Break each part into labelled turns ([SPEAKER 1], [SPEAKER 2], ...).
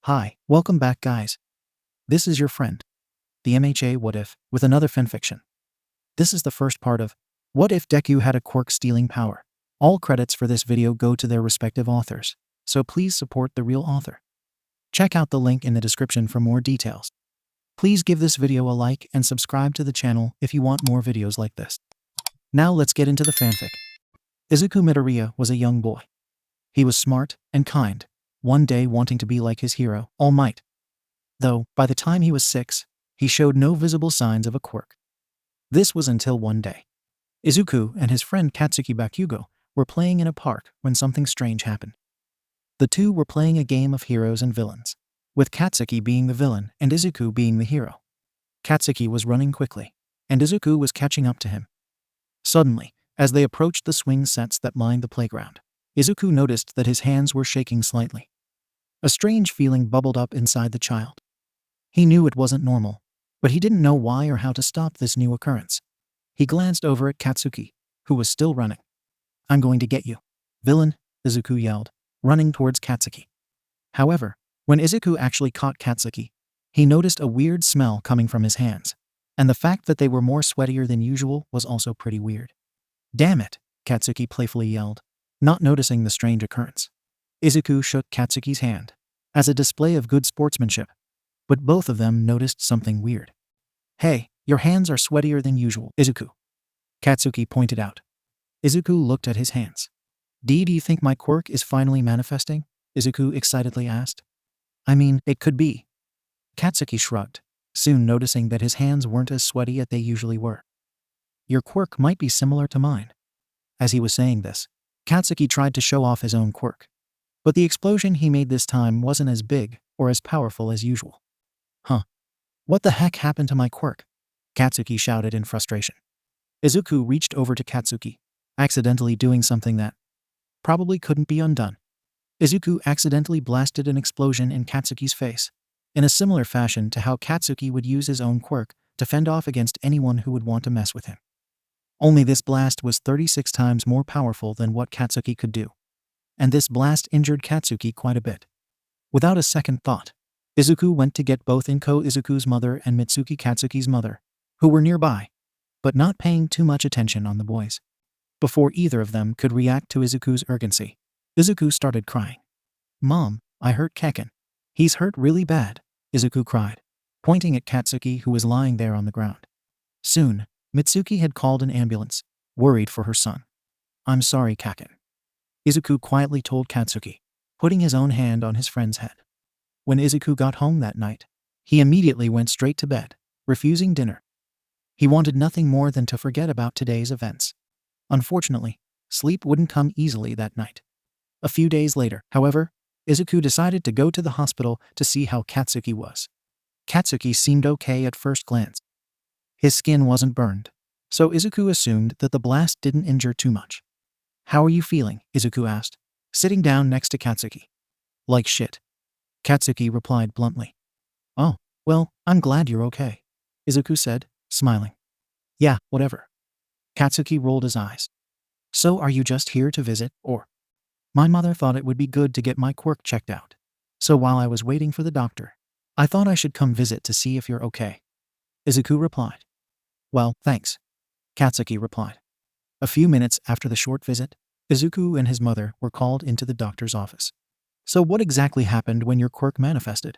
[SPEAKER 1] Hi, welcome back guys. This is your friend, the MHA What If, with another fanfiction. This is the first part of What If Deku Had a Quirk-Stealing Power. All credits for this video go to their respective authors, so please support the real author. Check out the link in the description for more details. Please give this video a like and subscribe to the channel if you want more videos like this. Now let's get into the fanfic. Izuku Midoriya was a young boy. He was smart and kind, one day wanting to be like his hero, All Might. Though, by the time he was 6, he showed no visible signs of a quirk. This was until one day. Izuku and his friend Katsuki Bakugo were playing in a park when something strange happened. The two were playing a game of heroes and villains, with Katsuki being the villain and Izuku being the hero. Katsuki was running quickly, and Izuku was catching up to him. Suddenly, as they approached the swing sets that lined the playground, Izuku noticed that his hands were shaking slightly. A strange feeling bubbled up inside the child. He knew it wasn't normal, but he didn't know why or how to stop this new occurrence. He glanced over at Katsuki, who was still running. "I'm going to get you, villain," Izuku yelled, running towards Katsuki. However, when Izuku actually caught Katsuki, he noticed a weird smell coming from his hands, and the fact that they were more sweatier than usual was also pretty weird. "Damn it," Katsuki playfully yelled, not noticing the strange occurrence. Izuku shook Katsuki's hand, as a display of good sportsmanship, but both of them noticed something weird. "Hey, your hands are sweatier than usual, Izuku," Katsuki pointed out. Izuku looked at his hands. Do you think my quirk is finally manifesting?" Izuku excitedly asked. "I mean, it could be." Katsuki shrugged, soon noticing that his hands weren't as sweaty as they usually were. "Your quirk might be similar to mine." As he was saying this, Katsuki tried to show off his own quirk. But the explosion he made this time wasn't as big or as powerful as usual. "Huh? What the heck happened to my quirk?" Katsuki shouted in frustration. Izuku reached over to Katsuki, accidentally doing something that probably couldn't be undone. Izuku accidentally blasted an explosion in Katsuki's face, in a similar fashion to how Katsuki would use his own quirk to fend off against anyone who would want to mess with him. Only this blast was 36 times more powerful than what Katsuki could do, and this blast injured Katsuki quite a bit. Without a second thought, Izuku went to get both Inko Izuku's mother and Mitsuki Katsuki's mother, who were nearby, but not paying too much attention on the boys. Before either of them could react to Izuku's urgency, Izuku started crying. "Mom, I hurt Kekken. He's hurt really bad," Izuku cried, pointing at Katsuki who was lying there on the ground. Soon, Mitsuki had called an ambulance, worried for her son. "I'm sorry, Kekken," Izuku quietly told Katsuki, putting his own hand on his friend's head. When Izuku got home that night, he immediately went straight to bed, refusing dinner. He wanted nothing more than to forget about today's events. Unfortunately, sleep wouldn't come easily that night. A few days later, however, Izuku decided to go to the hospital to see how Katsuki was. Katsuki seemed okay at first glance. His skin wasn't burned, so Izuku assumed that the blast didn't injure too much. "How are you feeling?" Izuku asked, sitting down next to Katsuki. "Like shit," Katsuki replied bluntly. "Oh, well, I'm glad you're okay," Izuku said, smiling. "Yeah, whatever." Katsuki rolled his eyes. "So are you just here to visit, or?" "My mother thought it would be good to get my quirk checked out. So while I was waiting for the doctor, I thought I should come visit to see if you're okay," Izuku replied. "Well, thanks," Katsuki replied. A few minutes after the short visit, Izuku and his mother were called into the doctor's office. "So what exactly happened when your quirk manifested?"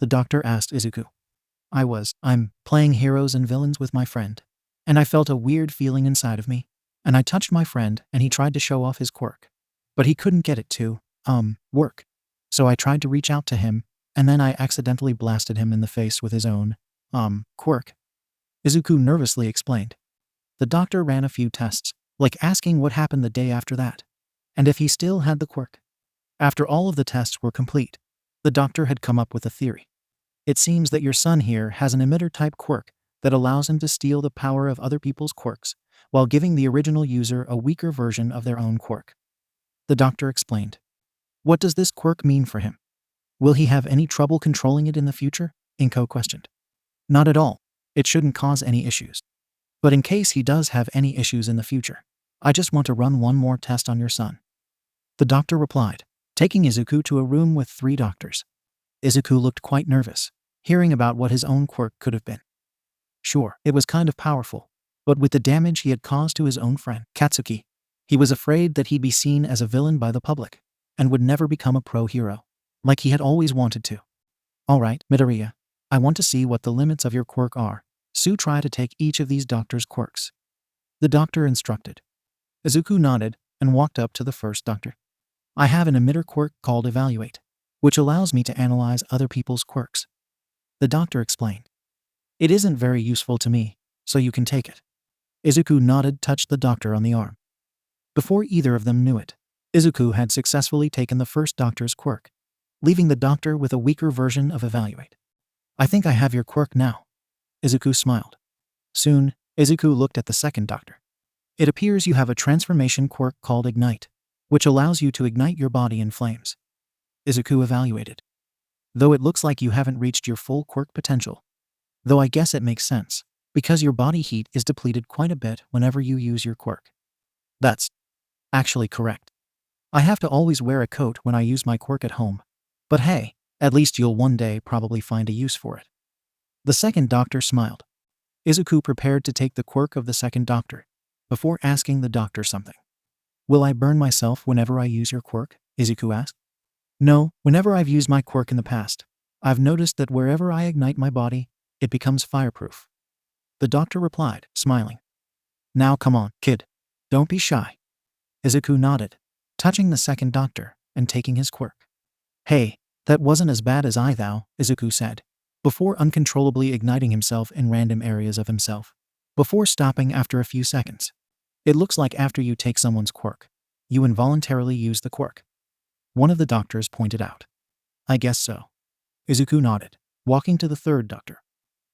[SPEAKER 1] the doctor asked Izuku. I'm playing heroes and villains with my friend, and I felt a weird feeling inside of me, and I touched my friend and he tried to show off his quirk, but he couldn't get it to, work. So I tried to reach out to him, and then I accidentally blasted him in the face with his own, quirk," Izuku nervously explained. The doctor ran a few tests, like asking what happened the day after that, and if he still had the quirk. After all of the tests were complete, the doctor had come up with a theory. "It seems that your son here has an emitter-type quirk that allows him to steal the power of other people's quirks, while giving the original user a weaker version of their own quirk," the doctor explained. "What does this quirk mean for him? Will he have any trouble controlling it in the future?" Inko questioned. "Not at all. It shouldn't cause any issues. But in case he does have any issues in the future, I just want to run one more test on your son," the doctor replied, taking Izuku to a room with 3 doctors. Izuku looked quite nervous, hearing about what his own quirk could have been. Sure, it was kind of powerful, but with the damage he had caused to his own friend, Katsuki, he was afraid that he'd be seen as a villain by the public, and would never become a pro-hero, like he had always wanted to. Alright, Midoriya, I want to see what the limits of your quirk are, so try to take each of these doctor's quirks. The doctor instructed. Izuku nodded and walked up to the first doctor. I have an emitter quirk called Evaluate, which allows me to analyze other people's quirks. The doctor explained. It isn't very useful to me, so you can take it. Izuku nodded, touched the doctor on the arm. Before either of them knew it, Izuku had successfully taken the first doctor's quirk, leaving the doctor with a weaker version of Evaluate. I think I have your quirk now. Izuku smiled. Soon, Izuku looked at the second doctor. It appears you have a transformation quirk called Ignite, which allows you to ignite your body in flames. Izuku evaluated. Though it looks like you haven't reached your full quirk potential. Though I guess it makes sense, because your body heat is depleted quite a bit whenever you use your quirk. That's actually correct. I have to always wear a coat when I use my quirk at home. But hey, at least you'll one day probably find a use for it. The second doctor smiled. Izuku prepared to take the quirk of the second doctor, before asking the doctor something. Will I burn myself whenever I use your quirk? Izuku asked. No, whenever I've used my quirk in the past, I've noticed that wherever I ignite my body, it becomes fireproof. The doctor replied, smiling. Now come on, kid. Don't be shy. Izuku nodded, touching the second doctor and taking his quirk. Hey, that wasn't as bad as I thought, Izuku said, before uncontrollably igniting himself in random areas of himself, before stopping after a few seconds. It looks like after you take someone's quirk, you involuntarily use the quirk. One of the doctors pointed out. I guess so. Izuku nodded, walking to the third doctor.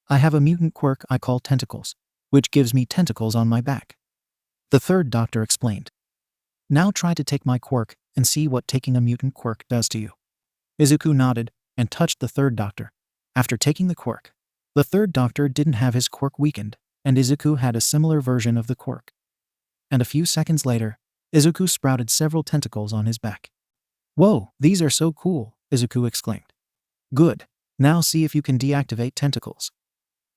[SPEAKER 1] I have a mutant quirk I call Tentacles, which gives me tentacles on my back. The third doctor explained. Now try to take my quirk and see what taking a mutant quirk does to you. Izuku nodded and touched the third doctor. After taking the quirk, the third doctor didn't have his quirk weakened, and Izuku had a similar version of the quirk. And a few seconds later, Izuku sprouted several tentacles on his back. Whoa, these are so cool, Izuku exclaimed. Good, now see if you can deactivate tentacles.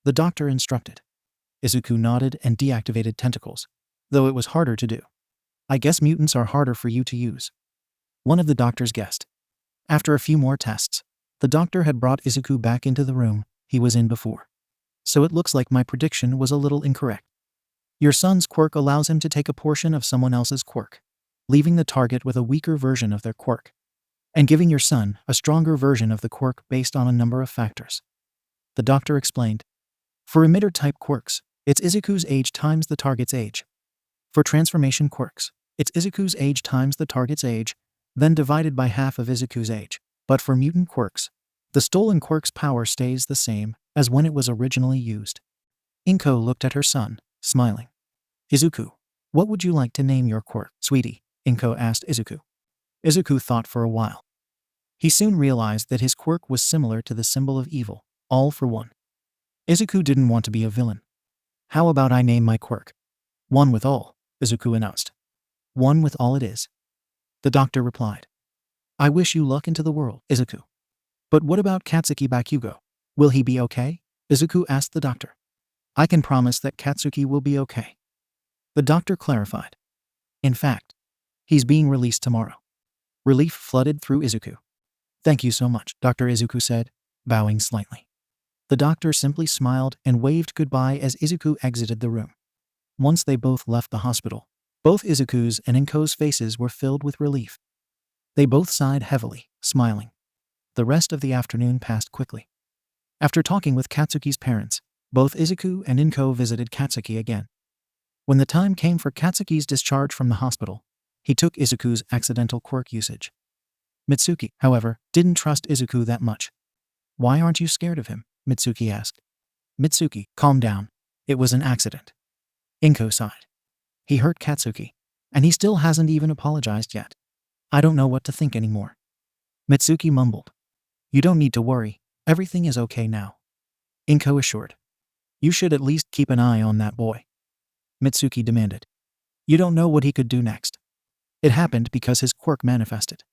[SPEAKER 1] The doctor instructed. Izuku nodded and deactivated tentacles, though it was harder to do. I guess mutants are harder for you to use. One of the doctors guessed. After a few more tests, the doctor had brought Izuku back into the room he was in before. So it looks like my prediction was a little incorrect. Your son's quirk allows him to take a portion of someone else's quirk, leaving the target with a weaker version of their quirk, and giving your son a stronger version of the quirk based on a number of factors. The doctor explained. For emitter-type quirks, it's Izuku's age times the target's age. For transformation quirks, it's Izuku's age times the target's age, then divided by half of Izuku's age. But for mutant quirks, the stolen quirk's power stays the same as when it was originally used. Inko looked at her son, smiling. Izuku, what would you like to name your quirk, sweetie? Inko asked Izuku. Izuku thought for a while. He soon realized that his quirk was similar to the symbol of evil, all for one. Izuku didn't want to be a villain. How about I name my quirk? One with all, Izuku announced. One with all it is. The doctor replied. I wish you luck into the world, Izuku. But what about Katsuki Bakugo? Will he be okay? Izuku asked the doctor. I can promise that Katsuki will be okay. The doctor clarified. In fact, he's being released tomorrow. Relief flooded through Izuku. Thank you so much, Dr. Izuku said, bowing slightly. The doctor simply smiled and waved goodbye as Izuku exited the room. Once they both left the hospital, both Izuku's and Inko's faces were filled with relief. They both sighed heavily, smiling. The rest of the afternoon passed quickly. After talking with Katsuki's parents, both Izuku and Inko visited Katsuki again. When the time came for Katsuki's discharge from the hospital, he took Izuku's accidental quirk usage. Mitsuki, however, didn't trust Izuku that much. Why aren't you scared of him? Mitsuki asked. Mitsuki, calm down. It was an accident. Inko sighed. He hurt Katsuki, and he still hasn't even apologized yet. I don't know what to think anymore. Mitsuki mumbled. You don't need to worry, everything is okay now. Inko assured. You should at least keep an eye on that boy. Mitsuki demanded. You don't know what he could do next. It happened because his quirk manifested.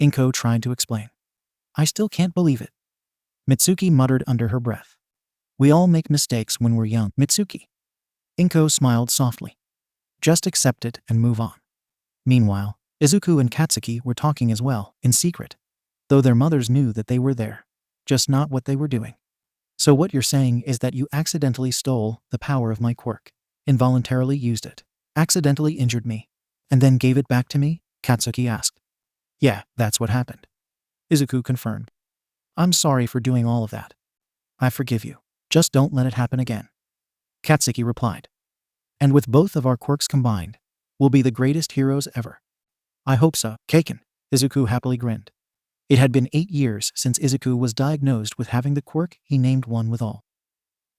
[SPEAKER 1] Inko tried to explain. I still can't believe it. Mitsuki muttered under her breath. We all make mistakes when we're young, Mitsuki. Inko smiled softly. Just accept it and move on. Meanwhile, Izuku and Katsuki were talking as well, in secret. Though their mothers knew that they were there. Just not what they were doing. So what you're saying is that you accidentally stole the power of my quirk. Involuntarily used it. Accidentally injured me. And then gave it back to me? Katsuki asked. Yeah, that's what happened. Izuku confirmed. I'm sorry for doing all of that. I forgive you. Just don't let it happen again. Katsuki replied. And with both of our quirks combined, we'll be the greatest heroes ever. I hope so, Kaken. Izuku happily grinned. It had been 8 years since Izuku was diagnosed with having the quirk he named One with All.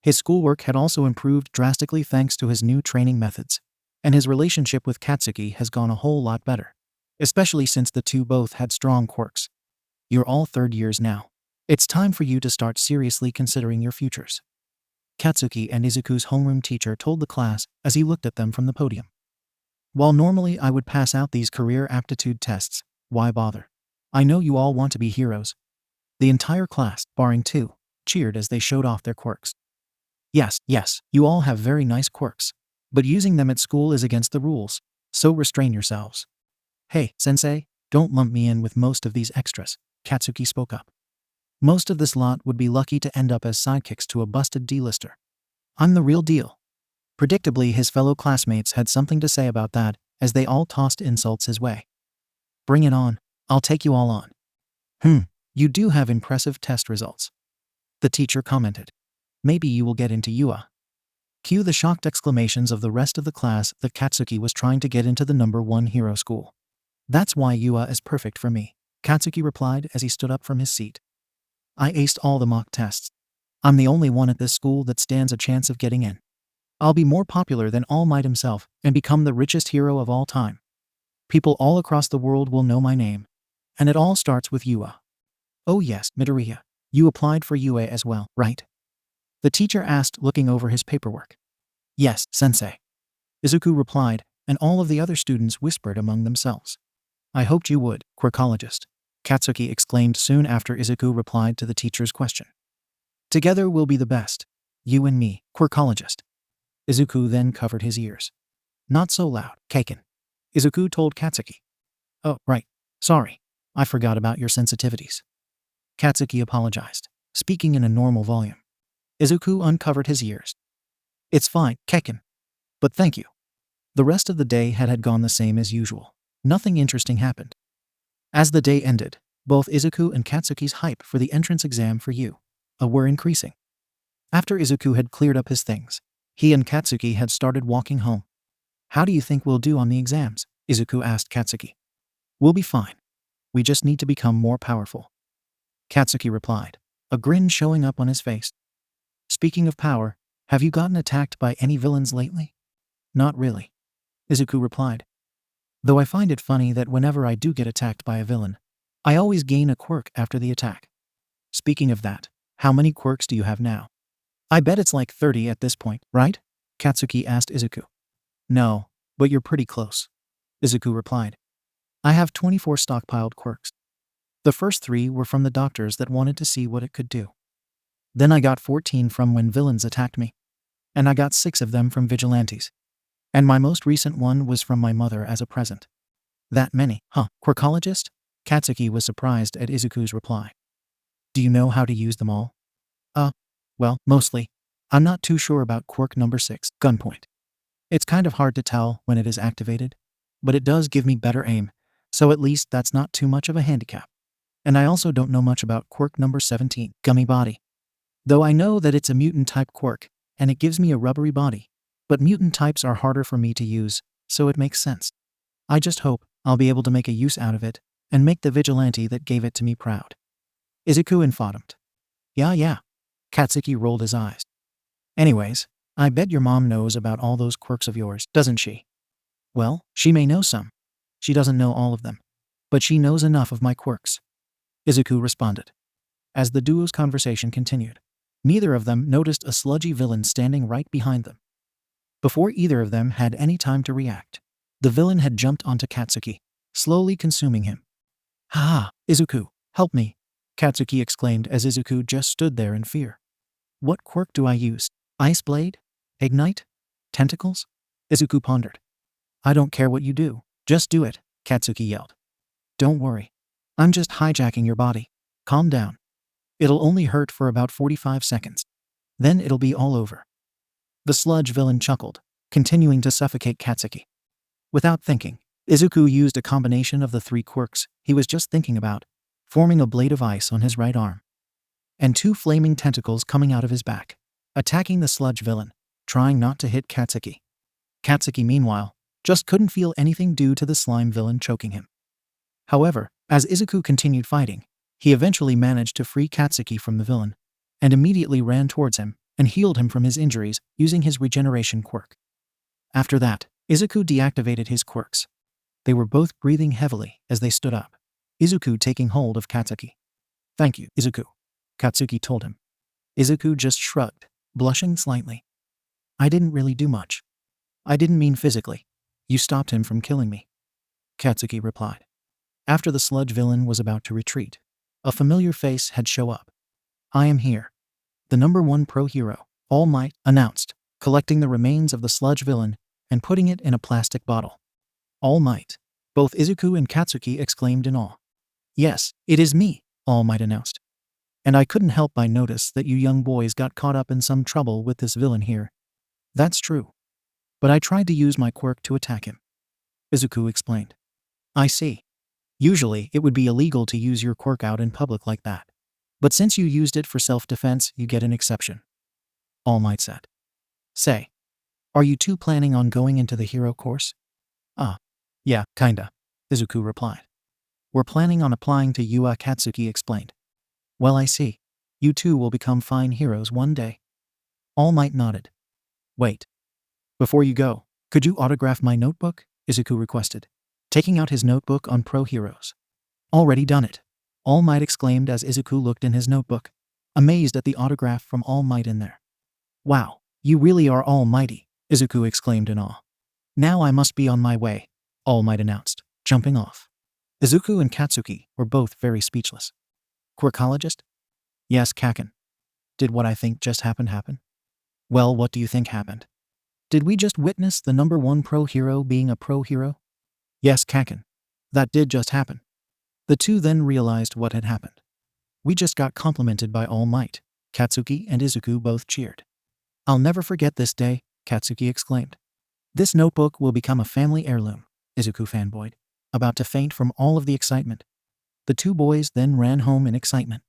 [SPEAKER 1] His schoolwork had also improved drastically thanks to his new training methods, and his relationship with Katsuki has gone a whole lot better, especially since the two both had strong quirks. You're all third years now. It's time for you to start seriously considering your futures. Katsuki and Izuku's homeroom teacher told the class as he looked at them from the podium. While normally I would pass out these career aptitude tests, why bother? I know you all want to be heroes. The entire class, barring 2, cheered as they showed off their quirks. Yes, you all have very nice quirks. But using them at school is against the rules, so restrain yourselves. Hey, sensei, don't lump me in with most of these extras, Katsuki spoke up. Most of this lot would be lucky to end up as sidekicks to a busted D-lister. I'm the real deal. Predictably, his fellow classmates had something to say about that as they all tossed insults his way. Bring it on, I'll take you all on. You do have impressive test results. The teacher commented. Maybe you will get into UA. Cue the shocked exclamations of the rest of the class that Katsuki was trying to get into the #1 hero school. That's why UA is perfect for me, Katsuki replied as he stood up from his seat. I aced all the mock tests. I'm the only one at this school that stands a chance of getting in. I'll be more popular than All Might himself and become the richest hero of all time. People all across the world will know my name. And it all starts with UA. Oh yes, Midoriya, you applied for UA as well, right? The teacher asked, looking over his paperwork. Yes, sensei. Izuku replied, and all of the other students whispered among themselves. I hoped you would, quirkologist, Katsuki exclaimed soon after Izuku replied to the teacher's question. Together we'll be the best. You and me, quirkologist. Izuku then covered his ears. Not so loud, Kaken. Izuku told Katsuki. Oh, right. Sorry. I forgot about your sensitivities. Katsuki apologized, speaking in a normal volume. Izuku uncovered his ears. It's fine, Kaken. But thank you. The rest of the day had gone the same as usual. Nothing interesting happened. As the day ended, both Izuku and Katsuki's hype for the entrance exam for UA were increasing. After Izuku had cleared up his things, he and Katsuki had started walking home. How do you think we'll do on the exams? Izuku asked Katsuki. We'll be fine. We just need to become more powerful. Katsuki replied, a grin showing up on his face. Speaking of power, have you gotten attacked by any villains lately? Not really. Izuku replied. Though I find it funny that whenever I do get attacked by a villain, I always gain a quirk after the attack. Speaking of that, how many quirks do you have now? I bet it's like 30 at this point, right? Katsuki asked Izuku. No, but you're pretty close. Izuku replied. I have 24 stockpiled quirks. The first 3 were from the doctors that wanted to see what it could do. Then I got 14 from when villains attacked me. And I got 6 of them from vigilantes. And my most recent one was from my mother as a present. That many, huh, quirkologist? Katsuki was surprised at Izuku's reply. Do you know how to use them all? Well, mostly. I'm not too sure about quirk number 6, gunpoint. It's kind of hard to tell when it is activated, but it does give me better aim, so at least that's not too much of a handicap. And I also don't know much about quirk number 17, gummy body. Though I know that it's a mutant type quirk, and it gives me a rubbery body, but mutant types are harder for me to use, so it makes sense. I just hope I'll be able to make a use out of it, and make the vigilante that gave it to me proud. Izuku informed. Yeah. Katsuki rolled his eyes. Anyways, I bet your mom knows about all those quirks of yours, doesn't she? Well, she may know some. She doesn't know all of them, but she knows enough of my quirks. Izuku responded. As the duo's conversation continued, neither of them noticed a sludgy villain standing right behind them. Before either of them had any time to react, the villain had jumped onto Katsuki, slowly consuming him. Ha! Izuku, help me! Katsuki exclaimed as Izuku just stood there in fear. What quirk do I use? Ice blade? Ignite? Tentacles? Izuku pondered. I don't care what you do. Just do it, Katsuki yelled. Don't worry. I'm just hijacking your body. Calm down. It'll only hurt for about 45 seconds. Then it'll be all over. The sludge villain chuckled, continuing to suffocate Katsuki. Without thinking, Izuku used a combination of the 3 quirks he was just thinking about, forming a blade of ice on his right arm, and 2 flaming tentacles coming out of his back, attacking the sludge villain, trying not to hit Katsuki. Katsuki, meanwhile, just couldn't feel anything due to the slime villain choking him. However, as Izuku continued fighting, he eventually managed to free Katsuki from the villain, and immediately ran towards him and healed him from his injuries using his regeneration quirk. After that, Izuku deactivated his quirks. They were both breathing heavily as they stood up, Izuku taking hold of Katsuki. Thank you, Izuku, Katsuki told him. Izuku just shrugged, blushing slightly. I didn't really do much. I didn't mean physically. You stopped him from killing me, Katsuki replied. After the sludge villain was about to retreat, a familiar face had shown up. I am here. The #1 pro hero, All Might, announced, collecting the remains of the sludge villain and putting it in a plastic bottle. All Might. Both Izuku and Katsuki exclaimed in awe. Yes, it is me, All Might announced. And I couldn't help but notice that you young boys got caught up in some trouble with this villain here. That's true. But I tried to use my quirk to attack him, Izuku explained. I see. Usually, it would be illegal to use your quirk out in public like that. But since you used it for self-defense, you get an exception, All Might said. Say, are you two planning on going into the hero course? Yeah, kinda, Izuku replied. We're planning on applying to UA, Katsuki explained. Well, I see. You two will become fine heroes one day. All Might nodded. Wait. Before you go, could you autograph my notebook? Izuku requested, taking out his notebook on pro heroes. Already done it, All Might exclaimed as Izuku looked in his notebook, amazed at the autograph from All Might in there. Wow, you really are almighty, Izuku exclaimed in awe. Now I must be on my way, All Might announced, jumping off. Izuku and Katsuki were both very speechless. Quirkologist? Yes, Kaken. Did what I think just happened happen? Well, what do you think happened? Did we just witness the #1 pro hero being a pro hero? Yes, Kaken. That did just happen. The two then realized what had happened. We just got complimented by All Might. Katsuki and Izuku both cheered. I'll never forget this day, Katsuki exclaimed. This notebook will become a family heirloom, Izuku fanboyed, about to faint from all of the excitement. The two boys then ran home in excitement.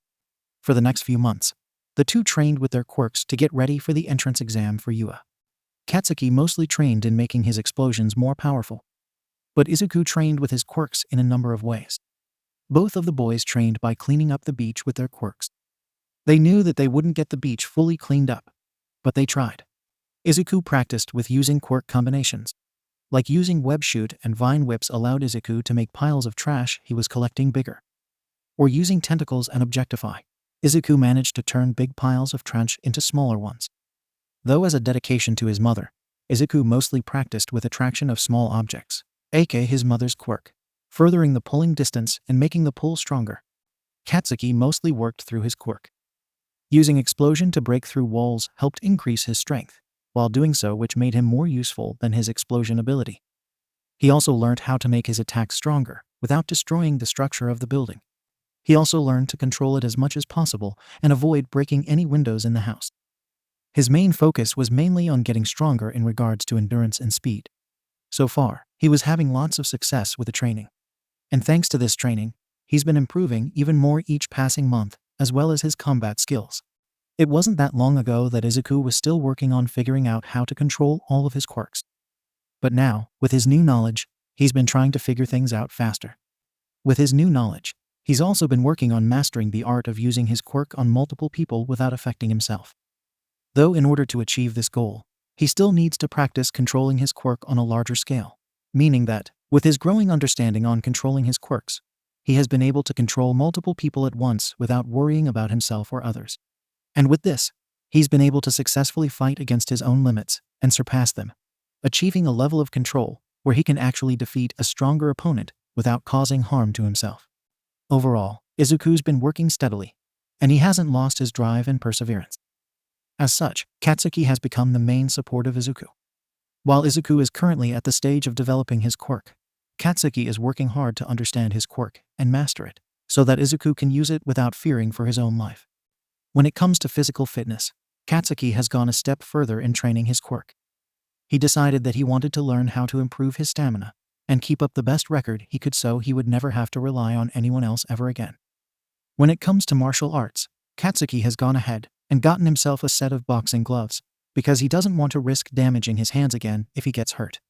[SPEAKER 1] For the next few months, the two trained with their quirks to get ready for the entrance exam for UA. Katsuki mostly trained in making his explosions more powerful, but Izuku trained with his quirks in a number of ways. Both of the boys trained by cleaning up the beach with their quirks. They knew that they wouldn't get the beach fully cleaned up, but they tried. Izuku practiced with using quirk combinations, like using web shoot and vine whips allowed Izuku to make piles of trash he was collecting bigger. Or using tentacles and objectify, Izuku managed to turn big piles of trash into smaller ones. Though as a dedication to his mother, Izuku mostly practiced with attraction of small objects, aka his mother's quirk, furthering the pulling distance and making the pull stronger. Katsuki mostly worked through his quirk. Using explosion to break through walls helped increase his strength, while doing so which made him more useful than his explosion ability. He also learned how to make his attack stronger without destroying the structure of the building. He also learned to control it as much as possible and avoid breaking any windows in the house. His main focus was mainly on getting stronger in regards to endurance and speed. So far, he was having lots of success with the training. And thanks to this training, he's been improving even more each passing month, as well as his combat skills. It wasn't that long ago that Izuku was still working on figuring out how to control all of his quirks. But now, with his new knowledge, he's been trying to figure things out faster. With his new knowledge, he's also been working on mastering the art of using his quirk on multiple people without affecting himself. Though in order to achieve this goal, he still needs to practice controlling his quirk on a larger scale, meaning that, with his growing understanding on controlling his quirks, he has been able to control multiple people at once without worrying about himself or others. And with this, he's been able to successfully fight against his own limits and surpass them, achieving a level of control where he can actually defeat a stronger opponent without causing harm to himself. Overall, Izuku's been working steadily, and he hasn't lost his drive and perseverance. As such, Katsuki has become the main support of Izuku. While Izuku is currently at the stage of developing his quirk, Katsuki is working hard to understand his quirk and master it, so that Izuku can use it without fearing for his own life. When it comes to physical fitness, Katsuki has gone a step further in training his quirk. He decided that he wanted to learn how to improve his stamina and keep up the best record he could so he would never have to rely on anyone else ever again. When it comes to martial arts, Katsuki has gone ahead and gotten himself a set of boxing gloves because he doesn't want to risk damaging his hands again if he gets hurt.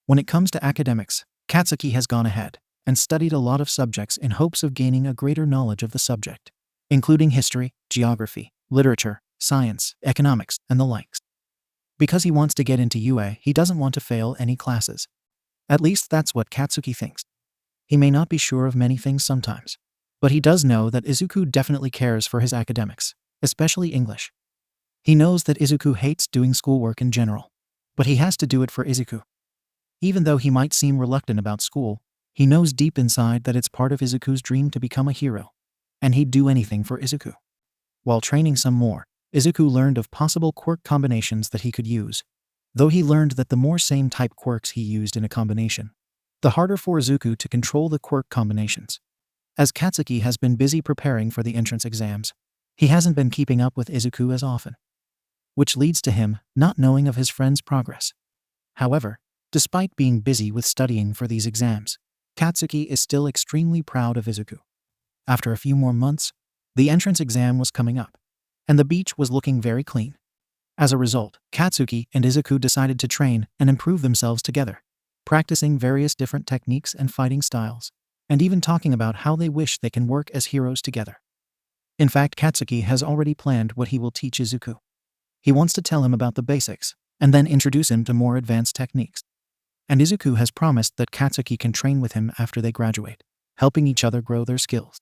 [SPEAKER 1] When it comes to academics, Katsuki has gone ahead and studied a lot of subjects in hopes of gaining a greater knowledge of the subject, including history, geography, literature, science, economics, and the likes. Because he wants to get into UA, he doesn't want to fail any classes. At least that's what Katsuki thinks. He may not be sure of many things sometimes, but he does know that Izuku definitely cares for his academics, especially English. He knows that Izuku hates doing schoolwork in general, but he has to do it for Izuku. Even though he might seem reluctant about school, he knows deep inside that it's part of Izuku's dream to become a hero, and he'd do anything for Izuku. While training some more, Izuku learned of possible quirk combinations that he could use, though he learned that the more same-type quirks he used in a combination, the harder for Izuku to control the quirk combinations. As Katsuki has been busy preparing for the entrance exams, he hasn't been keeping up with Izuku as often, which leads to him not knowing of his friend's progress. However, despite being busy with studying for these exams, Katsuki is still extremely proud of Izuku. After a few more months, the entrance exam was coming up, and the beach was looking very clean. As a result, Katsuki and Izuku decided to train and improve themselves together, practicing various different techniques and fighting styles, and even talking about how they wish they can work as heroes together. In fact, Katsuki has already planned what he will teach Izuku. He wants to tell him about the basics, and then introduce him to more advanced techniques. And Izuku has promised that Katsuki can train with him after they graduate, helping each other grow their skills.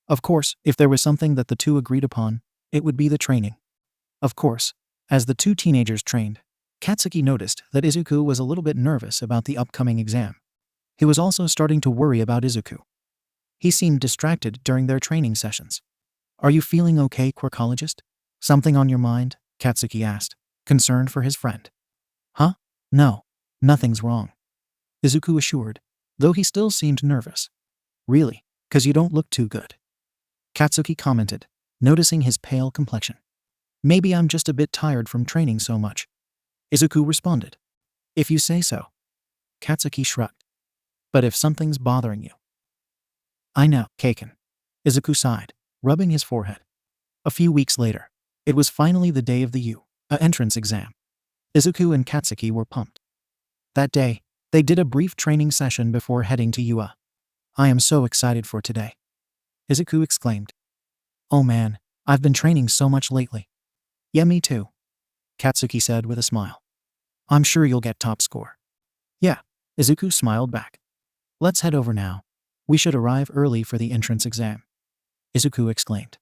[SPEAKER 1] Of course, if there was something that the two agreed upon, it would be the training. Of course, as the two teenagers trained, Katsuki noticed that Izuku was a little bit nervous about the upcoming exam. He was also starting to worry about Izuku. He seemed distracted during their training sessions. "Are you feeling okay, quirkologist? Something on your mind?" Katsuki asked, concerned for his friend. "Huh? No, nothing's wrong," Izuku assured, though he still seemed nervous. "Really? 'Cause you don't look too good," Katsuki commented, noticing his pale complexion. "Maybe I'm just a bit tired from training so much," Izuku responded. "If you say so," Katsuki shrugged. "But if something's bothering you..." "I know, Kaken," Izuku sighed, rubbing his forehead. A few weeks later, it was finally the day of the UA entrance exam. Izuku and Katsuki were pumped. That day, they did a brief training session before heading to UA. "I am so excited for today," Izuku exclaimed. "Oh man, I've been training so much lately." "Yeah, me too," Katsuki said with a smile. "I'm sure you'll get top score." "Yeah," Izuku smiled back. "Let's head over now. We should arrive early for the entrance exam," Izuku exclaimed.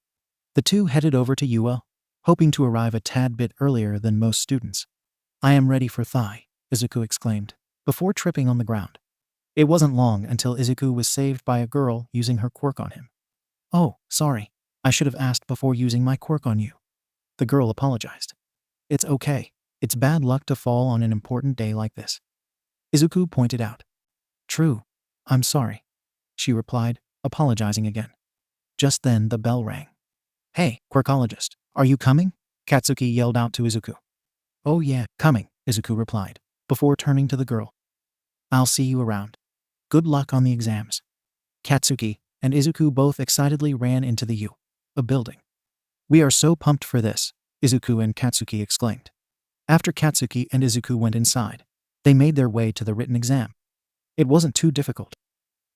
[SPEAKER 1] The two headed over to UA, hoping to arrive a tad bit earlier than most students. "I am ready for Thai," Izuku exclaimed, before tripping on the ground. It wasn't long until Izuku was saved by a girl using her quirk on him. "Oh, sorry. I should have asked before using my quirk on you," the girl apologized. "It's okay. It's bad luck to fall on an important day like this," Izuku pointed out. "True. I'm sorry," she replied, apologizing again. Just then the bell rang. "Hey, quirkologist, are you coming?" Katsuki yelled out to Izuku. "Oh yeah, coming," Izuku replied, before turning to the girl. "I'll see you around. Good luck on the exams." Katsuki and Izuku both excitedly ran into the UA building. "We are so pumped for this," Izuku and Katsuki exclaimed. After Katsuki and Izuku went inside, they made their way to the written exam. It wasn't too difficult.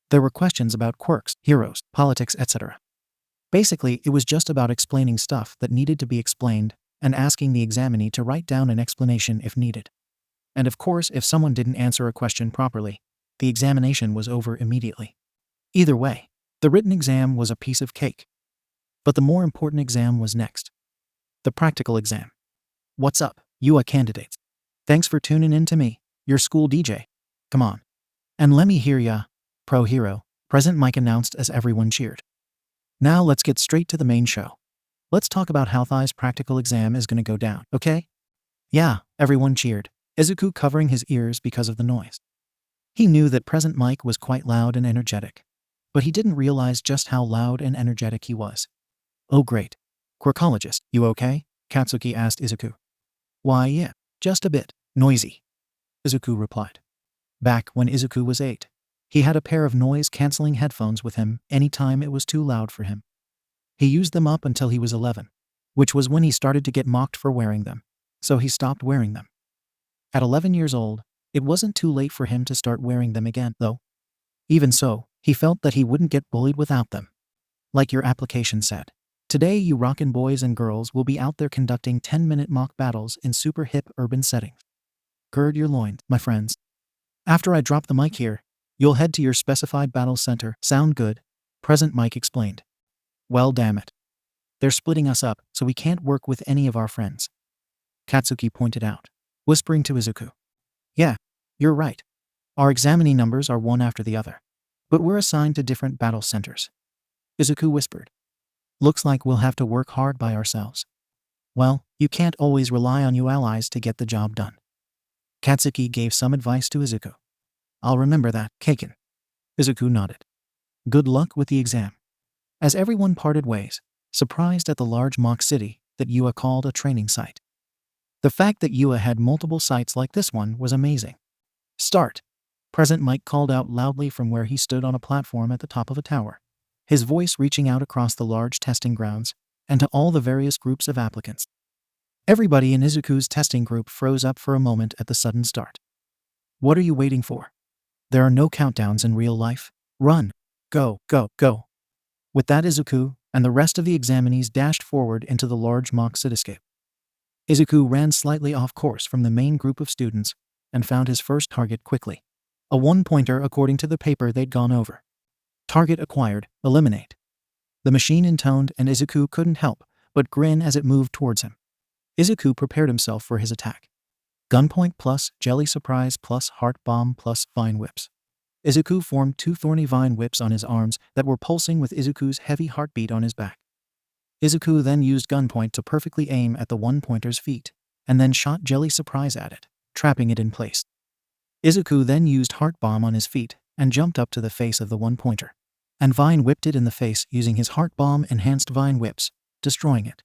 [SPEAKER 1] There were questions about quirks, heroes, politics, etc. Basically, it was just about explaining stuff that needed to be explained and asking the examinee to write down an explanation if needed. And of course, if someone didn't answer a question properly, the examination was over immediately. Either way, the written exam was a piece of cake. But the more important exam was next. The practical exam. What's up, UA candidates? Thanks for tuning in to me, your school DJ. Come on. And let me hear ya, pro hero, present mic announced as everyone cheered. Now let's get straight to the main show. Let's talk about how Thai's practical exam is gonna go down, okay? Yeah, everyone cheered, Izuku covering his ears because of the noise. He knew that present Mike was quite loud and energetic, but he didn't realize just how loud and energetic he was. Oh great. Quirkologist, you okay? Katsuki asked Izuku. Why yeah, just a bit noisy, Izuku replied. Back when Izuku was 8, he had a pair of noise-canceling headphones with him anytime it was too loud for him. He used them up until he was 11, which was when he started to get mocked for wearing them, so he stopped wearing them. At 11 years old, it wasn't too late for him to start wearing them again, though. Even so, he felt that he wouldn't get bullied without them. Like your application said, today you rockin' boys and girls will be out there conducting 10-minute mock battles in super hip urban settings. Gird your loins, my friends. After I drop the mic here, you'll head to your specified battle center. Sound good? Present Mike explained. Well damn it. They're splitting us up, so we can't work with any of our friends, Katsuki pointed out, whispering to Izuku. Yeah, you're right. Our examinee numbers are one after the other, but we're assigned to different battle centers, Izuku whispered. Looks like we'll have to work hard by ourselves. Well, you can't always rely on you allies to get the job done. Katsuki gave some advice to Izuku. I'll remember that, Kaken. Izuku nodded. Good luck with the exam. As everyone parted ways, surprised at the large mock city that Yua called a training site. The fact that Yua had multiple sites like this one was amazing. Start! Present Mike called out loudly from where he stood on a platform at the top of a tower, his voice reaching out across the large testing grounds and to all the various groups of applicants. Everybody in Izuku's testing group froze up for a moment at the sudden start. What are you waiting for? There are no countdowns in real life. Run! Go, go, go! With that, Izuku and the rest of the examinees dashed forward into the large mock cityscape. Izuku ran slightly off course from the main group of students and found his first target quickly. A one-pointer according to the paper they'd gone over. Target acquired, eliminate. The machine intoned and Izuku couldn't help but grin as it moved towards him. Izuku prepared himself for his attack. Gunpoint plus Jelly Surprise plus Heart Bomb plus Vine Whips. Izuku formed 2 thorny vine whips on his arms that were pulsing with Izuku's heavy heartbeat on his back. Izuku then used Gunpoint to perfectly aim at the one-pointer's feet, and then shot Jelly Surprise at it, trapping it in place. Izuku then used Heart Bomb on his feet and jumped up to the face of the one-pointer, and Vine whipped it in the face using his Heart Bomb-enhanced Vine Whips, destroying it.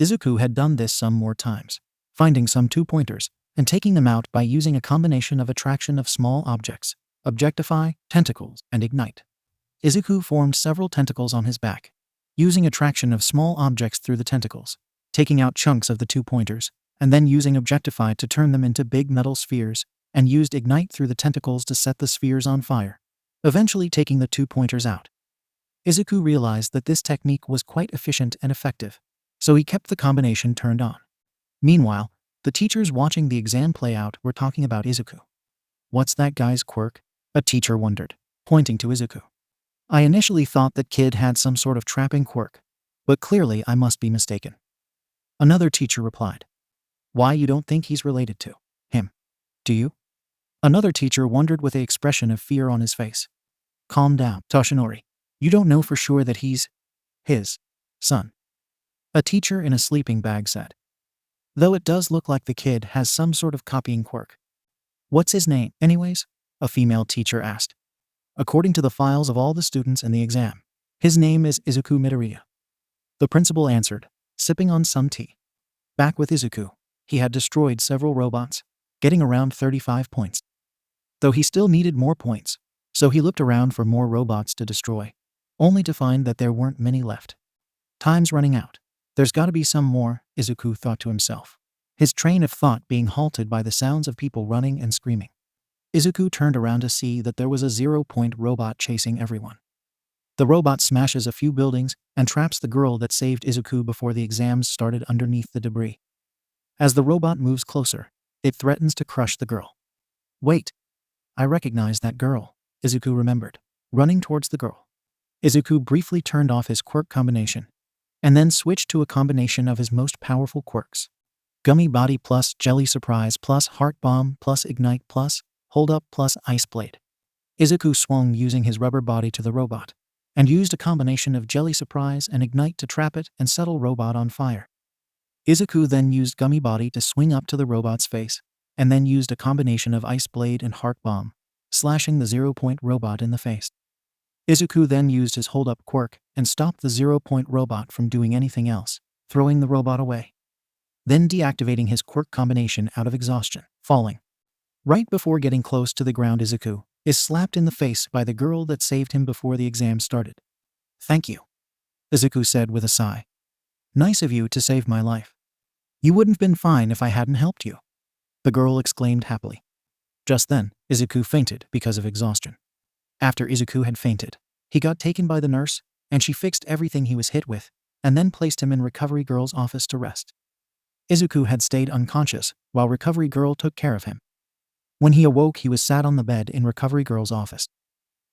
[SPEAKER 1] Izuku had done this some more times, finding some 2-pointers and taking them out by using a combination of attraction of small objects, Objectify, Tentacles, and Ignite. Izuku formed several tentacles on his back, using attraction of small objects through the tentacles, taking out chunks of the 2-pointers, and then using Objectify to turn them into big metal spheres, and used Ignite through the tentacles to set the spheres on fire, eventually taking the 2-pointers out. Izuku realized that this technique was quite efficient and effective, so he kept the combination turned on. Meanwhile, the teachers watching the exam play out were talking about Izuku. What's that guy's quirk? A teacher wondered, pointing to Izuku. I initially thought that kid had some sort of trapping quirk, but clearly I must be mistaken. Another teacher replied. Why, you don't think he's related to him, do you? Another teacher wondered with an expression of fear on his face. Calm down, Toshinori. You don't know for sure that he's his son. A teacher in a sleeping bag said. Though it does look like the kid has some sort of copying quirk. What's his name, anyways? A female teacher asked. According to the files of all the students in the exam, his name is Izuku Midoriya. The principal answered, sipping on some tea. Back with Izuku, he had destroyed several robots, getting around 35 points. Though he still needed more points, so he looked around for more robots to destroy, only to find that there weren't many left. Time's running out. There's gotta be some more, Izuku thought to himself, his train of thought being halted by the sounds of people running and screaming. Izuku turned around to see that there was a 0-point robot chasing everyone. The robot smashes a few buildings and traps the girl that saved Izuku before the exams started underneath the debris. As the robot moves closer, it threatens to crush the girl. Wait! I recognize that girl, Izuku remembered, running towards the girl. Izuku briefly turned off his quirk combination, and then switched to a combination of his most powerful quirks. Gummy Body plus Jelly Surprise plus Heart Bomb plus Ignite plus Hold Up plus Ice Blade. Izuku swung using his rubber body to the robot, and used a combination of Jelly Surprise and Ignite to trap it and settle Robot on fire. Izuku then used Gummy Body to swing up to the robot's face, and then used a combination of Ice Blade and Heart Bomb, slashing the 0-point robot in the face. Izuku then used his hold-up quirk and stopped the 0-point robot from doing anything else, throwing the robot away. Then deactivating his quirk combination out of exhaustion, falling. Right before getting close to the ground, Izuku is slapped in the face by the girl that saved him before the exam started. "Thank you," Izuku said with a sigh. "Nice of you to save my life. You wouldn't have been fine if I hadn't helped you," the girl exclaimed happily. Just then, Izuku fainted because of exhaustion. After Izuku had fainted, he got taken by the nurse, and she fixed everything he was hit with, and then placed him in Recovery Girl's office to rest. Izuku had stayed unconscious while Recovery Girl took care of him. When he awoke, he was sat on the bed in Recovery Girl's office.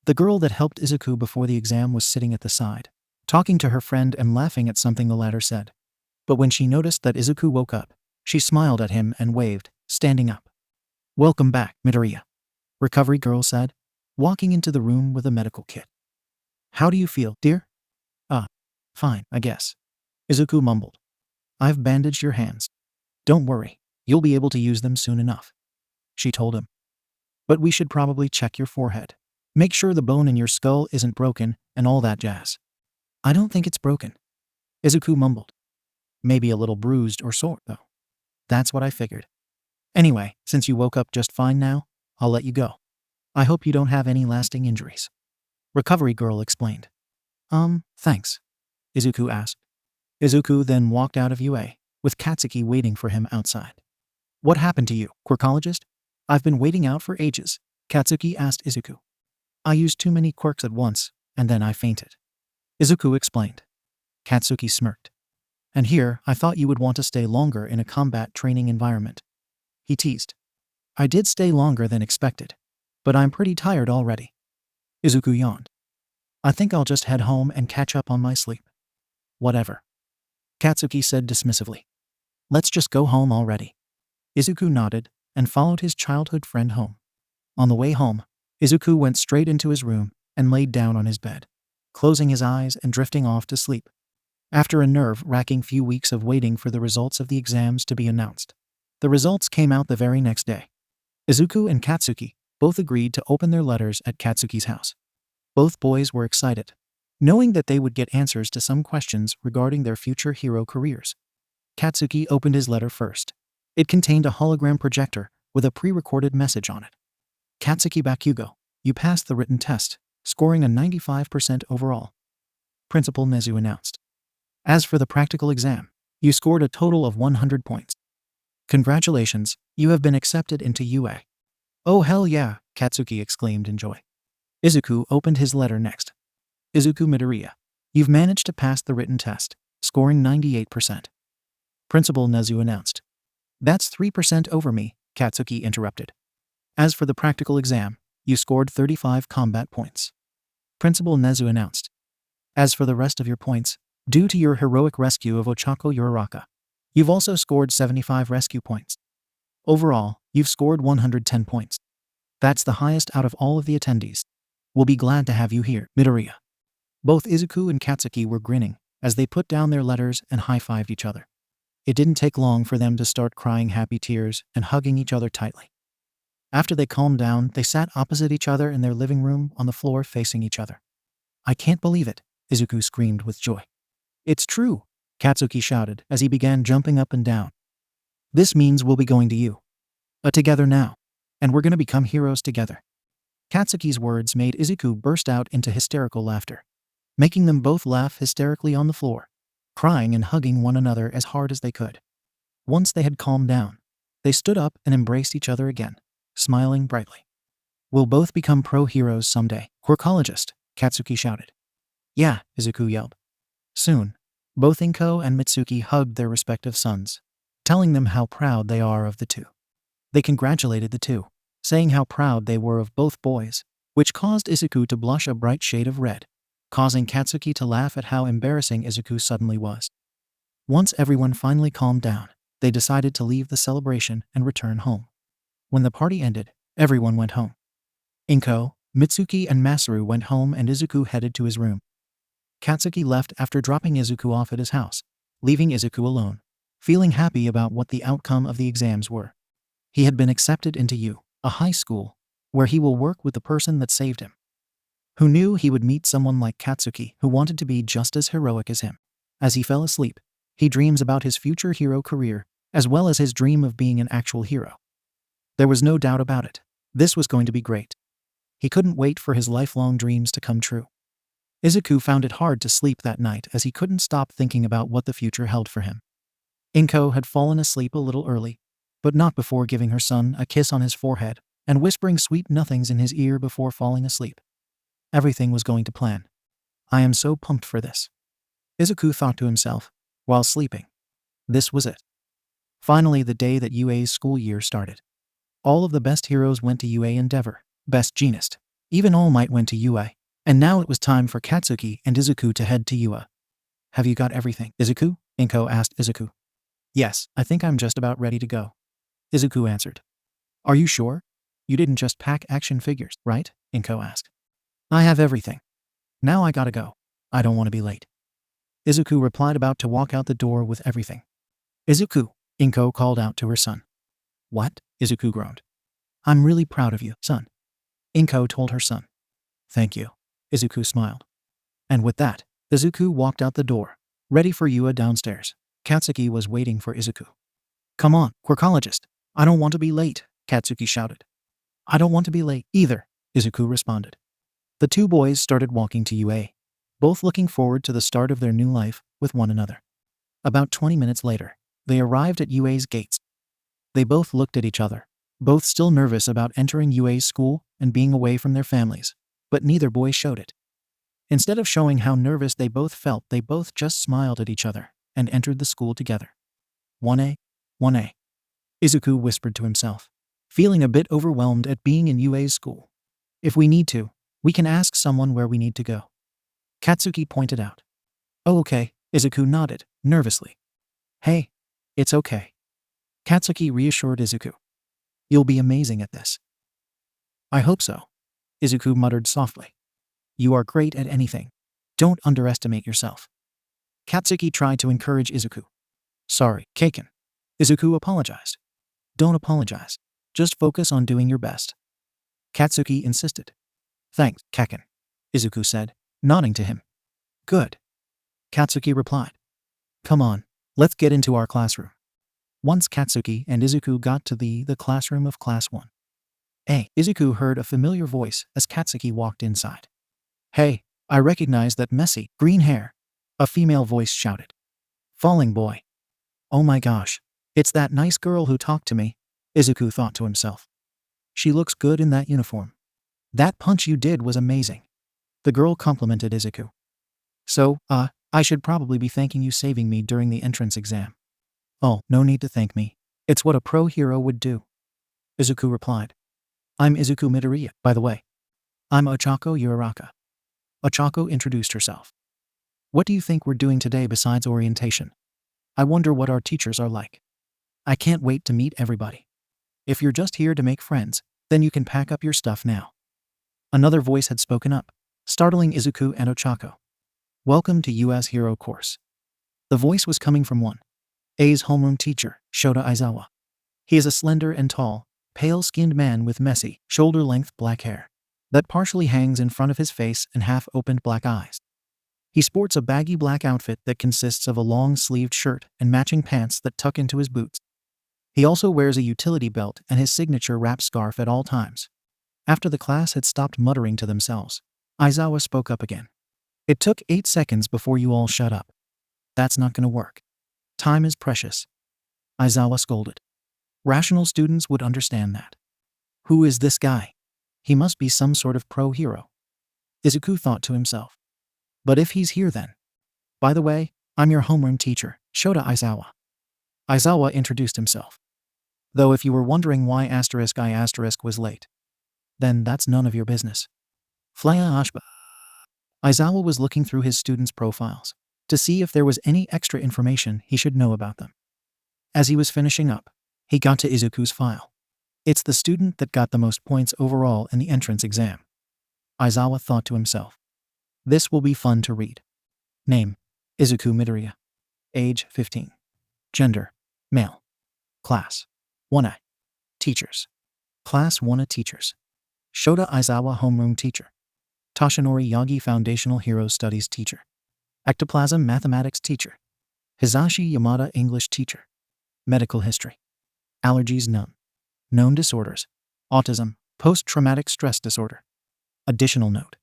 [SPEAKER 1] The girl that helped Izuku before the exam was sitting at the side, talking to her friend and laughing at something the latter said. But when she noticed that Izuku woke up, she smiled at him and waved, standing up. "Welcome back, Midoriya," Recovery Girl said, walking into the room with a medical kit. "How do you feel, dear?" Fine, I guess," Izuku mumbled. "I've bandaged your hands. Don't worry, you'll be able to use them soon enough," she told him. "But we should probably check your forehead. Make sure the bone in your skull isn't broken and all that jazz." "I don't think it's broken," Izuku mumbled. "Maybe a little bruised or sore, though." "That's what I figured. Anyway, since you woke up just fine now, I'll let you go. I hope you don't have any lasting injuries," Recovery Girl explained. Thanks," Izuku asked. Izuku then walked out of UA, with Katsuki waiting for him outside. "What happened to you, Quirkologist? I've been waiting out for ages," Katsuki asked Izuku. "I used too many quirks at once, and then I fainted," Izuku explained. Katsuki smirked. "And here, I thought you would want to stay longer in a combat training environment," he teased. "I did stay longer than expected, but I'm pretty tired already," Izuku yawned. "I think I'll just head home and catch up on my sleep." "Whatever," Katsuki said dismissively. "Let's just go home already." Izuku nodded and followed his childhood friend home. On the way home, Izuku went straight into his room and laid down on his bed, closing his eyes and drifting off to sleep. After a nerve-wracking few weeks of waiting for the results of the exams to be announced, the results came out the very next day. Izuku and Katsuki both agreed to open their letters at Katsuki's house. Both boys were excited, knowing that they would get answers to some questions regarding their future hero careers. Katsuki opened his letter first. It contained a hologram projector with a pre-recorded message on it. "Katsuki Bakugo, you passed the written test, scoring a 95% overall," Principal Nezu announced. "As for the practical exam, you scored a total of 100 points. Congratulations, you have been accepted into UA." "Oh hell yeah," Katsuki exclaimed in joy. Izuku opened his letter next. "Izuku Midoriya, you've managed to pass the written test, scoring 98%. Principal Nezu announced. "That's 3% over me," Katsuki interrupted. "As for the practical exam, you scored 35 combat points," Principal Nezu announced. "As for the rest of your points, due to your heroic rescue of Ochako Uraraka, you've also scored 75 rescue points. Overall, you've scored 110 points. That's the highest out of all of the attendees. We'll be glad to have you here, Midoriya." Both Izuku and Katsuki were grinning as they put down their letters and high-fived each other. It didn't take long for them to start crying happy tears and hugging each other tightly. After they calmed down, they sat opposite each other in their living room on the floor facing each other. "I can't believe it," Izuku screamed with joy. "It's true," Katsuki shouted as he began jumping up and down. "This means we'll be going to you. Together now. And we're gonna become heroes together." Katsuki's words made Izuku burst out into hysterical laughter, making them both laugh hysterically on the floor, crying and hugging one another as hard as they could. Once they had calmed down, they stood up and embraced each other again, smiling brightly. "We'll both become pro-heroes someday, Quirkologist," Katsuki shouted. "Yeah," Izuku yelled. Soon, both Inko and Mitsuki hugged their respective sons, telling them how proud they are of the two. They congratulated the two, saying how proud they were of both boys, which caused Izuku to blush a bright shade of red, causing Katsuki to laugh at how embarrassing Izuku suddenly was. Once everyone finally calmed down, they decided to leave the celebration and return home. When the party ended, everyone went home. Inko, Mitsuki, and Masaru went home and Izuku headed to his room. Katsuki left after dropping Izuku off at his house, leaving Izuku alone, feeling happy about what the outcome of the exams were. He had been accepted into a high school, where he will work with the person that saved him. Who knew he would meet someone like Katsuki who wanted to be just as heroic as him? As he fell asleep, he dreams about his future hero career, as well as his dream of being an actual hero. There was no doubt about it. This was going to be great. He couldn't wait for his lifelong dreams to come true. Izuku found it hard to sleep that night as he couldn't stop thinking about what the future held for him. Inko had fallen asleep a little early, but not before giving her son a kiss on his forehead and whispering sweet nothings in his ear before falling asleep. Everything was going to plan. I am so pumped for this, Izuku thought to himself while sleeping. This was it. Finally, the day that UA's school year started. All of the best heroes went to UA Endeavor, best genist. Even All Might went to UA. And now it was time for Katsuki and Izuku to head to UA. Have you got everything, Izuku? Inko asked Izuku. Yes, I think I'm just about ready to go, Izuku answered. Are you sure? You didn't just pack action figures, right? Inko asked. I have everything. Now I gotta go. I don't want to be late, Izuku replied, about to walk out the door with everything. Izuku, Inko called out to her son. What? Izuku groaned. I'm really proud of you, son, Inko told her son. Thank you, Izuku smiled. And with that, Izuku walked out the door, ready for UA downstairs. Katsuki was waiting for Izuku. Come on, Quirkologist. I don't want to be late, Katsuki shouted. I don't want to be late either, Izuku responded. The two boys started walking to UA, both looking forward to the start of their new life with one another. About 20 minutes later, they arrived at UA's gates. They both looked at each other, both still nervous about entering UA's school and being away from their families, but neither boy showed it. Instead of showing how nervous they both felt, they both just smiled at each other and entered the school together. 1A, 1A, Izuku whispered to himself, feeling a bit overwhelmed at being in UA's school. If we need to, we can ask someone where we need to go, Katsuki pointed out. Oh, okay, Izuku nodded, nervously. Hey, it's okay, Katsuki reassured Izuku. You'll be amazing at this. I hope so, Izuku muttered softly. You are great at anything. Don't underestimate yourself. Katsuki tried to encourage Izuku. Sorry, Kaken, Izuku apologized. Don't apologize. Just focus on doing your best, Katsuki insisted. Thanks, Kaken, Izuku said, nodding to him. Good, Katsuki replied. Come on, let's get into our classroom. Once Katsuki and Izuku got to the classroom of Class 1. Hey, Izuku heard a familiar voice as Katsuki walked inside. Hey, I recognize that messy, green hair, a female voice shouted. Falling boy. Oh my gosh, it's that nice girl who talked to me, Izuku thought to himself. She looks good in that uniform. That punch you did was amazing, the girl complimented Izuku. So, I should probably be thanking you saving me during the entrance exam. Oh, no need to thank me. It's what a pro hero would do, Izuku replied. I'm Izuku Midoriya, by the way. I'm Ochako Uraraka. Ochako introduced herself. What do you think we're doing today besides orientation? I wonder what our teachers are like. I can't wait to meet everybody. If you're just here to make friends, then you can pack up your stuff now. Another voice had spoken up, startling Izuku and Ochako. Welcome to UA's Hero Course. The voice was coming from 1A's homeroom teacher, Shota Aizawa. He is a slender and tall, pale-skinned man with messy, shoulder-length black hair that partially hangs in front of his face and half-opened black eyes. He sports a baggy black outfit that consists of a long-sleeved shirt and matching pants that tuck into his boots. He also wears a utility belt and his signature wrap scarf at all times. After the class had stopped muttering to themselves, Aizawa spoke up again. It took 8 seconds before you all shut up. That's not gonna work. Time is precious, Aizawa scolded. Rational students would understand that. Who is this guy? He must be some sort of pro hero, Izuku thought to himself. But if he's here then. By the way, I'm your homeroom teacher, Shota Aizawa. Aizawa introduced himself. Though if you were wondering why I was late, then that's none of your business. Flaya Ashba. Aizawa was looking through his students' profiles to see if there was any extra information he should know about them. As he was finishing up, he got to Izuku's file. It's the student that got the most points overall in the entrance exam, Aizawa thought to himself. This will be fun to read. Name: Izuku Midoriya. Age: 15. Gender: male. Class: 1A. Teachers: Class 1A Teachers. Shota Aizawa Homeroom Teacher. Toshinori Yagi Foundational Heroes Studies Teacher. Ectoplasm Mathematics Teacher. Hizashi Yamada English Teacher. Medical History. Allergies none. Known disorders: autism, post-traumatic stress disorder. Additional note: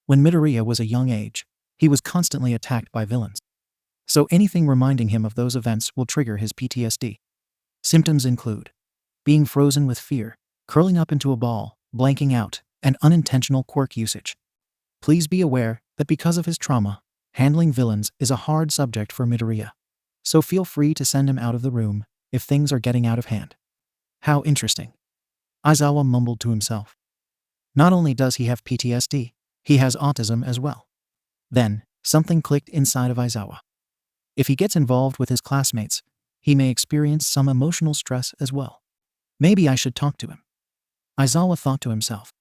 [SPEAKER 1] when Midoriya was a young age, he was constantly attacked by villains. So anything reminding him of those events will trigger his PTSD. Symptoms include being frozen with fear, curling up into a ball, blanking out, and unintentional quirk usage. Please be aware that because of his trauma, handling villains is a hard subject for Midoriya. So feel free to send him out of the room if things are getting out of hand. How interesting. Aizawa mumbled to himself. Not only does he have PTSD, he has autism as well. Then, something clicked inside of Aizawa. If he gets involved with his classmates, he may experience some emotional stress as well. Maybe I should talk to him. Aizawa thought to himself.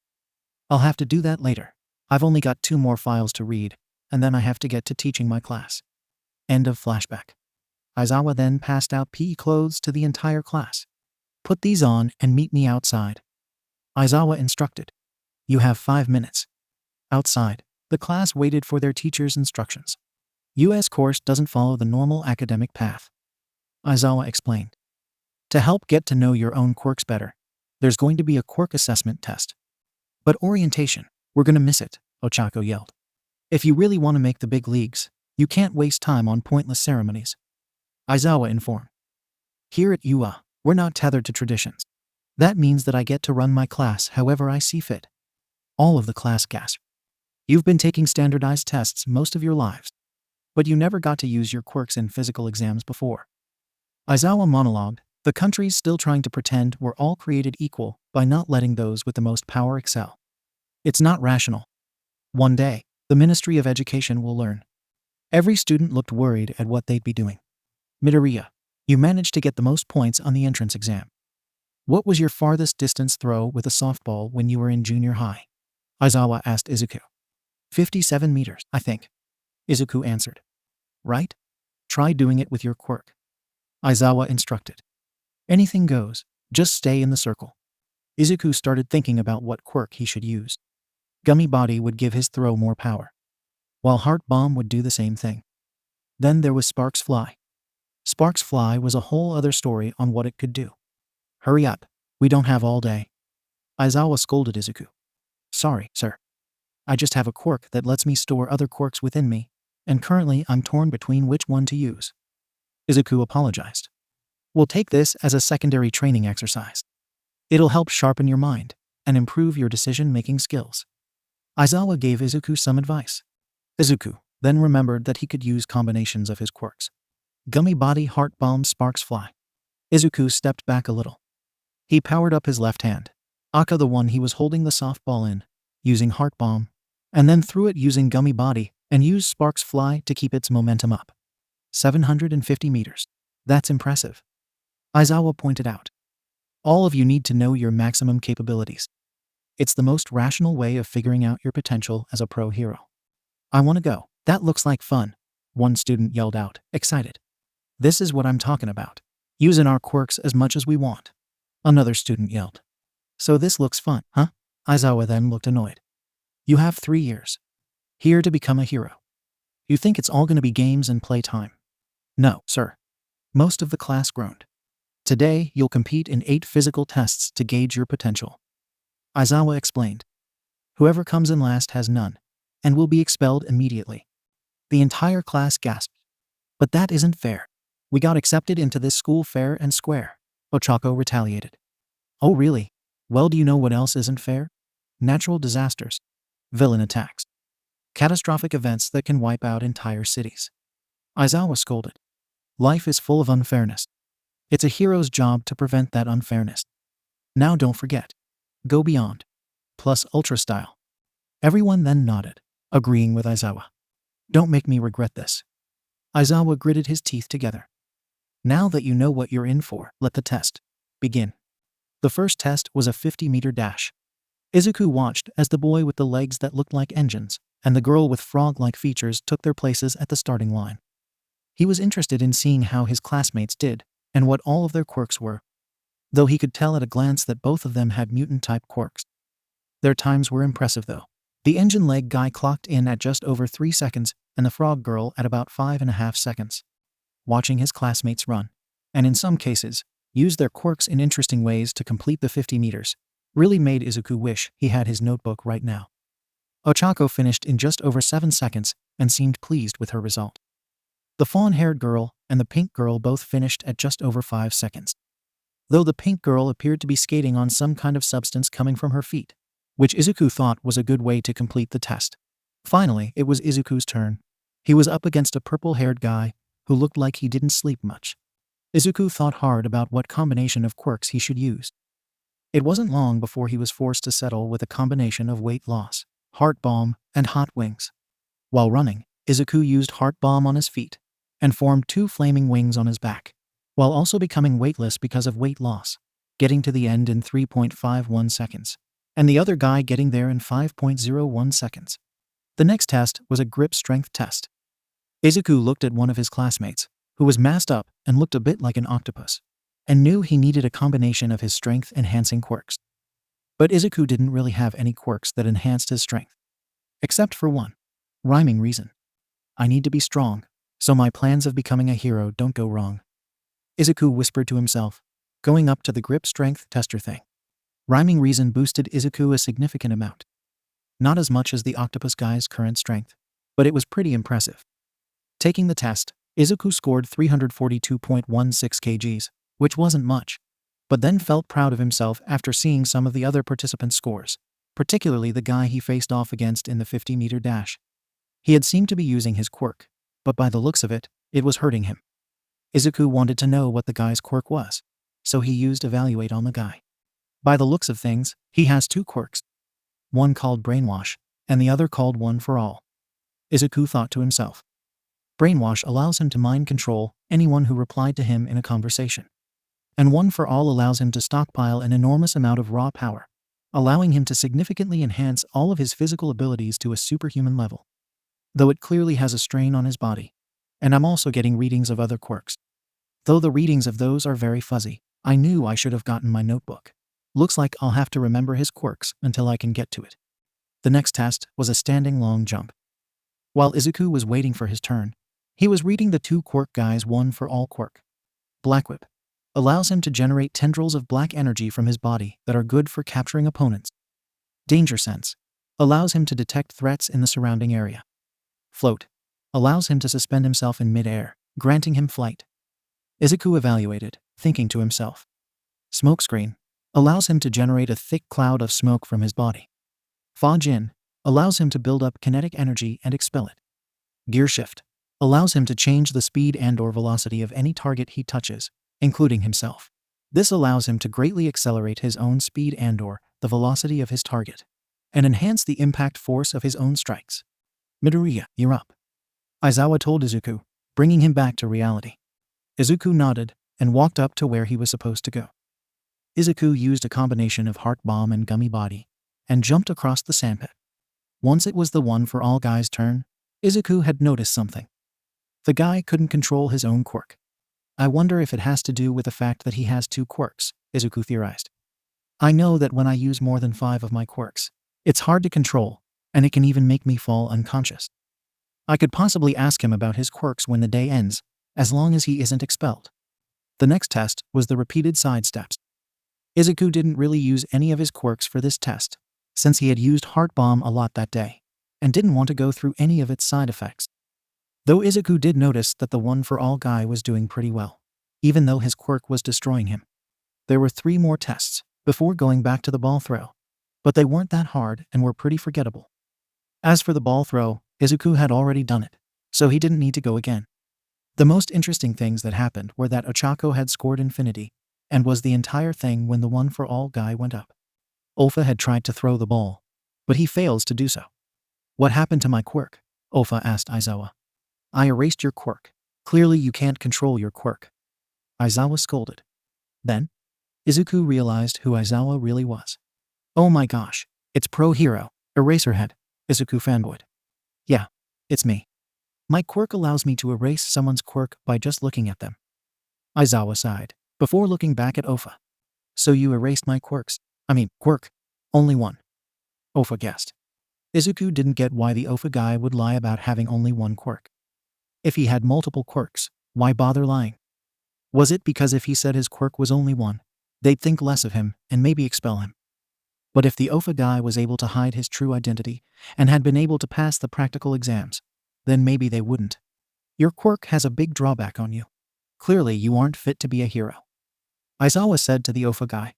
[SPEAKER 1] I'll have to do that later. I've only got 2 more files to read, and then I have to get to teaching my class. End of flashback. Aizawa then passed out PE clothes to the entire class. Put these on and meet me outside. Aizawa instructed. You have 5 minutes. Outside, the class waited for their teacher's instructions. US course doesn't follow the normal academic path. Aizawa explained. To help get to know your own quirks better, there's going to be a quirk assessment test. But orientation, we're gonna miss it, Ochako yelled. If you really want to make the big leagues, you can't waste time on pointless ceremonies. Aizawa informed. Here at UA, we're not tethered to traditions. That means that I get to run my class however I see fit. All of the class gasped. You've been taking standardized tests most of your lives, but you never got to use your quirks in physical exams before. Aizawa monologued, the country's still trying to pretend we're all created equal by not letting those with the most power excel. It's not rational. One day, the Ministry of Education will learn. Every student looked worried at what they'd be doing. Midoriya, you managed to get the most points on the entrance exam. What was your farthest distance throw with a softball when you were in junior high? Aizawa asked Izuku. 57 meters, I think. Izuku answered. Right? Try doing it with your quirk. Aizawa instructed. Anything goes, just stay in the circle. Izuku started thinking about what quirk he should use. Gummy Body would give his throw more power, while Heart Bomb would do the same thing. Then there was Sparks Fly. Sparks Fly was a whole other story on what it could do. Hurry up, we don't have all day. Aizawa scolded Izuku. Sorry, sir. I just have a quirk that lets me store other quirks within me, and currently I'm torn between which one to use. Izuku apologized. We'll take this as a secondary training exercise. It'll help sharpen your mind and improve your decision-making skills. Aizawa gave Izuku some advice. Izuku then remembered that he could use combinations of his quirks. Gummy Body, Heart Bomb, Sparks Fly. Izuku stepped back a little. He powered up his left hand, aka the one he was holding the softball in, using Heart Bomb, and then threw it using Gummy Body and used Sparks Fly to keep its momentum up. 750 meters. That's impressive. Aizawa pointed out. All of you need to know your maximum capabilities. It's the most rational way of figuring out your potential as a pro hero. I want to go. That looks like fun, one student yelled out, excited. This is what I'm talking about. Using our quirks as much as we want. Another student yelled. So this looks fun, huh? Aizawa then looked annoyed. You have 3 years. Here to become a hero. You think it's all going to be games and playtime? No, sir. Most of the class groaned. Today, you'll compete in 8 physical tests to gauge your potential. Aizawa explained. Whoever comes in last has none, and will be expelled immediately. The entire class gasped. But that isn't fair. We got accepted into this school fair and square, Ochako retaliated. Oh really? Well, do you know what else isn't fair? Natural disasters. Villain attacks. Catastrophic events that can wipe out entire cities. Aizawa scolded. Life is full of unfairness. It's a hero's job to prevent that unfairness. Now don't forget. Go beyond. Plus ultra style. Everyone then nodded, agreeing with Aizawa. Don't make me regret this. Aizawa gritted his teeth together. Now that you know what you're in for, let the test begin. The first test was a 50-meter dash. Izuku watched as the boy with the legs that looked like engines and the girl with frog-like features took their places at the starting line. He was interested in seeing how his classmates did, and what all of their quirks were, though he could tell at a glance that both of them had mutant-type quirks. Their times were impressive though. The engine leg guy clocked in at just over 3 seconds, and the frog girl at about 5.5 seconds. Watching his classmates run, and in some cases, use their quirks in interesting ways to complete the 50 meters, really made Izuku wish he had his notebook right now. Ochako finished in just over 7 seconds and seemed pleased with her result. The fawn-haired girl and the pink girl both finished at just over 5 seconds. Though the pink girl appeared to be skating on some kind of substance coming from her feet, which Izuku thought was a good way to complete the test. Finally, it was Izuku's turn. He was up against a purple-haired guy who looked like he didn't sleep much. Izuku thought hard about what combination of quirks he should use. It wasn't long before he was forced to settle with a combination of weight loss, heart bomb, and hot wings. While running, Izuku used heart bomb on his feet and formed 2 flaming wings on his back, while also becoming weightless because of weight loss, getting to the end in 3.51 seconds, and the other guy getting there in 5.01 seconds. The next test was a grip strength test. Izuku looked at one of his classmates, who was masked up and looked a bit like an octopus, and knew he needed a combination of his strength-enhancing quirks. But Izuku didn't really have any quirks that enhanced his strength. Except for one. Rhyming reason. I need to be strong, so my plans of becoming a hero don't go wrong. Izuku whispered to himself, going up to the grip strength tester thing. Rhyming reason boosted Izuku a significant amount. Not as much as the octopus guy's current strength, but it was pretty impressive. Taking the test, Izuku scored 342.16 kgs, which wasn't much, but then felt proud of himself after seeing some of the other participants' scores, particularly the guy he faced off against in the 50-meter dash. He had seemed to be using his quirk, but by the looks of it, it was hurting him. Izuku wanted to know what the guy's quirk was, so he used Evaluate on the guy. By the looks of things, he has 2 quirks. One called Brainwash, and the other called One for All. Izuku thought to himself. Brainwash allows him to mind control anyone who replied to him in a conversation. And One for All allows him to stockpile an enormous amount of raw power, allowing him to significantly enhance all of his physical abilities to a superhuman level. Though it clearly has a strain on his body. And I'm also getting readings of other quirks. Though the readings of those are very fuzzy, I knew I should have gotten my notebook. Looks like I'll have to remember his quirks until I can get to it. The next test was a standing long jump. While Izuku was waiting for his turn, he was reading the 2 quirk guys' One for All quirk. Black Whip allows him to generate tendrils of black energy from his body that are good for capturing opponents. Danger Sense allows him to detect threats in the surrounding area. Float allows him to suspend himself in mid-air, granting him flight. Izuku evaluated, thinking to himself. Smokescreen allows him to generate a thick cloud of smoke from his body. Fa-Jin allows him to build up kinetic energy and expel it. Gear Shift allows him to change the speed and/or velocity of any target he touches, including himself. This allows him to greatly accelerate his own speed and/or the velocity of his target, and enhance the impact force of his own strikes. Midoriya, you're up. Aizawa told Izuku, bringing him back to reality. Izuku nodded and walked up to where he was supposed to go. Izuku used a combination of Heart Bomb and Gummy Body, and jumped across the sandpit. Once it was the One for All guy's turn, Izuku had noticed something. The guy couldn't control his own quirk. I wonder if it has to do with the fact that he has 2 quirks, Izuku theorized. I know that when I use more than 5 of my quirks, it's hard to control, and it can even make me fall unconscious. I could possibly ask him about his quirks when the day ends, as long as he isn't expelled. The next test was the repeated side steps. Izuku didn't really use any of his quirks for this test, since he had used Heart Bomb a lot that day, and didn't want to go through any of its side effects. Though Izuku did notice that the One for All guy was doing pretty well, even though his quirk was destroying him. There were 3 more tests before going back to the ball throw, but they weren't that hard and were pretty forgettable. As for the ball throw, Izuku had already done it, so he didn't need to go again. The most interesting things that happened were that Ochako had scored infinity, and was the entire thing when the One for All guy went up. Ofa had tried to throw the ball, but he fails to do so. What happened to my quirk? Ofa asked Aizawa. I erased your quirk. Clearly you can't control your quirk. Aizawa scolded. Then, Izuku realized who Aizawa really was. Oh my gosh, it's Pro Hero, Eraserhead, Izuku fanboyed. Yeah, it's me. My quirk allows me to erase someone's quirk by just looking at them. Aizawa sighed, before looking back at Ofa. So you erased my quirks? Quirk. Only one. Ofa guessed. Izuku didn't get why the Ofa guy would lie about having only one quirk. If he had multiple quirks, why bother lying? Was it because if he said his quirk was only one, they'd think less of him and maybe expel him? But if the Ofa guy was able to hide his true identity and had been able to pass the practical exams, then maybe they wouldn't. Your quirk has a big drawback on you. Clearly you aren't fit to be a hero. Aizawa said to the Ofa guy.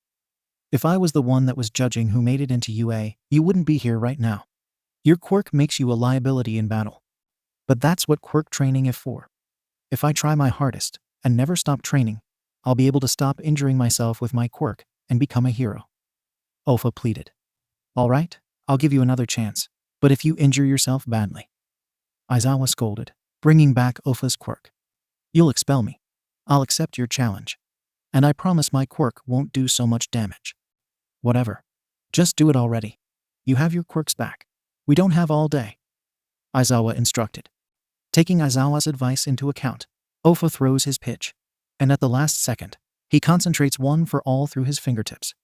[SPEAKER 1] If I was the one that was judging who made it into UA, you wouldn't be here right now. Your quirk makes you a liability in battle. But that's what quirk training is for. If I try my hardest and never stop training, I'll be able to stop injuring myself with my quirk and become a hero. Ofa pleaded. All right, I'll give you another chance, but if you injure yourself badly. Aizawa scolded, bringing back Ofa's quirk. You'll expel me. I'll accept your challenge. And I promise my quirk won't do so much damage. Whatever. Just do it already. You have your quirks back. We don't have all day. Aizawa instructed. Taking Aizawa's advice into account, Ofa throws his pitch, and at the last second, he concentrates one for all through his fingertips.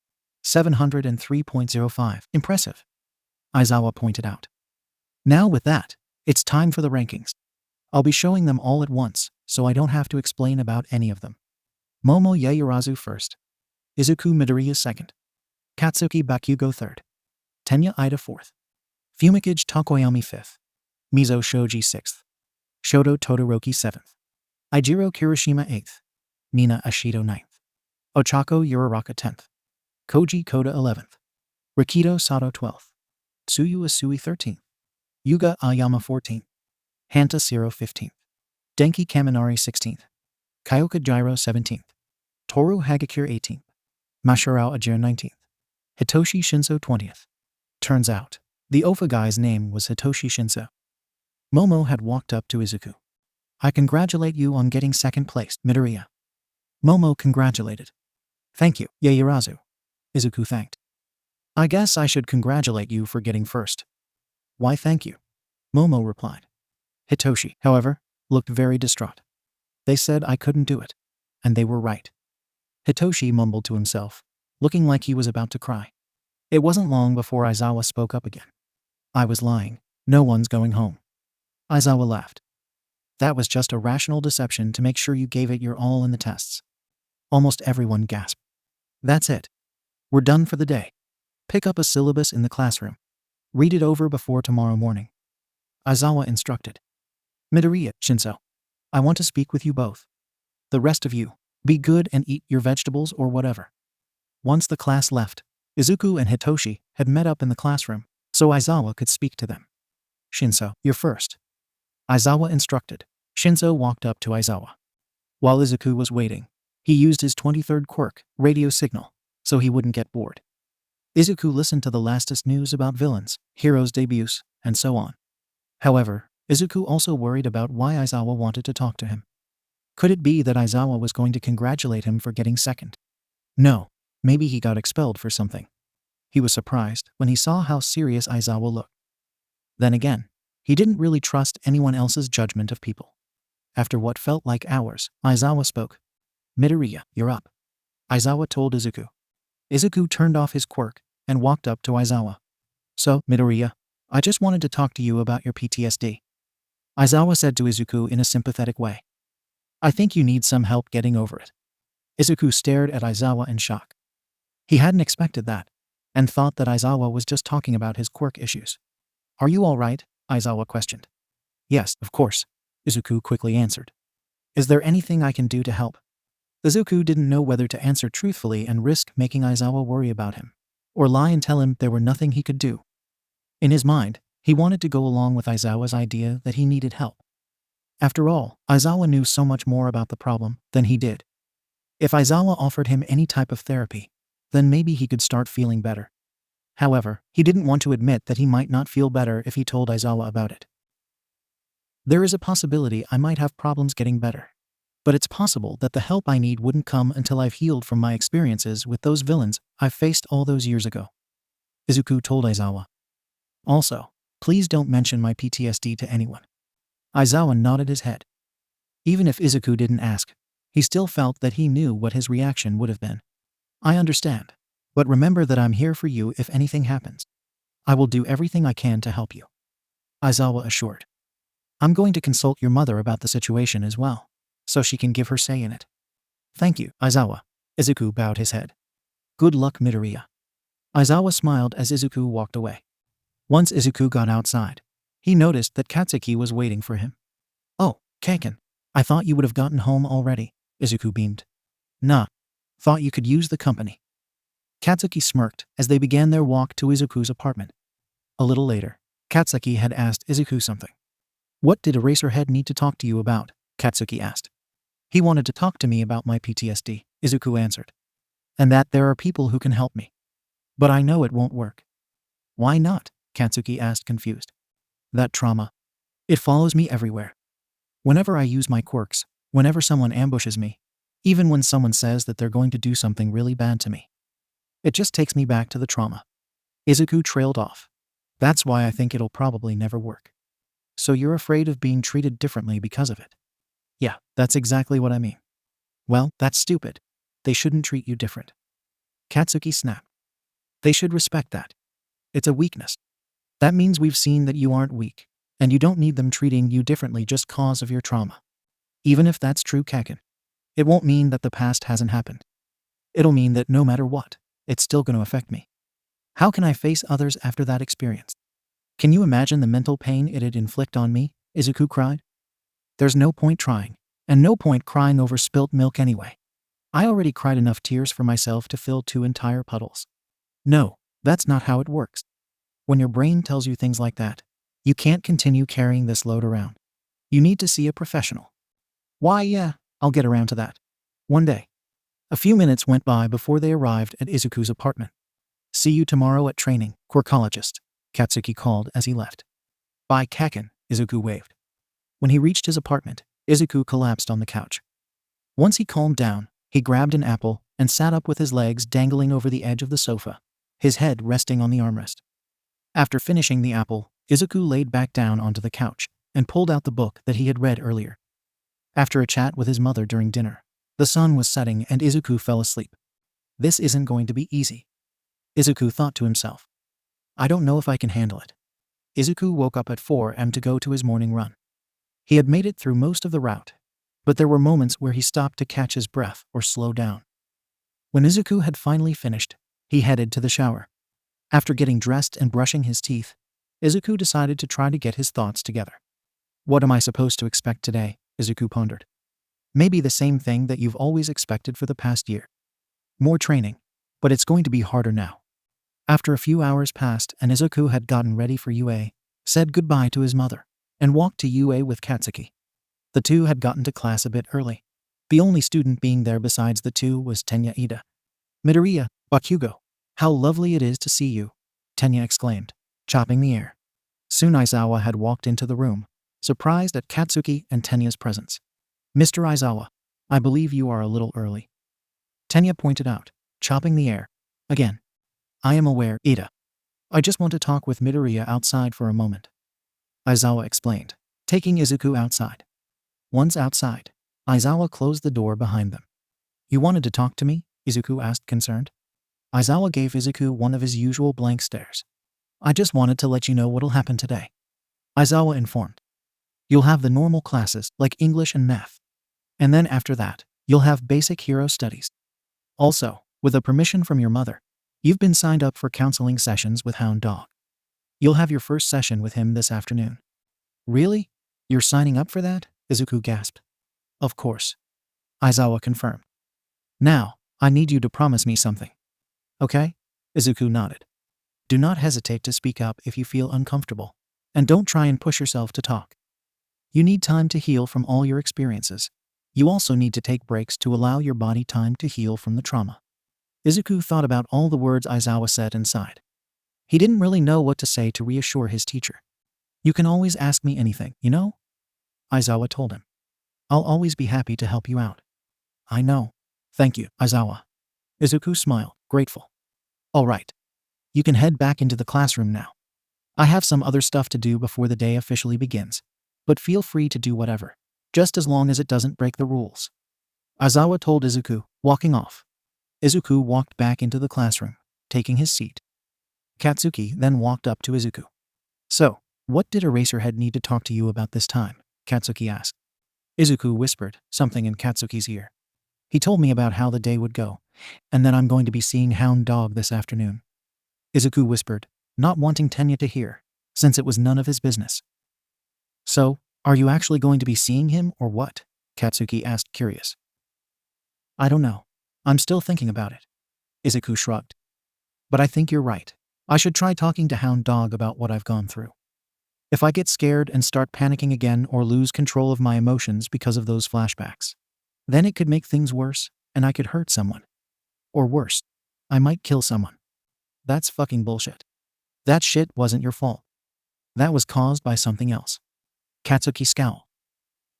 [SPEAKER 1] 703.05. Impressive. Aizawa pointed out. Now with that, it's time for the rankings. I'll be showing them all at once, so I don't have to explain about any of them. Momo Yaoyorozu first. Izuku Midoriya second. Katsuki Bakugo third. Tenya Ida fourth. Fumikage Tokoyami fifth. Mizo Shoji sixth. Shoto Todoroki seventh. Eijiro Kirishima eighth. Nina Ashido ninth. Ochako Uraraka 10th. Koji Koda 11th. Rikido Sato 12th. Tsuyu Asui 13th. Yuga Ayama 14th. Hanta Siro 15th. Denki Kaminari 16th. Kyoka Gyro 17th. Toru Hagakure 18th. Masharao Ajir 19th. Hitoshi Shinso 20th. Turns out, the Ofa guy's name was Hitoshi Shinso. Momo had walked up to Izuku. I congratulate you on getting second place, Midoriya. Momo congratulated. Thank you, Yaoyorozu. Izuku thanked. I guess I should congratulate you for getting first. Why thank you? Momo replied. Hitoshi, however, looked very distraught. They said I couldn't do it. And they were right. Hitoshi mumbled to himself, looking like he was about to cry. It wasn't long before Aizawa spoke up again. I was lying. No one's going home. Aizawa laughed. That was just a rational deception to make sure you gave it your all in the tests. Almost everyone gasped. That's it. We're done for the day. Pick up a syllabus in the classroom. Read it over before tomorrow morning. Aizawa instructed. Midoriya, Shinso. I want to speak with you both. The rest of you, be good and eat your vegetables or whatever. Once the class left, Izuku and Hitoshi had met up in the classroom, so Aizawa could speak to them. Shinso, you're first. Aizawa instructed. Shinso walked up to Aizawa. While Izuku was waiting, he used his 23rd quirk, radio signal, so he wouldn't get bored. Izuku listened to the latest news about villains, heroes' debuts, and so on. However, Izuku also worried about why Aizawa wanted to talk to him. Could it be that Aizawa was going to congratulate him for getting second? No, maybe he got expelled for something. He was surprised when he saw how serious Aizawa looked. Then again, he didn't really trust anyone else's judgment of people. After what felt like hours, Aizawa spoke. Midoriya, you're up. Aizawa told Izuku. Izuku turned off his quirk and walked up to Aizawa. So, Midoriya, I just wanted to talk to you about your PTSD. Aizawa said to Izuku in a sympathetic way. I think you need some help getting over it. Izuku stared at Aizawa in shock. He hadn't expected that, and thought that Aizawa was just talking about his quirk issues. Are you all right? Aizawa questioned. Yes, of course, Izuku quickly answered. Is there anything I can do to help? Izuku didn't know whether to answer truthfully and risk making Aizawa worry about him, or lie and tell him there were nothing he could do. In his mind, he wanted to go along with Aizawa's idea that he needed help. After all, Aizawa knew so much more about the problem than he did. If Aizawa offered him any type of therapy, then maybe he could start feeling better. However, he didn't want to admit that he might not feel better if he told Aizawa about it. There is a possibility I might have problems getting better. But it's possible that the help I need wouldn't come until I've healed from my experiences with those villains I faced all those years ago. Izuku told Aizawa. Also, Please don't mention my PTSD to anyone. Aizawa nodded his head. Even if Izuku didn't ask, he still felt that he knew what his reaction would have been. I understand. But remember that I'm here for you if anything happens. I will do everything I can to help you, Aizawa assured. I'm going to consult your mother about the situation as well, so she can give her say in it. Thank you, Aizawa. Izuku bowed his head. Good luck, Midoriya. Aizawa smiled as Izuku walked away. Once Izuku got outside, he noticed that Katsuki was waiting for him. Oh, Kaken, I thought you would have gotten home already, Izuku beamed. Nah, thought you could use the company. Katsuki smirked as they began their walk to Izuku's apartment. A little later, Katsuki had asked Izuku something. What did Eraserhead need to talk to you about? Katsuki asked. He wanted to talk to me about my PTSD, Izuku answered. And that there are people who can help me. But I know it won't work. Why not? Katsuki asked, confused. That trauma. It follows me everywhere. Whenever I use my quirks, whenever someone ambushes me, even when someone says that they're going to do something really bad to me, it just takes me back to the trauma. Izuku trailed off. That's why I think it'll probably never work. So you're afraid of being treated differently because of it? Yeah, that's exactly what I mean. Well, that's stupid. They shouldn't treat you different. Katsuki snapped. They should respect that. It's a weakness. That means we've seen that you aren't weak, and you don't need them treating you differently just cause of your trauma. Even if that's true, Kaken, it won't mean that the past hasn't happened. It'll mean that no matter what, it's still going to affect me. How can I face others after that experience? Can you imagine the mental pain it'd inflict on me? Izuku cried. There's no point trying, and no point crying over spilt milk anyway. I already cried enough tears for myself to fill 2 entire puddles. No, that's not how it works. When your brain tells you things like that, you can't continue carrying this load around. You need to see a professional. Why, yeah, I'll get around to that. One day. A few minutes went by before they arrived at Izuku's apartment. See you tomorrow at training, Quirkologist, Katsuki called as he left. Bye, Kaken, Izuku waved. When he reached his apartment, Izuku collapsed on the couch. Once he calmed down, he grabbed an apple and sat up with his legs dangling over the edge of the sofa, his head resting on the armrest. After finishing the apple, Izuku laid back down onto the couch and pulled out the book that he had read earlier. After a chat with his mother during dinner, the sun was setting and Izuku fell asleep. This isn't going to be easy, Izuku thought to himself. I don't know if I can handle it. Izuku woke up at 4 a.m. to go to his morning run. He had made it through most of the route, but there were moments where he stopped to catch his breath or slow down. When Izuku had finally finished, he headed to the shower. After getting dressed and brushing his teeth, Izuku decided to try to get his thoughts together. What am I supposed to expect today? Izuku pondered. Maybe the same thing that you've always expected for the past year. More training, but it's going to be harder now. After a few hours passed and Izuku had gotten ready for UA, said goodbye to his mother, and walked to UA with Katsuki. The two had gotten to class a bit early. The only student being there besides the two was Tenya Ida. Midoriya, Bakugo, how lovely it is to see you, Tenya exclaimed, chopping the air. Soon Aizawa had walked into the room, surprised at Katsuki and Tenya's presence. Mr. Aizawa, I believe you are a little early, Tenya pointed out, chopping the air. Again. I am aware, Ida. I just want to talk with Midoriya outside for a moment, Aizawa explained, taking Izuku outside. Once outside, Aizawa closed the door behind them. You wanted to talk to me? Izuku asked, concerned. Aizawa gave Izuku one of his usual blank stares. I just wanted to let you know what'll happen today, Aizawa informed. You'll have the normal classes, like English and math. And then after that, you'll have basic hero studies. Also, with a permission from your mother, you've been signed up for counseling sessions with Hound Dog. You'll have your first session with him this afternoon. Really? You're signing up for that? Izuku gasped. Of course, Aizawa confirmed. Now, I need you to promise me something. Okay? Izuku nodded. Do not hesitate to speak up if you feel uncomfortable, and don't try and push yourself to talk. You need time to heal from all your experiences. You also need to take breaks to allow your body time to heal from the trauma. Izuku thought about all the words Aizawa said and sighed. He didn't really know what to say to reassure his teacher. You can always ask me anything, you know? Aizawa told him. I'll always be happy to help you out. I know. Thank you, Aizawa. Izuku smiled, grateful. All right. You can head back into the classroom now. I have some other stuff to do before the day officially begins. But feel free to do whatever, just as long as it doesn't break the rules. Aizawa told Izuku, walking off. Izuku walked back into the classroom, taking his seat. Katsuki then walked up to Izuku. So, what did Eraserhead need to talk to you about this time? Katsuki asked. Izuku whispered something in Katsuki's ear. He told me about how the day would go, and then I'm going to be seeing Hound Dog this afternoon. Izuku whispered, not wanting Tenya to hear, since it was none of his business. So, are you actually going to be seeing him or what? Katsuki asked, curious. I don't know. I'm still thinking about it. Izuku shrugged. But I think you're right. I should try talking to Hound Dog about what I've gone through. If I get scared and start panicking again or lose control of my emotions because of those flashbacks, then it could make things worse, and I could hurt someone. Or worse, I might kill someone. That's fucking bullshit. That shit wasn't your fault. That was caused by something else. Katsuki scowled.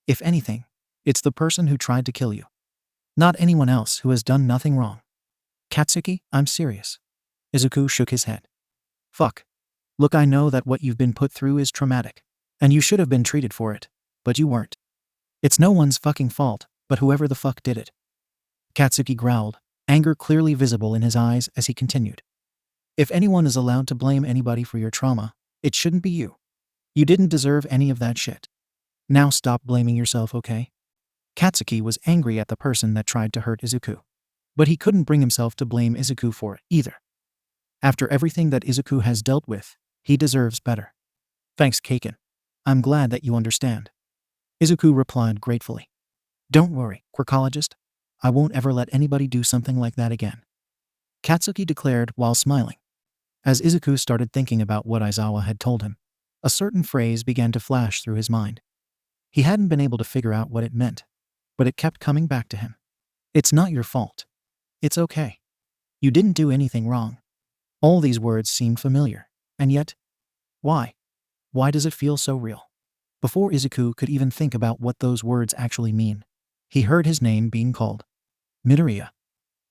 [SPEAKER 1] If anything, it's the person who tried to kill you. Not anyone else who has done nothing wrong. Katsuki, I'm serious. Izuku shook his head. Fuck. Look, I know that what you've been put through is traumatic, and you should have been treated for it, but you weren't. It's no one's fucking fault, but whoever the fuck did it. Katsuki growled, anger clearly visible in his eyes as he continued. If anyone is allowed to blame anybody for your trauma, it shouldn't be you. You didn't deserve any of that shit. Now stop blaming yourself, okay? Katsuki was angry at the person that tried to hurt Izuku, but he couldn't bring himself to blame Izuku for it either. After everything that Izuku has dealt with, he deserves better. Thanks, Kaken. I'm glad that you understand. Izuku replied gratefully. Don't worry, Quirkologist. I won't ever let anybody do something like that again. Katsuki declared while smiling. As Izuku started thinking about what Aizawa had told him, a certain phrase began to flash through his mind. He hadn't been able to figure out what it meant, but it kept coming back to him. It's not your fault. It's okay. You didn't do anything wrong. All these words seemed familiar, and yet, why? Why does it feel so real? Before Izuku could even think about what those words actually mean, he heard his name being called. Midoriya.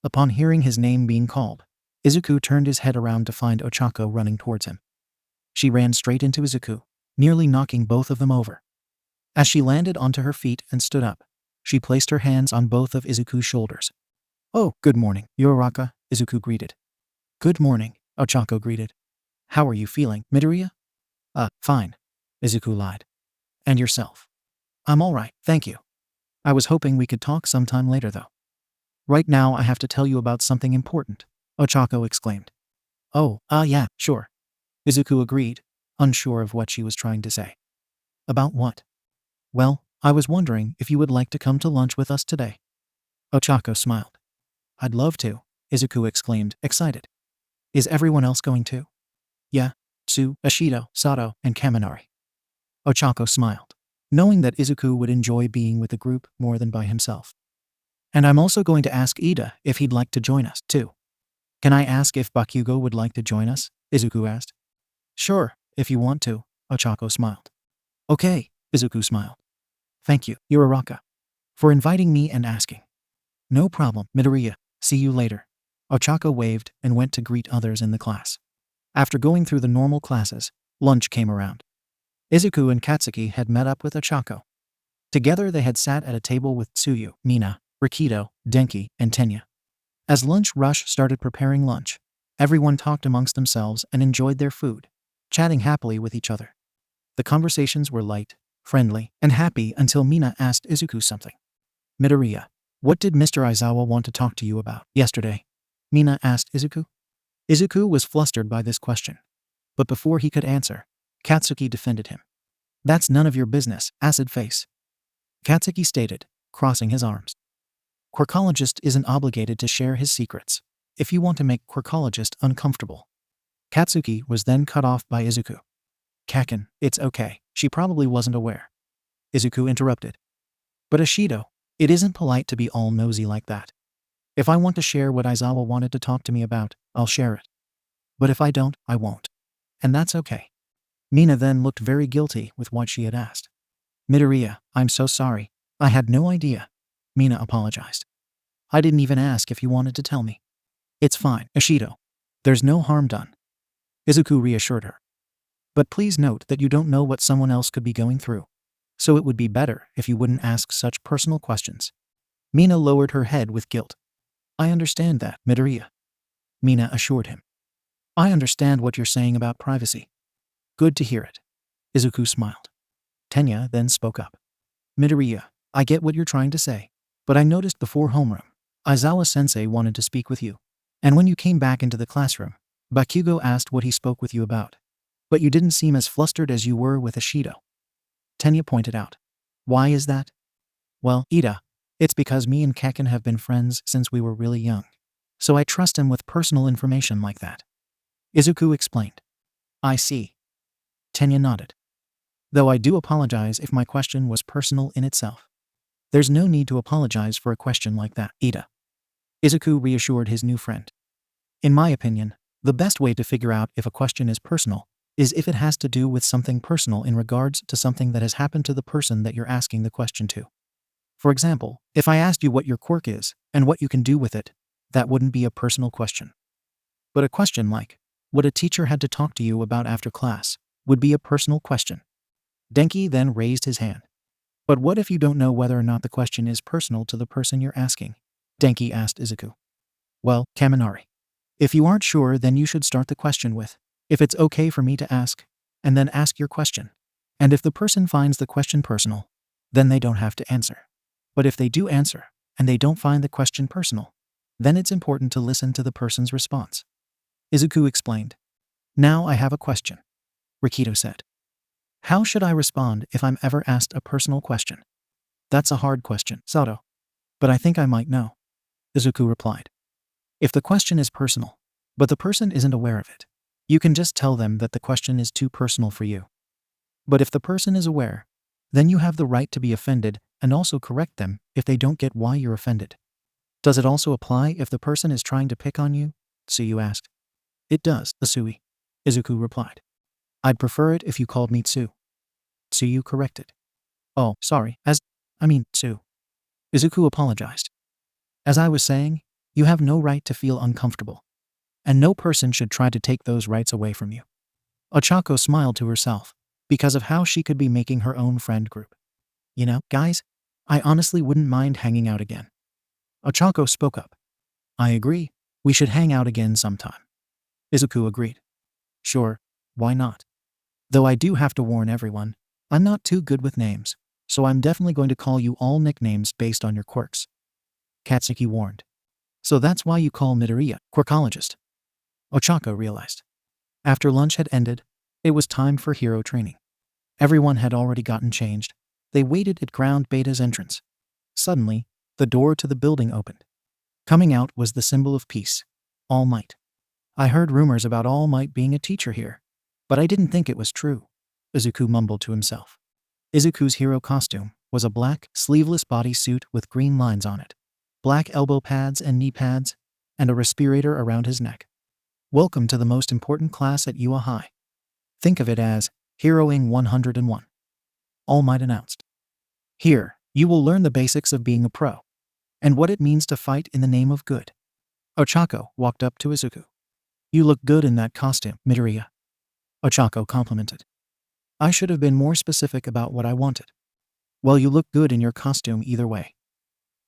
[SPEAKER 1] Upon hearing his name being called, Izuku turned his head around to find Ochako running towards him. She ran straight into Izuku, nearly knocking both of them over. As she landed onto her feet and stood up, she placed her hands on both of Izuku's shoulders. Oh, good morning, Uraraka, Izuku greeted. Good morning, Ochako greeted. How are you feeling, Midoriya? Fine, Izuku lied. And yourself? I'm all right, thank you. I was hoping we could talk sometime later though. Right now I have to tell you about something important, Ochako exclaimed. Oh, yeah, sure. Izuku agreed, unsure of what she was trying to say. About what? Well, I was wondering if you would like to come to lunch with us today. Ochako smiled. I'd love to, Izuku exclaimed, excited. Is everyone else going too? Yeah, Tsu, Ashido, Sato, and Kaminari. Ochako smiled, knowing that Izuku would enjoy being with the group more than by himself. And I'm also going to ask Ida if he'd like to join us, too. Can I ask if Bakugo would like to join us? Izuku asked. Sure, if you want to, Ochako smiled. Okay, Izuku smiled. Thank you, Uraraka, for inviting me and asking. No problem, Midoriya. See you later. Ochako waved and went to greet others in the class. After going through the normal classes, lunch came around. Izuku and Katsuki had met up with Ochako. Together they had sat at a table with Tsuyu, Mina, Rikido, Denki, and Tenya. As lunch rush started preparing lunch, everyone talked amongst themselves and enjoyed their food, chatting happily with each other. The conversations were light, friendly, and happy until Mina asked Izuku something. Midoriya, what did Mr. Aizawa want to talk to you about yesterday? Mina asked Izuku. Izuku was flustered by this question. But before he could answer, Katsuki defended him. That's none of your business, acid face. Katsuki stated, crossing his arms. Quirkologist isn't obligated to share his secrets, if you want to make Quirkologist uncomfortable. Katsuki was then cut off by Izuku. Kaken, it's okay, she probably wasn't aware. Izuku interrupted. But Ashido, it isn't polite to be all nosy like that. If I want to share what Aizawa wanted to talk to me about, I'll share it. But if I don't, I won't. And that's okay. Mina then looked very guilty with what she had asked. Midoriya, I'm so sorry. I had no idea. Mina apologized. I didn't even ask if you wanted to tell me. It's fine, Ashido. There's no harm done. Izuku reassured her. But please note that you don't know what someone else could be going through. So it would be better if you wouldn't ask such personal questions. Mina lowered her head with guilt. I understand that, Midoriya. Mina assured him. I understand what you're saying about privacy. Good to hear it. Izuku smiled. Tenya then spoke up. Midoriya, I get what you're trying to say, but I noticed before homeroom, Aizawa-sensei wanted to speak with you. And when you came back into the classroom, Bakugo asked what he spoke with you about. But you didn't seem as flustered as you were with Ishido. Tenya pointed out. Why is that? Well, Ida, it's because me and Kaken have been friends since we were really young. So I trust him with personal information like that. Izuku explained. I see. Tenya nodded. Though I do apologize if my question was personal in itself. There's no need to apologize for a question like that, Ida. Izuku reassured his new friend. In my opinion, the best way to figure out if a question is personal is if it has to do with something personal in regards to something that has happened to the person that you're asking the question to. For example, if I asked you what your quirk is and what you can do with it, that wouldn't be a personal question. But a question like, what a teacher had to talk to you about after class, would be a personal question. Denki then raised his hand. But what if you don't know whether or not the question is personal to the person you're asking? Denki asked Izuku. Well, Kaminari. If you aren't sure, then you should start the question with, if it's okay for me to ask, and then ask your question. And if the person finds the question personal, then they don't have to answer. But if they do answer, and they don't find the question personal, then it's important to listen to the person's response. Izuku explained. Now I have a question. Rikito said. How should I respond if I'm ever asked a personal question? That's a hard question, Sato. But I think I might know. Izuku replied. If the question is personal, but the person isn't aware of it, you can just tell them that the question is too personal for you. But if the person is aware, then you have the right to be offended and also correct them if they don't get why you're offended. Does it also apply if the person is trying to pick on you? Tsuyu asked. It does, Asui. Izuku replied. I'd prefer it if you called me Tsu. Tsuyu corrected. Oh, sorry, Tsu. Izuku apologized. As I was saying, you have no right to feel uncomfortable. And no person should try to take those rights away from you. Ochako smiled to herself, because of how she could be making her own friend group. You know, guys, I honestly wouldn't mind hanging out again. Ochako spoke up. I agree, we should hang out again sometime. Izuku agreed. Sure, why not? Though I do have to warn everyone, I'm not too good with names, so I'm definitely going to call you all nicknames based on your quirks. Katsuki warned. So that's why you call Midoriya Quirkologist. Ochako realized. After lunch had ended, it was time for hero training. Everyone had already gotten changed. They waited at Ground Beta's entrance. Suddenly, the door to the building opened. Coming out was the symbol of peace, All Might. I heard rumors about All Might being a teacher here, but I didn't think it was true, Izuku mumbled to himself. Izuku's hero costume was a black, sleeveless bodysuit with green lines on it, black elbow pads and knee pads, and a respirator around his neck. Welcome to the most important class at UA High. Think of it as Heroing 101. All Might announced. Here, you will learn the basics of being a pro, and what it means to fight in the name of good. Ochako walked up to Izuku. You look good in that costume, Midoriya. Ochako complimented. I should have been more specific about what I wanted. Well, you look good in your costume either way.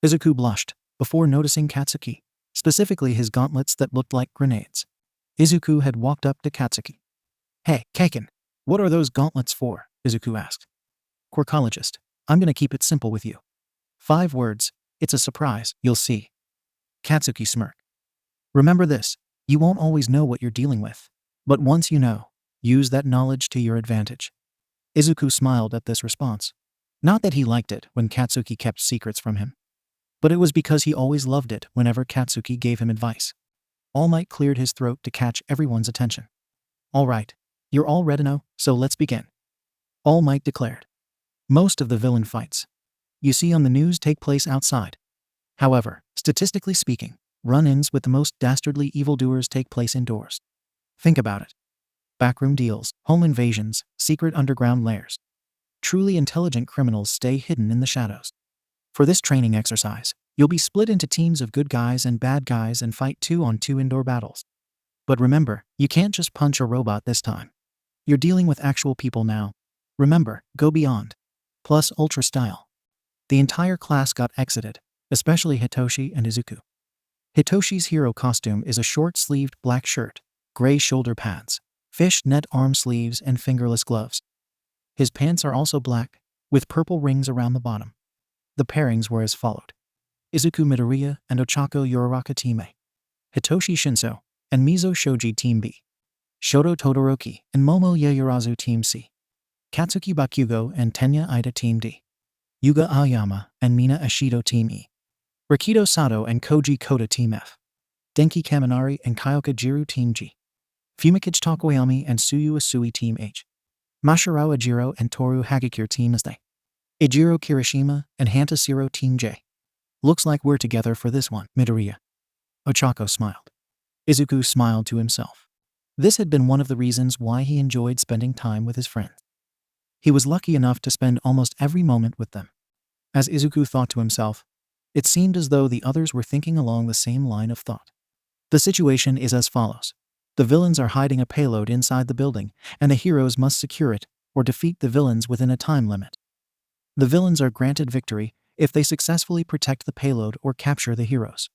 [SPEAKER 1] Izuku blushed, before noticing Katsuki, specifically his gauntlets that looked like grenades. Izuku had walked up to Katsuki. Hey, Kaken, what are those gauntlets for? Izuku asked. Quirkologist, I'm gonna keep it simple with you. 5 words, it's a surprise, you'll see. Katsuki smirked. Remember this, you won't always know what you're dealing with, but once you know, use that knowledge to your advantage. Izuku smiled at this response. Not that he liked it when Katsuki kept secrets from him, but it was because he always loved it whenever Katsuki gave him advice. All Might cleared his throat to catch everyone's attention. All right, you're all ready now, so let's begin. All Might declared. Most of the villain fights you see on the news take place outside. However, statistically speaking, run-ins with the most dastardly evildoers take place indoors. Think about it. Backroom deals, home invasions, secret underground lairs. Truly intelligent criminals stay hidden in the shadows. For this training exercise, you'll be split into teams of good guys and bad guys and fight 2-on-2 indoor battles. But remember, you can't just punch a robot this time. You're dealing with actual people now. Remember, go beyond. Plus ultra style. The entire class got exited, especially Hitoshi and Izuku. Hitoshi's hero costume is a short-sleeved black shirt, gray shoulder pads, fish-net arm sleeves, and fingerless gloves. His pants are also black, with purple rings around the bottom. The pairings were as followed. Izuku Midoriya and Ochako Uraraka Team A. Hitoshi Shinso and Mizo Shoji Team B. Shoto Todoroki and Momo Yayurazu Team C. Katsuki Bakugo and Tenya Ida Team D. Yuga Aoyama and Mina Ashido Team E. Rikido Sato and Koji Koda Team F. Denki Kaminari and Kyoka Jiru Team G. Fumikichi Tokoyami and Suyu Asui Team H. Masahiro Ejiro and Toru Hagakure Team S. Ejiro Kirishima and Hantasiro Team J. Looks like we're together for this one, Midoriya. Ochako smiled. Izuku smiled to himself. This had been one of the reasons why he enjoyed spending time with his friends. He was lucky enough to spend almost every moment with them. As Izuku thought to himself, it seemed as though the others were thinking along the same line of thought. The situation is as follows. The villains are hiding a payload inside the building, and the heroes must secure it or defeat the villains within a time limit. The villains are granted victory if they successfully protect the payload or capture the heroes.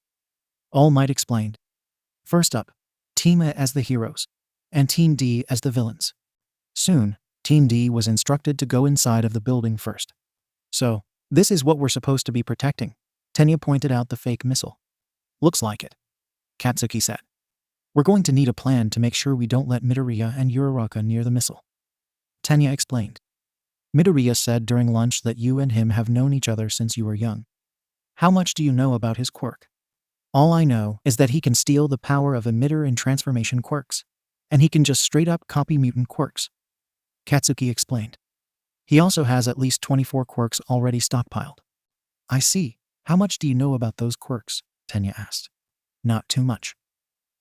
[SPEAKER 1] All Might explained. First up, Team A as the heroes, and Team D as the villains. Soon, Team D was instructed to go inside of the building first. So, this is what we're supposed to be protecting. Tenya pointed out the fake missile. Looks like it, Katsuki said. We're going to need a plan to make sure we don't let Midoriya and Uraraka near the missile. Tenya explained. Midoriya said during lunch that you and him have known each other since you were young. How much do you know about his quirk? All I know is that he can steal the power of emitter and transformation quirks, and he can just straight up copy mutant quirks, Katsuki explained. He also has at least 24 quirks already stockpiled. I see. How much do you know about those quirks? Tenya asked. Not too much,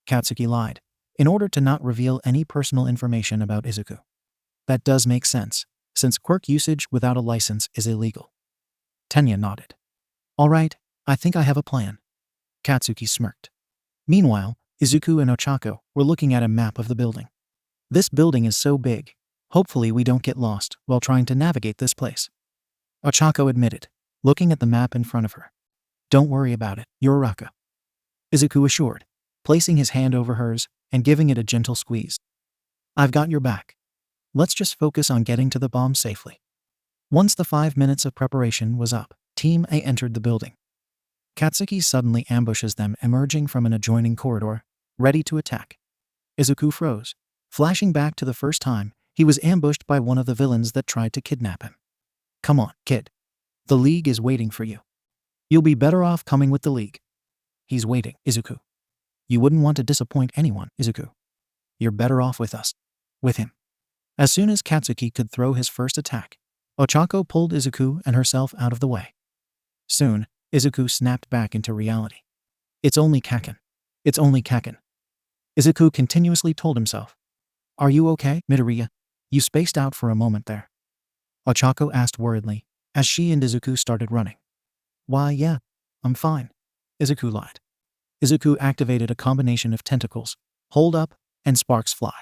[SPEAKER 1] Katsuki lied, in order to not reveal any personal information about Izuku. That does make sense, since quirk usage without a license is illegal. Tenya nodded. All right, I think I have a plan. Katsuki smirked. Meanwhile, Izuku and Ochako were looking at a map of the building. This building is so big. Hopefully we don't get lost while trying to navigate this place, Ochako admitted, looking at the map in front of her. Don't worry about it, Uraraka, Izuku assured, placing his hand over hers and giving it a gentle squeeze. I've got your back. Let's just focus on getting to the bomb safely. Once the 5 minutes of preparation was up, Team A entered the building. Katsuki suddenly ambushes them, emerging from an adjoining corridor, ready to attack. Izuku froze, flashing back to the first time he was ambushed by one of the villains that tried to kidnap him. Come on, kid. The League is waiting for you. You'll be better off coming with the League. He's waiting, Izuku. You wouldn't want to disappoint anyone, Izuku. You're better off with us. With him. As soon as Katsuki could throw his first attack, Ochako pulled Izuku and herself out of the way. Soon, Izuku snapped back into reality. It's only Kaken. It's only Kaken. Izuku continuously told himself. Are you okay, Midoriya? You spaced out for a moment there. Ochako asked worriedly, as she and Izuku started running. Why, yeah, I'm fine, Izuku lied. Izuku activated a combination of tentacles, hold up, and sparks fly.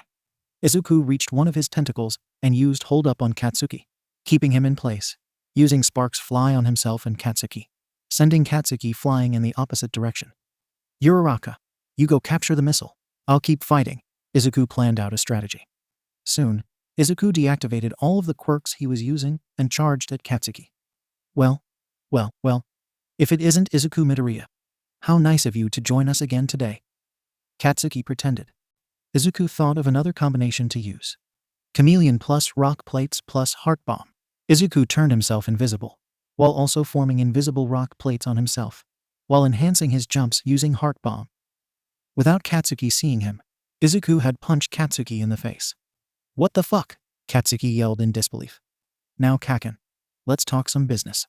[SPEAKER 1] Izuku reached one of his tentacles and used hold up on Katsuki, keeping him in place, using sparks fly on himself and Katsuki, sending Katsuki flying in the opposite direction. Uraraka, you go capture the missile. I'll keep fighting. Izuku planned out a strategy. Soon, Izuku deactivated all of the quirks he was using and charged at Katsuki. Well, if it isn't Izuku Midoriya. How nice of you to join us again today. Katsuki pretended. Izuku thought of another combination to use. Chameleon plus rock plates plus heart bomb. Izuku turned himself invisible, while also forming invisible rock plates on himself, while enhancing his jumps using heart bomb. Without Katsuki seeing him, Izuku had punched Katsuki in the face. What the fuck? Katsuki yelled in disbelief. Now Kaken, let's talk some business.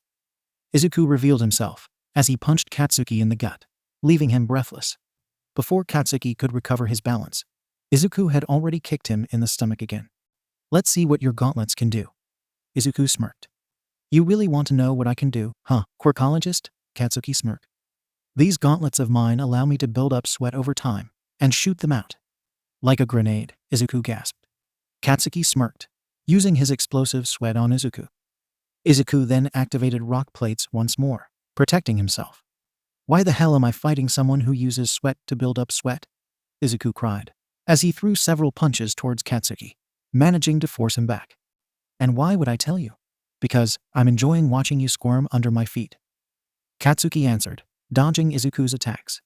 [SPEAKER 1] Izuku revealed himself as he punched Katsuki in the gut, leaving him breathless. Before Katsuki could recover his balance, Izuku had already kicked him in the stomach again. Let's see what your gauntlets can do. Izuku smirked. You really want to know what I can do, huh, quirkologist? Katsuki smirked. These gauntlets of mine allow me to build up sweat over time and shoot them out. Like a grenade, Izuku gasped. Katsuki smirked, using his explosive sweat on Izuku. Izuku then activated rock plates once more, protecting himself. Why the hell am I fighting someone who uses sweat to build up sweat? Izuku cried, as he threw several punches towards Katsuki, managing to force him back. And why would I tell you? Because I'm enjoying watching you squirm under my feet. Katsuki answered, dodging Izuku's attacks.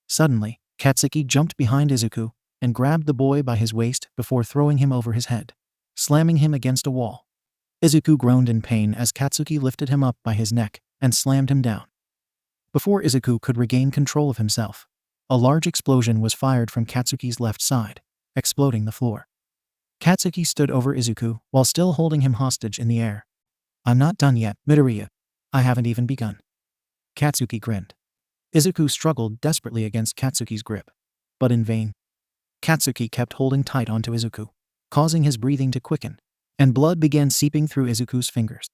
[SPEAKER 1] Suddenly, Katsuki jumped behind Izuku and grabbed the boy by his waist before throwing him over his head, slamming him against a wall. Izuku groaned in pain as Katsuki lifted him up by his neck and slammed him down. Before Izuku could regain control of himself, a large explosion was fired from Katsuki's left side, exploding the floor. Katsuki stood over Izuku while still holding him hostage in the air. I'm not done yet, Midoriya. I haven't even begun. Katsuki grinned. Izuku struggled desperately against Katsuki's grip, but in vain. Katsuki kept holding tight onto Izuku, causing his breathing to quicken, and blood began seeping through Izuku's fingers.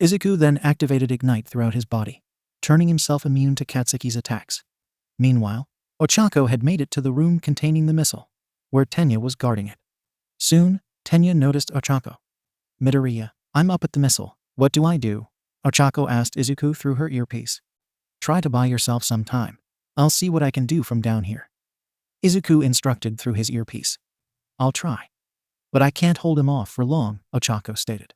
[SPEAKER 1] Izuku then activated Ignite throughout his body, turning himself immune to Katsuki's attacks. Meanwhile, Ochako had made it to the room containing the missile, where Tenya was guarding it. Soon, Tenya noticed Ochako. Midoriya, I'm up at the missile. What do I do? Ochako asked Izuku through her earpiece. Try to buy yourself some time. I'll see what I can do from down here. Izuku instructed through his earpiece. I'll try. But I can't hold him off for long, Ochako stated.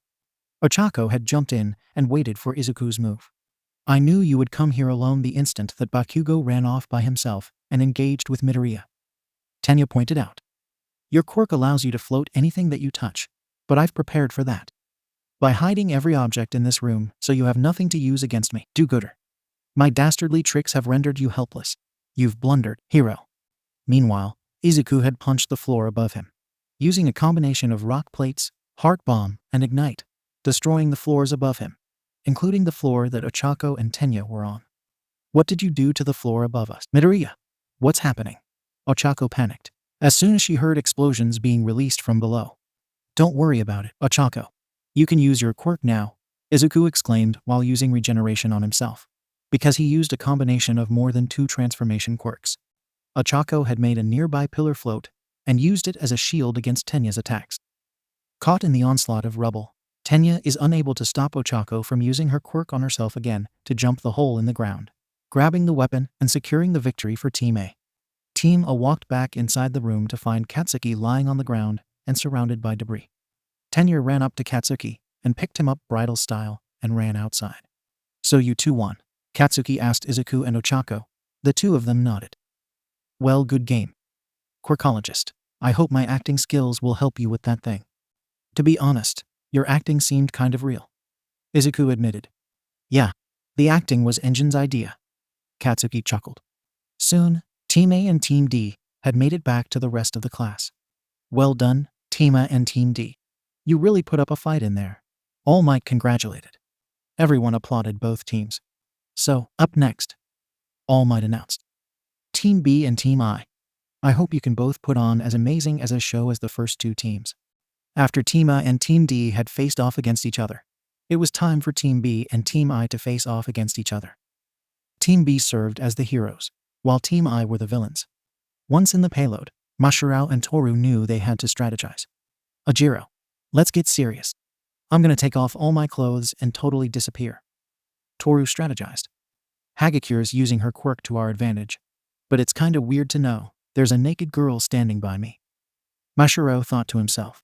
[SPEAKER 1] Ochako had jumped in and waited for Izuku's move. I knew you would come here alone the instant that Bakugo ran off by himself and engaged with Midoriya. Tenya pointed out. Your quirk allows you to float anything that you touch, but I've prepared for that. By hiding every object in this room so you have nothing to use against me, do-gooder. My dastardly tricks have rendered you helpless. You've blundered, hero. Meanwhile, Izuku had punched the floor above him, using a combination of rock plates, heart bomb, and ignite, destroying the floors above him, including the floor that Ochako and Tenya were on. What did you do to the floor above us? Midoriya, what's happening? Ochako panicked, as soon as she heard explosions being released from below. Don't worry about it, Ochako. You can use your quirk now, Izuku exclaimed while using regeneration on himself, because he used a combination of more than 2 transformation quirks. Ochako had made a nearby pillar float and used it as a shield against Tenya's attacks. Caught in the onslaught of rubble, Tenya is unable to stop Ochako from using her quirk on herself again to jump the hole in the ground, grabbing the weapon and securing the victory for Team A. Team A walked back inside the room to find Katsuki lying on the ground and surrounded by debris. Tenya ran up to Katsuki and picked him up bridal style and ran outside. So you two won? Katsuki asked Izuku and Ochako. The two of them nodded. Well, good game. Quirkologist, I hope my acting skills will help you with that thing. To be honest, your acting seemed kind of real. Izuku admitted. Yeah, the acting was Engine's idea. Katsuki chuckled. Soon, Team A and Team D had made it back to the rest of the class. Well done, Team A and Team D. You really put up a fight in there. All Might congratulated. Everyone applauded both teams. So, up next, All Might announced. Team B and Team I. I hope you can both put on as amazing as a show as the first two teams. After Team A and Team D had faced off against each other, it was time for Team B and Team I to face off against each other. Team B served as the heroes, while Team I were the villains. Once in the payload, Mashirao and Toru knew they had to strategize. Ajiro, let's get serious. I'm gonna take off all my clothes and totally disappear. Toru strategized. Hagakure's using her quirk to our advantage, but it's kinda weird to know there's a naked girl standing by me. Mashirao thought to himself.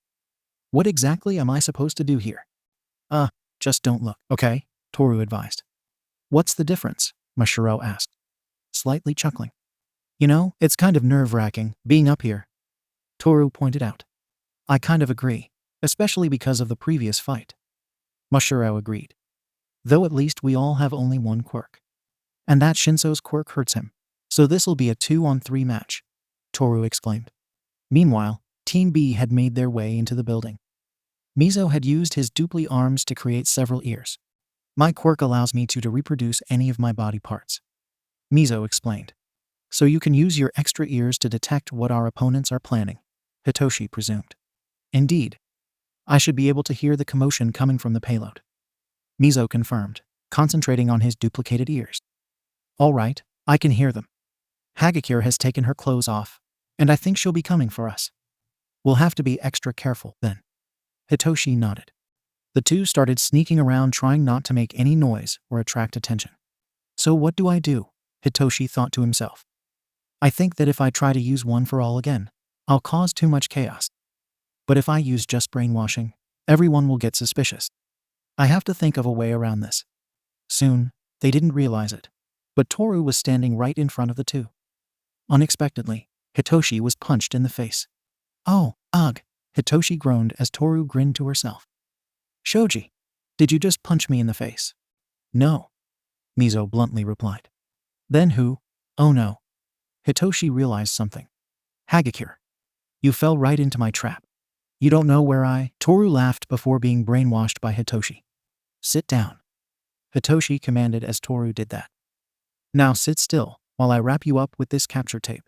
[SPEAKER 1] What exactly am I supposed to do here? Just don't look, okay? Toru advised. What's the difference? Mashirao asked, slightly chuckling. You know, it's kind of nerve-wracking being up here. Toru pointed out. I kind of agree, especially because of the previous fight. Mashirao agreed. Though at least we all have only one quirk. And that Shinso's quirk hurts him, so this'll be a 2-on-3 match, Toru exclaimed. Meanwhile, Team B had made their way into the building. Mizo had used his dupli arms to create several ears. My quirk allows me to reproduce any of my body parts, Mizo explained. So you can use your extra ears to detect what our opponents are planning, Hitoshi presumed. Indeed. I should be able to hear the commotion coming from the payload, Mizo confirmed, concentrating on his duplicated ears. All right, I can hear them. Hagakure has taken her clothes off, and I think she'll be coming for us. We'll have to be extra careful then. Hitoshi nodded. The two started sneaking around trying not to make any noise or attract attention. So what do I do? Hitoshi thought to himself. I think that if I try to use one for all again, I'll cause too much chaos. But if I use just brainwashing, everyone will get suspicious. I have to think of a way around this. Soon, they didn't realize it, but Toru was standing right in front of the two. Unexpectedly, Hitoshi was punched in the face. Oh, ugh, Hitoshi groaned as Toru grinned to herself. Shoji, did you just punch me in the face? No, Mizo bluntly replied. Then who? Oh no. Hitoshi realized something. Hagakure. You fell right into my trap. You don't know where I… Toru laughed before being brainwashed by Hitoshi. Sit down. Hitoshi commanded as Toru did that. Now sit still while I wrap you up with this capture tape.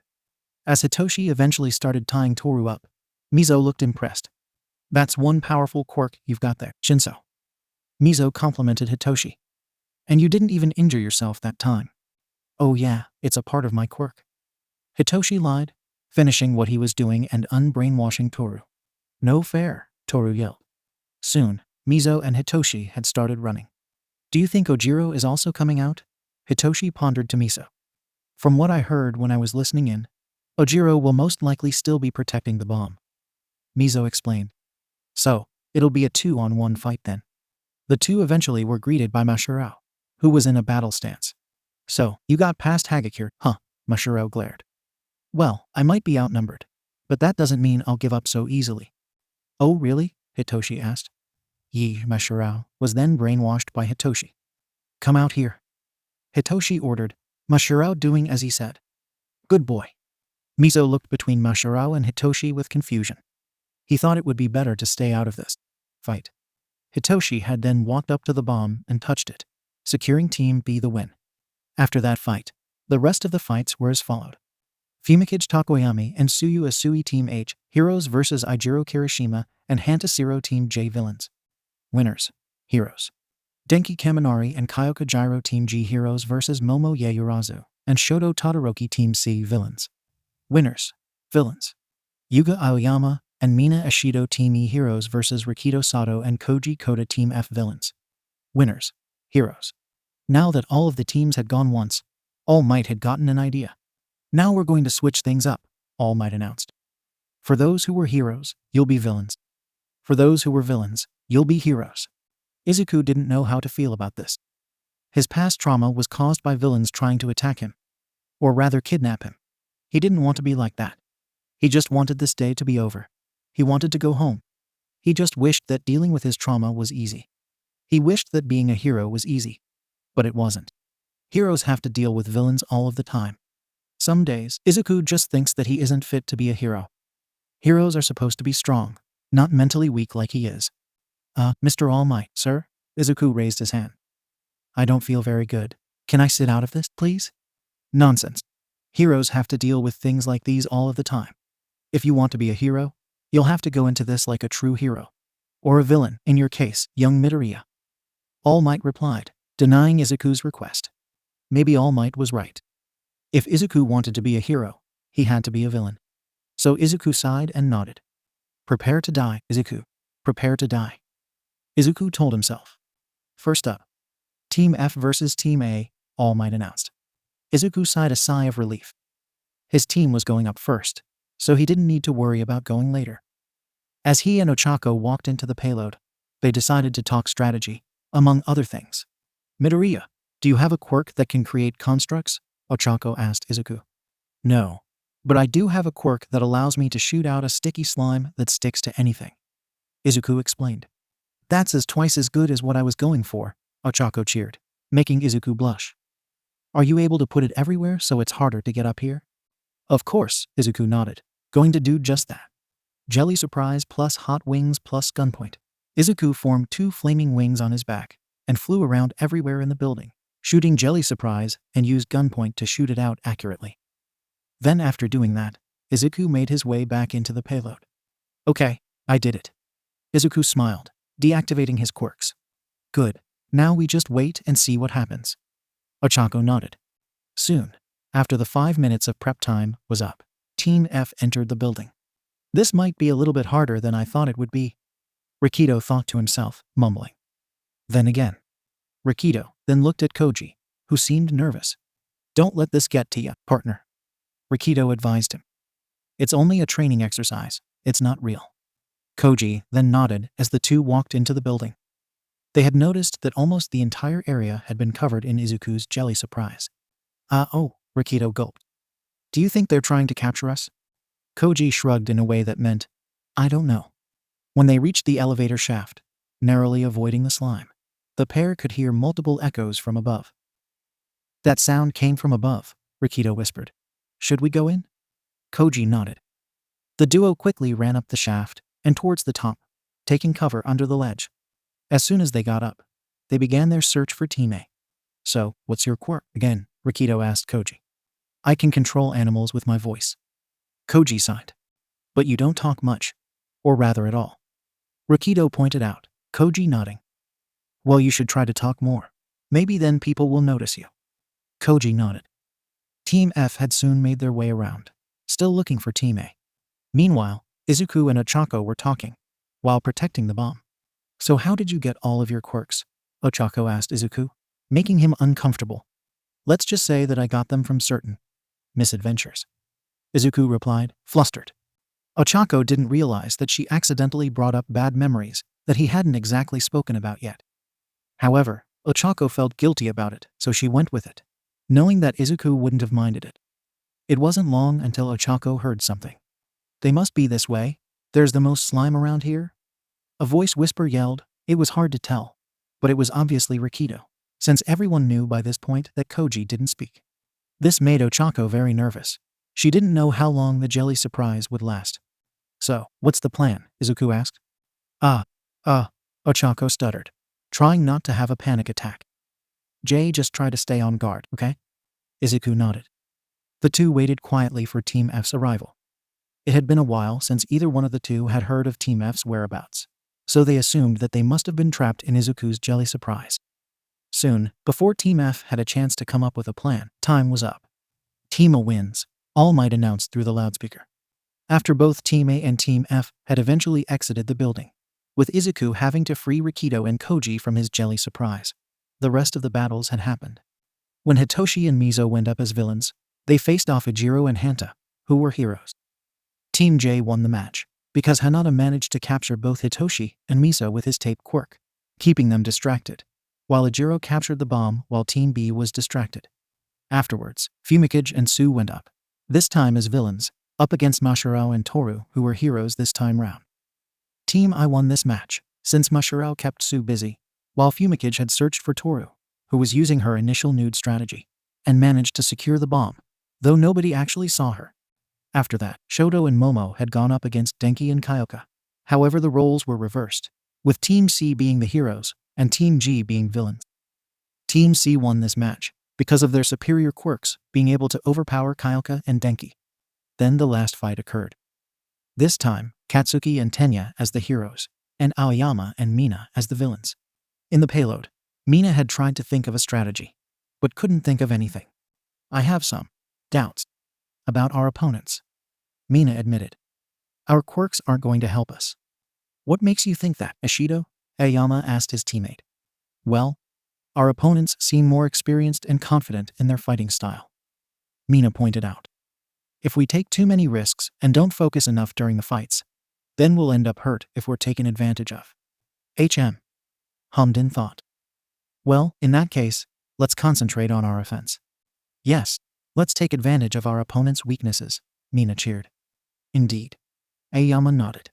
[SPEAKER 1] As Hitoshi eventually started tying Toru up, Mizo looked impressed. That's one powerful quirk you've got there, Shinso. Mizo complimented Hitoshi. And you didn't even injure yourself that time. Oh yeah, it's a part of my quirk. Hitoshi lied, finishing what he was doing and unbrainwashing Toru. No fair, Toru yelled. Soon, Mizo and Hitoshi had started running. Do you think Ojiro is also coming out? Hitoshi pondered to Mizo. From what I heard when I was listening in, Ojiro will most likely still be protecting the bomb. Mizo explained. So, it'll be a 2-on-1 fight then. The two eventually were greeted by Mashirao, who was in a battle stance. So, you got past Hagakure, huh? Mashirao glared. Well, I might be outnumbered, but that doesn't mean I'll give up so easily. Oh really? Hitoshi asked. Mashirao was then brainwashed by Hitoshi. Come out here. Hitoshi ordered, Mashirao doing as he said. Good boy. Mizo looked between Mashirao and Hitoshi with confusion. He thought it would be better to stay out of this fight. Hitoshi had then walked up to the bomb and touched it, securing Team B the win. After that fight, the rest of the fights were as followed. Fumikage Takoyami and Suyu Asui Team H, Heroes vs Ijiro Kirishima and Hantasiro Team J Villains. Winners, Heroes. Denki Kaminari and Kyoka Jiro Team G Heroes vs Momo Yaoyorozu and Shoto Todoroki Team C Villains. Winners, Villains. Yuga Aoyama and Mina Ashido Team E Heroes vs Rikito Sato and Koji Koda Team F Villains. Winners, Heroes. Now that all of the teams had gone once, All Might had gotten an idea. Now we're going to switch things up, All Might announced. For those who were heroes, you'll be villains. For those who were villains, you'll be heroes. Izuku didn't know how to feel about this. His past trauma was caused by villains trying to attack him. Or rather kidnap him. He didn't want to be like that. He just wanted this day to be over. He wanted to go home. He just wished that dealing with his trauma was easy. He wished that being a hero was easy. But it wasn't. Heroes have to deal with villains all of the time. Some days, Izuku just thinks that he isn't fit to be a hero. Heroes are supposed to be strong, not mentally weak like he is. Mr. All Might, sir? Izuku raised his hand. I don't feel very good. Can I sit out of this, please? Nonsense. Heroes have to deal with things like these all of the time. If you want to be a hero, you'll have to go into this like a true hero. Or a villain, in your case, young Midoriya. All Might replied, denying Izuku's request. Maybe All Might was right. If Izuku wanted to be a hero, he had to be a villain. So Izuku sighed and nodded. Prepare to die, Izuku. Prepare to die. Izuku told himself. First up, Team F versus Team A, All Might announced. Izuku sighed a sigh of relief. His team was going up first, so he didn't need to worry about going later. As he and Ochako walked into the payload, they decided to talk strategy, among other things. Midoriya, do you have a quirk that can create constructs? Ochako asked Izuku. No, but I do have a quirk that allows me to shoot out a sticky slime that sticks to anything. Izuku explained. That's twice as good as what I was going for, Ochako cheered, making Izuku blush. Are you able to put it everywhere so it's harder to get up here? Of course, Izuku nodded, going to do just that. Jelly Surprise plus Hot Wings plus Gunpoint. Izuku formed 2 flaming wings on his back and flew around everywhere in the building, shooting Jelly Surprise and used Gunpoint to shoot it out accurately. Then after doing that, Izuku made his way back into the payload. Okay, I did it. Izuku smiled, deactivating his quirks. Good, now we just wait and see what happens. Ochako nodded. Soon, after the 5 minutes of prep time was up, Team F entered the building. This might be a little bit harder than I thought it would be, Rikido thought to himself, mumbling. Then again. Rikido then looked at Koji, who seemed nervous. Don't let this get to you, partner, Rikido advised him. It's only a training exercise, it's not real. Koji then nodded as the two walked into the building. They had noticed that almost the entire area had been covered in Izuku's jelly surprise. Oh, Rikido gulped. Do you think they're trying to capture us? Koji shrugged in a way that meant, I don't know. When they reached the elevator shaft, narrowly avoiding the slime, the pair could hear multiple echoes from above. That sound came from above, Rikido whispered. Should we go in? Koji nodded. The duo quickly ran up the shaft and towards the top, taking cover under the ledge. As soon as they got up, they began their search for Team A. So, what's your quirk again? Rikido asked Koji. I can control animals with my voice. Koji sighed. But you don't talk much, or rather at all. Rikido pointed out, Koji nodding. Well, you should try to talk more. Maybe then people will notice you. Koji nodded. Team F had soon made their way around, still looking for Team A. Meanwhile, Izuku and Ochako were talking, while protecting the bomb. So how did you get all of your quirks? Ochako asked Izuku, making him uncomfortable. Let's just say that I got them from certain misadventures. Izuku replied, flustered. Ochako didn't realize that she accidentally brought up bad memories that he hadn't exactly spoken about yet. However, Ochako felt guilty about it, so she went with it, knowing that Izuku wouldn't have minded it. It wasn't long until Ochako heard something. They must be this way. There's the most slime around here? A voice whisper yelled. It was hard to tell, but it was obviously Rikido, since everyone knew by this point that Koji didn't speak. This made Ochako very nervous. She didn't know how long the jelly surprise would last. So, what's the plan? Izuku asked. Ochako stuttered, trying not to have a panic attack. Just try to stay on guard, okay? Izuku nodded. The two waited quietly for Team F's arrival. It had been a while since either one of the two had heard of Team F's whereabouts, so they assumed that they must have been trapped in Izuku's jelly surprise. Soon, before Team F had a chance to come up with a plan, time was up. Team A wins, All Might announced through the loudspeaker. After both Team A and Team F had eventually exited the building, with Izuku having to free Rikido and Koji from his jelly surprise, the rest of the battles had happened. When Hitoshi and Mizo went up as villains, they faced off Ijiro and Hanta, who were heroes. Team J won the match, because Hanada managed to capture both Hitoshi and Mizo with his tape quirk, keeping them distracted, while Ijiro captured the bomb while Team B was distracted. Afterwards, Fumikage and Sue went up, this time as villains, up against Mashirao and Toru, who were heroes this time round. Team I won this match, since Mashirao kept Sue busy, while Fumikage had searched for Toru, who was using her initial nude strategy, and managed to secure the bomb, though nobody actually saw her. After that, Shoto and Momo had gone up against Denki and Kyoka. However, the roles were reversed, with Team C being the heroes and Team G being villains. Team C won this match because of their superior quirks being able to overpower Kyoka and Denki. Then the last fight occurred. This time, Katsuki and Tenya as the heroes, and Aoyama and Mina as the villains. In the payload, Mina had tried to think of a strategy, but couldn't think of anything. I have some doubts about our opponents, Mina admitted. Our quirks aren't going to help us. What makes you think that, Ishido? Aoyama asked his teammate. Well, our opponents seem more experienced and confident in their fighting style, Mina pointed out. If we take too many risks and don't focus enough during the fights, then we'll end up hurt if we're taken advantage of. hummed in thought. Well, in that case, let's concentrate on our offense. Yes, let's take advantage of our opponent's weaknesses, Mina cheered. Indeed. Aoyama nodded.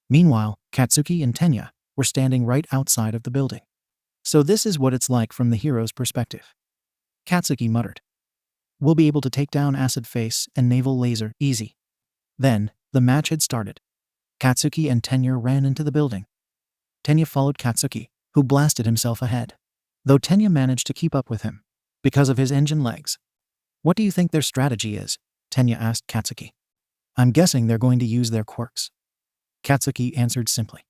[SPEAKER 1] Meanwhile, Katsuki and Tenya were standing right outside of the building. So this is what it's like from the hero's perspective. Katsuki muttered. We'll be able to take down Acid Face and Naval Laser easy. Then, the match had started. Katsuki and Tenya ran into the building. Tenya followed Katsuki, who blasted himself ahead, though Tenya managed to keep up with him, because of his engine legs. What do you think their strategy is? Tenya asked Katsuki. I'm guessing they're going to use their quirks. Katsuki answered simply.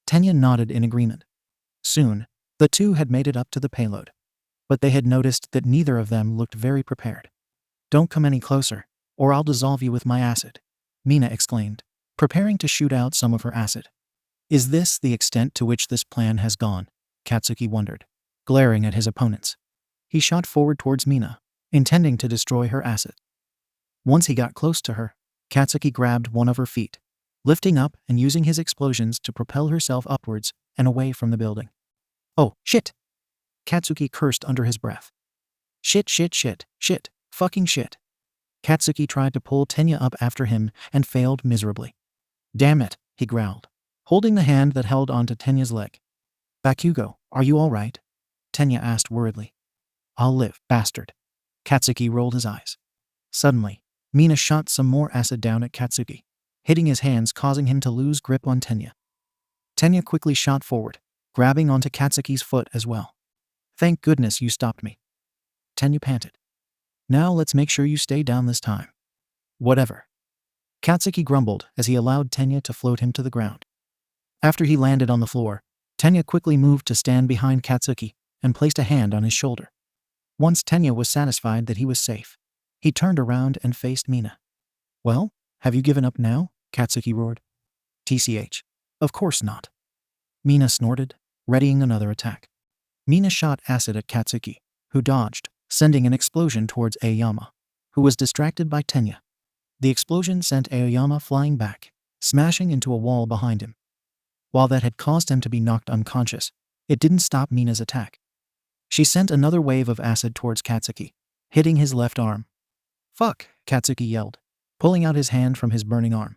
[SPEAKER 1] Tenya nodded in agreement. Soon, the two had made it up to the payload, but they had noticed that neither of them looked very prepared. Don't come any closer, or I'll dissolve you with my acid, Mina exclaimed, preparing to shoot out some of her acid. Is this the extent to which this plan has gone? Katsuki wondered, glaring at his opponents. He shot forward towards Mina, intending to destroy her acid. Once he got close to her, Katsuki grabbed one of her feet, lifting up and using his explosions to propel herself upwards and away from the building. Oh, shit! Katsuki cursed under his breath. Shit, fucking shit. Katsuki tried to pull Tenya up after him and failed miserably. Damn it, he growled, holding the hand that held onto Tenya's leg. Bakugo, are you all right? Tenya asked worriedly. I'll live, bastard. Katsuki rolled his eyes. Suddenly, Mina shot some more acid down at Katsuki, hitting his hands, causing him to lose grip on Tenya. Tenya quickly shot forward, grabbing onto Katsuki's foot as well. Thank goodness you stopped me. Tenya panted. Now let's make sure you stay down this time. Whatever. Katsuki grumbled as he allowed Tenya to float him to the ground. After he landed on the floor, Tenya quickly moved to stand behind Katsuki and placed a hand on his shoulder. Once Tenya was satisfied that he was safe, he turned around and faced Mina. Well, have you given up now? Katsuki roared. TCH. Of course not. Mina snorted, readying another attack. Mina shot acid at Katsuki, who dodged, sending an explosion towards Aoyama, who was distracted by Tenya. The explosion sent Aoyama flying back, smashing into a wall behind him. While that had caused him to be knocked unconscious, it didn't stop Mina's attack. She sent another wave of acid towards Katsuki, hitting his left arm. Fuck, Katsuki yelled, pulling out his hand from his burning arm.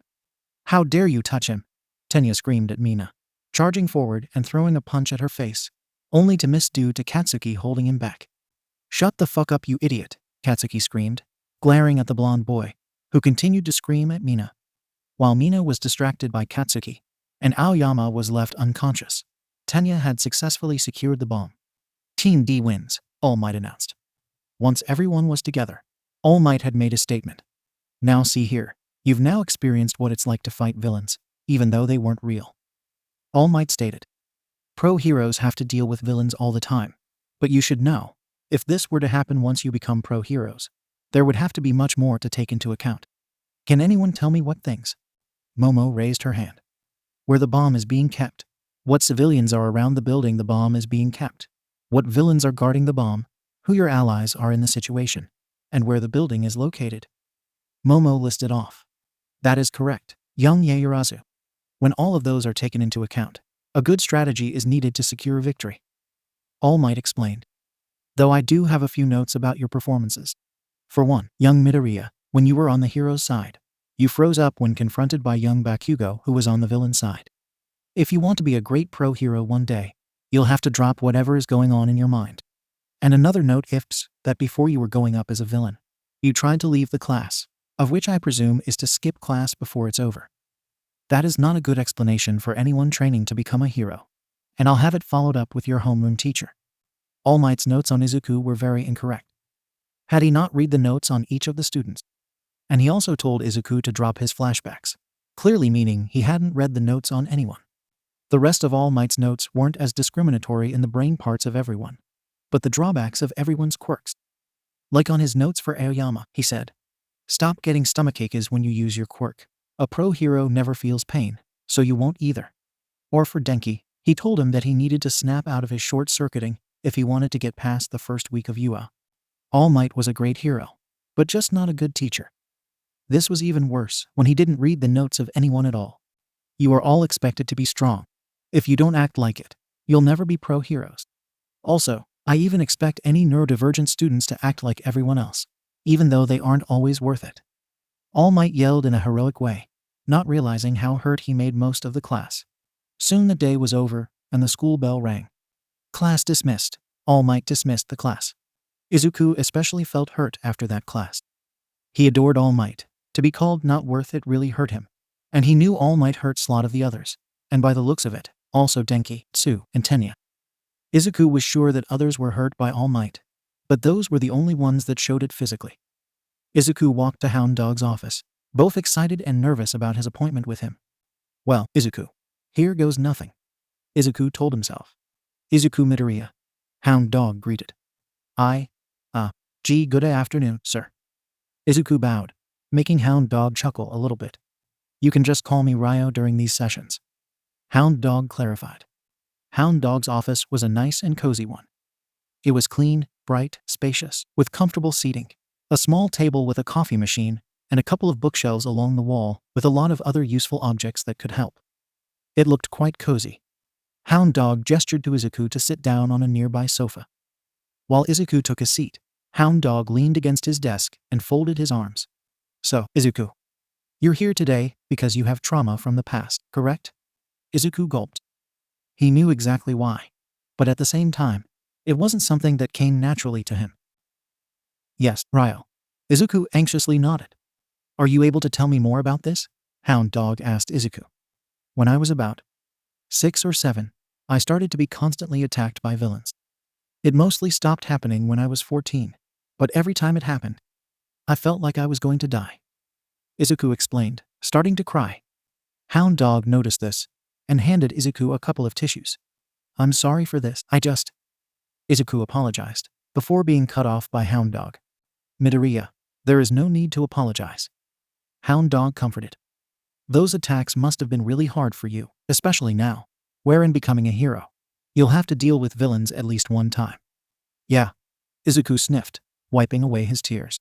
[SPEAKER 1] How dare you touch him? Tenya screamed at Mina, charging forward and throwing a punch at her face, only to miss due to Katsuki holding him back. Shut the fuck up, you idiot, Katsuki screamed, glaring at the blonde boy, who continued to scream at Mina. While Mina was distracted by Katsuki, and Aoyama was left unconscious, Tenya had successfully secured the bomb. Team D wins, All Might announced. Once everyone was together, All Might had made a statement. Now see here, you've now experienced what it's like to fight villains, even though they weren't real. All Might stated. Pro heroes have to deal with villains all the time, but you should know, if this were to happen once you become pro heroes, there would have to be much more to take into account. Can anyone tell me what things? Momo raised her hand. Where the bomb is being kept, what civilians are around the building the bomb is being kept, what villains are guarding the bomb, who your allies are in the situation, and where the building is located. Momo listed off. That is correct, young Yaoyorozu. When all of those are taken into account, a good strategy is needed to secure victory. All Might explained. Though I do have a few notes about your performances. For one, young Midoriya, when you were on the hero's side, you froze up when confronted by young Bakugo, who was on the villain side. If you want to be a great pro hero one day, you'll have to drop whatever is going on in your mind. And another note ifs, that before you were going up as a villain, you tried to leave the class, of which I presume is to skip class before it's over. That is not a good explanation for anyone training to become a hero, and I'll have it followed up with your homeroom teacher. All Might's notes on Izuku were very incorrect. Had he not read the notes on each of the students? And he also told Izuku to drop his flashbacks, clearly meaning he hadn't read the notes on anyone. The rest of All Might's notes weren't as discriminatory in the brain parts of everyone, but the drawbacks of everyone's quirks. Like on his notes for Aoyama, he said, stop getting stomachaches when you use your quirk. A pro hero never feels pain, so you won't either. Or for Denki, he told him that he needed to snap out of his short-circuiting if he wanted to get past the first week of UA. All Might was a great hero, but just not a good teacher. This was even worse when he didn't read the notes of anyone at all. You are all expected to be strong. If you don't act like it, you'll never be pro heroes. Also, I even expect any neurodivergent students to act like everyone else, even though they aren't always worth it. All Might yelled in a heroic way, not realizing how hurt he made most of the class. Soon the day was over, and the school bell rang. Class dismissed. All Might dismissed the class. Izuku especially felt hurt after that class. He adored All Might. To be called not worth it really hurt him. And he knew All Might hurt a lot of the others, and by the looks of it, also Denki, Tsu, and Tenya. Izuku was sure that others were hurt by All Might, but those were the only ones that showed it physically. Izuku walked to Hound Dog's office, both excited and nervous about his appointment with him. Well, Izuku, here goes nothing, Izuku told himself. Izuku Midoriya. Hound Dog greeted. Good afternoon, sir. Izuku bowed, making Hound Dog chuckle a little bit. You can just call me Ryo during these sessions. Hound Dog clarified. Hound Dog's office was a nice and cozy one. It was clean, bright, spacious, with comfortable seating, a small table with a coffee machine, and a couple of bookshelves along the wall with a lot of other useful objects that could help. It looked quite cozy. Hound Dog gestured to Izuku to sit down on a nearby sofa. While Izuku took a seat, Hound Dog leaned against his desk and folded his arms. So, Izuku, you're here today because you have trauma from the past, correct? Izuku gulped. He knew exactly why, but at the same time, it wasn't something that came naturally to him. Yes, Ryo. Izuku anxiously nodded. Are you able to tell me more about this? Hound Dog asked Izuku. When I was about 6 or 7, I started to be constantly attacked by villains. It mostly stopped happening when I was 14, but every time it happened, I felt like I was going to die. Izuku explained, starting to cry. Hound Dog noticed this and handed Izuku a couple of tissues. I'm sorry for this, Izuku apologized, before being cut off by Hound Dog. Midoriya, there is no need to apologize. Hound Dog comforted. Those attacks must have been really hard for you, especially now, wherein becoming a hero. You'll have to deal with villains at least one time. Yeah, Izuku sniffed, wiping away his tears.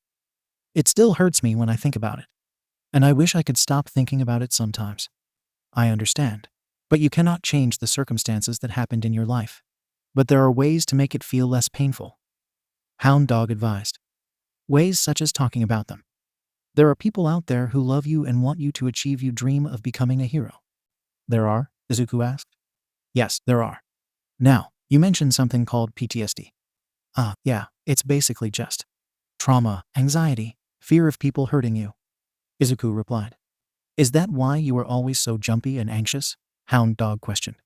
[SPEAKER 1] It still hurts me when I think about it. And I wish I could stop thinking about it sometimes. I understand, but you cannot change the circumstances that happened in your life. But there are ways to make it feel less painful. Hound Dog advised. Ways such as talking about them. There are people out there who love you and want you to achieve your dream of becoming a hero. There are? Izuku asked. Yes, there are. Now, you mentioned something called PTSD. Yeah, it's basically just trauma, anxiety, fear of people hurting you. Izuku replied. Is that why you were always so jumpy and anxious? Hound Dog questioned.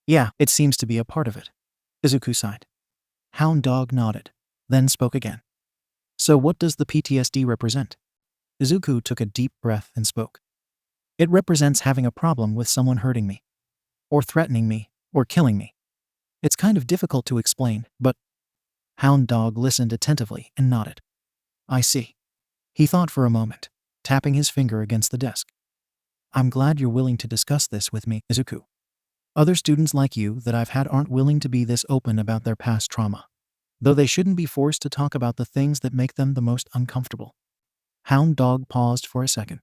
[SPEAKER 1] Yeah, it seems to be a part of it. Izuku sighed. Hound Dog nodded, then spoke again. So what does the PTSD represent? Izuku took a deep breath and spoke. It represents having a problem with someone hurting me, or threatening me, or killing me. It's kind of difficult to explain, but Hound Dog listened attentively and nodded. I see. He thought for a moment, tapping his finger against the desk. I'm glad you're willing to discuss this with me, Izuku. Other students like you that I've had aren't willing to be this open about their past trauma, though they shouldn't be forced to talk about the things that make them the most uncomfortable. Hound Dog paused for a second.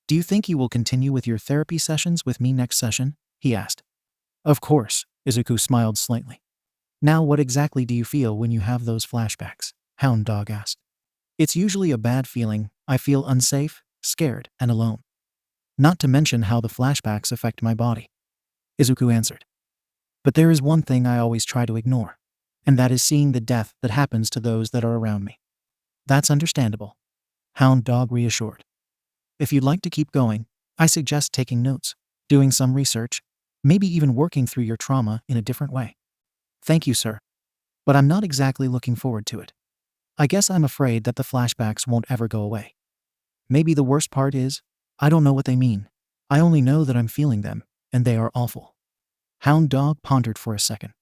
[SPEAKER 1] Do you think you will continue with your therapy sessions with me next session? He asked. Of course, Izuku smiled slightly. Now what exactly do you feel when you have those flashbacks? Hound Dog asked. It's usually a bad feeling. I feel unsafe, scared, and alone. Not to mention how the flashbacks affect my body. Izuku answered. But there is one thing I always try to ignore, and that is seeing the death that happens to those that are around me. That's understandable. Hound Dog reassured. If you'd like to keep going, I suggest taking notes, doing some research, maybe even working through your trauma in a different way. Thank you, sir. But I'm not exactly looking forward to it. I guess I'm afraid that the flashbacks won't ever go away. Maybe the worst part is, I don't know what they mean. I only know that I'm feeling them, and they are awful. Hound Dog pondered for a second.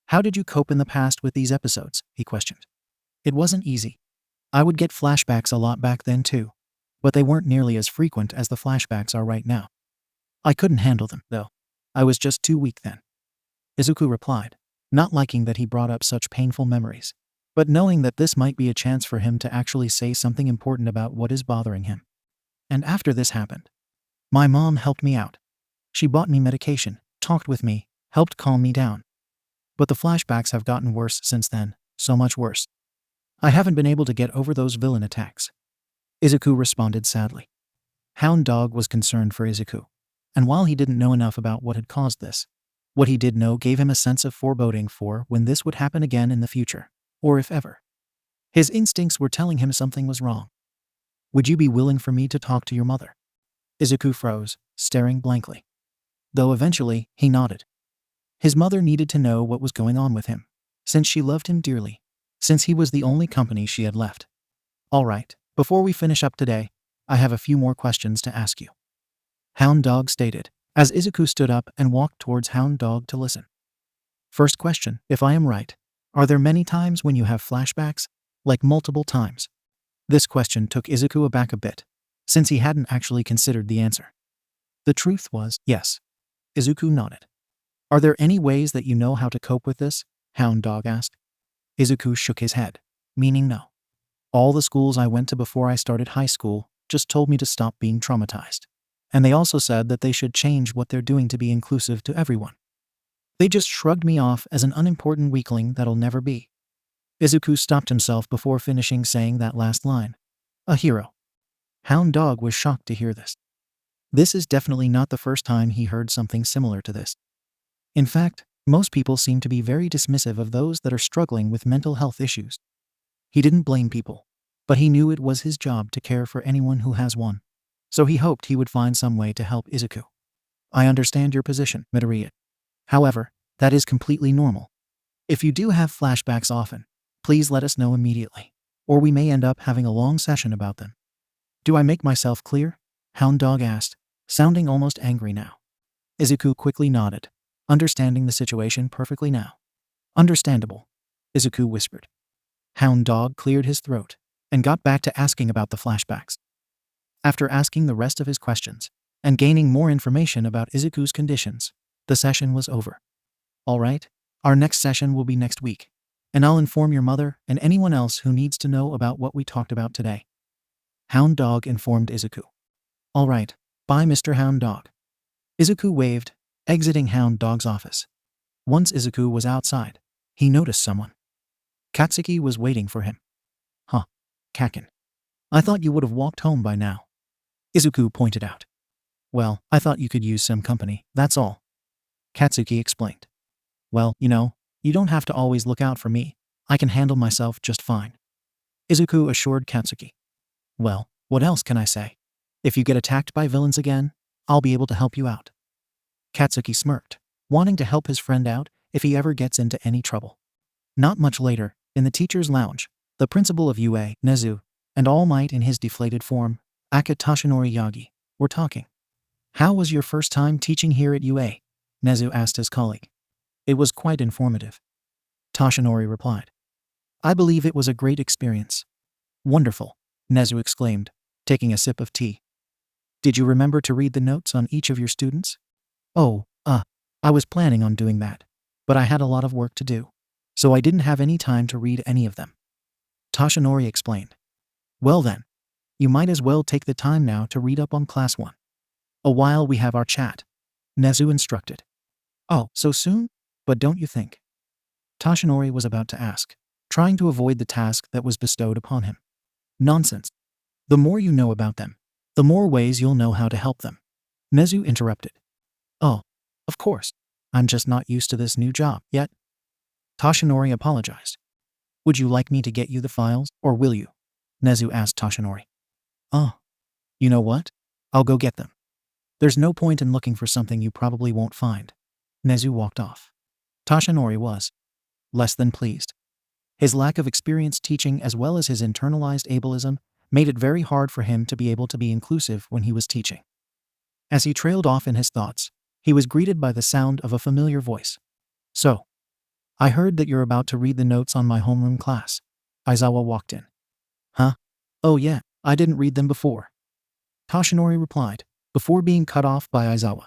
[SPEAKER 1] How did you cope in the past with these episodes? He questioned. It wasn't easy. I would get flashbacks a lot back then too, but they weren't nearly as frequent as the flashbacks are right now. I couldn't handle them, though. I was just too weak then. Izuku replied, not liking that he brought up such painful memories, but knowing that this might be a chance for him to actually say something important about what is bothering him. And after this happened, my mom helped me out. She bought me medication, talked with me, helped calm me down. But the flashbacks have gotten worse since then, so much worse. I haven't been able to get over those villain attacks. Izuku responded sadly. Hound Dog was concerned for Izuku, and while he didn't know enough about what had caused this, what he did know gave him a sense of foreboding for when this would happen again in the future, or if ever. His instincts were telling him something was wrong. Would you be willing for me to talk to your mother? Izuku froze, staring blankly. Though eventually, he nodded. His mother needed to know what was going on with him, since she loved him dearly, since he was the only company she had left. All right, before we finish up today, I have a few more questions to ask you. Hound Dog stated, as Izuku stood up and walked towards Hound Dog to listen. First question, if I am right, are there many times when you have flashbacks, like multiple times? This question took Izuku aback a bit, since he hadn't actually considered the answer. The truth was, yes. Izuku nodded. Are there any ways that you know how to cope with this? Hound Dog asked. Izuku shook his head, meaning no. All the schools I went to before I started high school just told me to stop being traumatized. And they also said that they should change what they're doing to be inclusive to everyone. They just shrugged me off as an unimportant weakling that'll never be. Izuku stopped himself before finishing saying that last line. A hero. Hound Dog was shocked to hear this. This is definitely not the first time he heard something similar to this. In fact, most people seem to be very dismissive of those that are struggling with mental health issues. He didn't blame people, but he knew it was his job to care for anyone who has one. So he hoped he would find some way to help Izuku. I understand your position, Midoriya. However, that is completely normal. If you do have flashbacks often, please let us know immediately, or we may end up having a long session about them. Do I make myself clear? Hound Dog asked, sounding almost angry now. Izuku quickly nodded, understanding the situation perfectly now. Understandable, Izuku whispered. Hound Dog cleared his throat and got back to asking about the flashbacks. After asking the rest of his questions and gaining more information about Izuku's conditions, the session was over. All right, our next session will be next week, and I'll inform your mother and anyone else who needs to know about what we talked about today. Hound Dog informed Izuku. All right, bye Mr. Hound Dog. Izuku waved, exiting Hound Dog's office. Once Izuku was outside, he noticed someone. Katsuki was waiting for him. Huh, Kakin. I thought you would have walked home by now. Izuku pointed out. Well, I thought you could use some company, that's all. Katsuki explained. Well, you don't have to always look out for me. I can handle myself just fine. Izuku assured Katsuki. Well, what else can I say? If you get attacked by villains again, I'll be able to help you out. Katsuki smirked, wanting to help his friend out if he ever gets into any trouble. Not much later, in the teacher's lounge, the principal of UA, Nezu, and All Might in his deflated form, Aka Toshinori Yagi, were talking. How was your first time teaching here at UA? Nezu asked his colleague. It was quite informative. Toshinori replied. I believe it was a great experience. Wonderful, Nezu exclaimed, taking a sip of tea. Did you remember to read the notes on each of your students? Oh, I was planning on doing that, but I had a lot of work to do, so I didn't have any time to read any of them. Toshinori explained. Well then, you might as well take the time now to read up on Class 1. A while we have our chat, Nezu instructed. Oh, so soon? But don't you think? Toshinori was about to ask, trying to avoid the task that was bestowed upon him. Nonsense. The more you know about them, the more ways you'll know how to help them. Nezu interrupted. Oh, of course. I'm just not used to this new job yet. Toshinori apologized. Would you like me to get you the files, or will you? Nezu asked Toshinori. Oh, you know what? I'll go get them. There's no point in looking for something you probably won't find. Nezu walked off. Toshinori was less than pleased. His lack of experience teaching as well as his internalized ableism made it very hard for him to be able to be inclusive when he was teaching. As he trailed off in his thoughts, he was greeted by the sound of a familiar voice. So, I heard that you're about to read the notes on my homeroom class. Aizawa walked in. Huh? Oh yeah, I didn't read them before. Toshinori replied, before being cut off by Aizawa.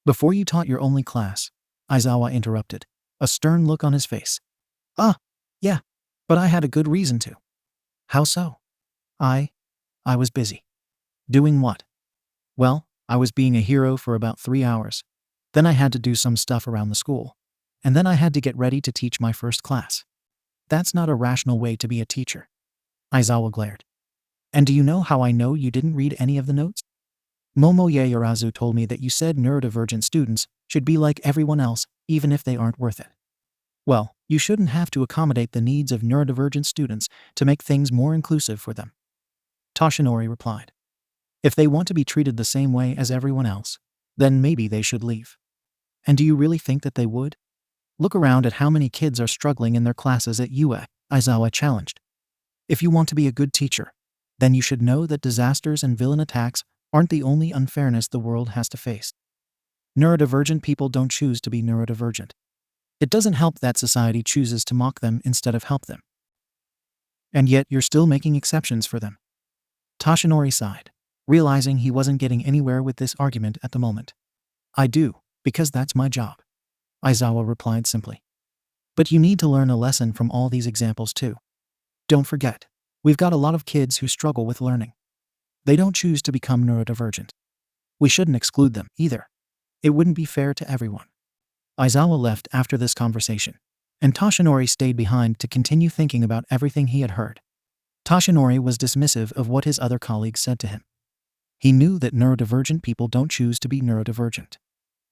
[SPEAKER 1] Before you taught your only class, Aizawa interrupted, a stern look on his face. Yeah, but I had a good reason to. How so? I was busy. Doing what? Well, I was being a hero for about 3 hours. Then I had to do some stuff around the school. And then I had to get ready to teach my first class. That's not a rational way to be a teacher. Aizawa glared. And do you know how I know you didn't read any of the notes? Momo Yaoyarazu told me that you said neurodivergent students should be like everyone else, even if they aren't worth it. Well, you shouldn't have to accommodate the needs of neurodivergent students to make things more inclusive for them. Toshinori replied. If they want to be treated the same way as everyone else, then maybe they should leave. And do you really think that they would? Look around at how many kids are struggling in their classes at UA, Aizawa challenged. If you want to be a good teacher, then you should know that disasters and villain attacks aren't the only unfairness the world has to face. Neurodivergent people don't choose to be neurodivergent. It doesn't help that society chooses to mock them instead of help them. And yet you're still making exceptions for them. Toshinori sighed. realizing he wasn't getting anywhere with this argument at the moment. I do, because that's my job, Aizawa replied simply. But you need to learn a lesson from all these examples too. Don't forget, we've got a lot of kids who struggle with learning. They don't choose to become neurodivergent. We shouldn't exclude them either. It wouldn't be fair to everyone. Aizawa left after this conversation, and Toshinori stayed behind to continue thinking about everything he had heard. Toshinori was dismissive of what his other colleagues said to him. He knew that neurodivergent people don't choose to be neurodivergent.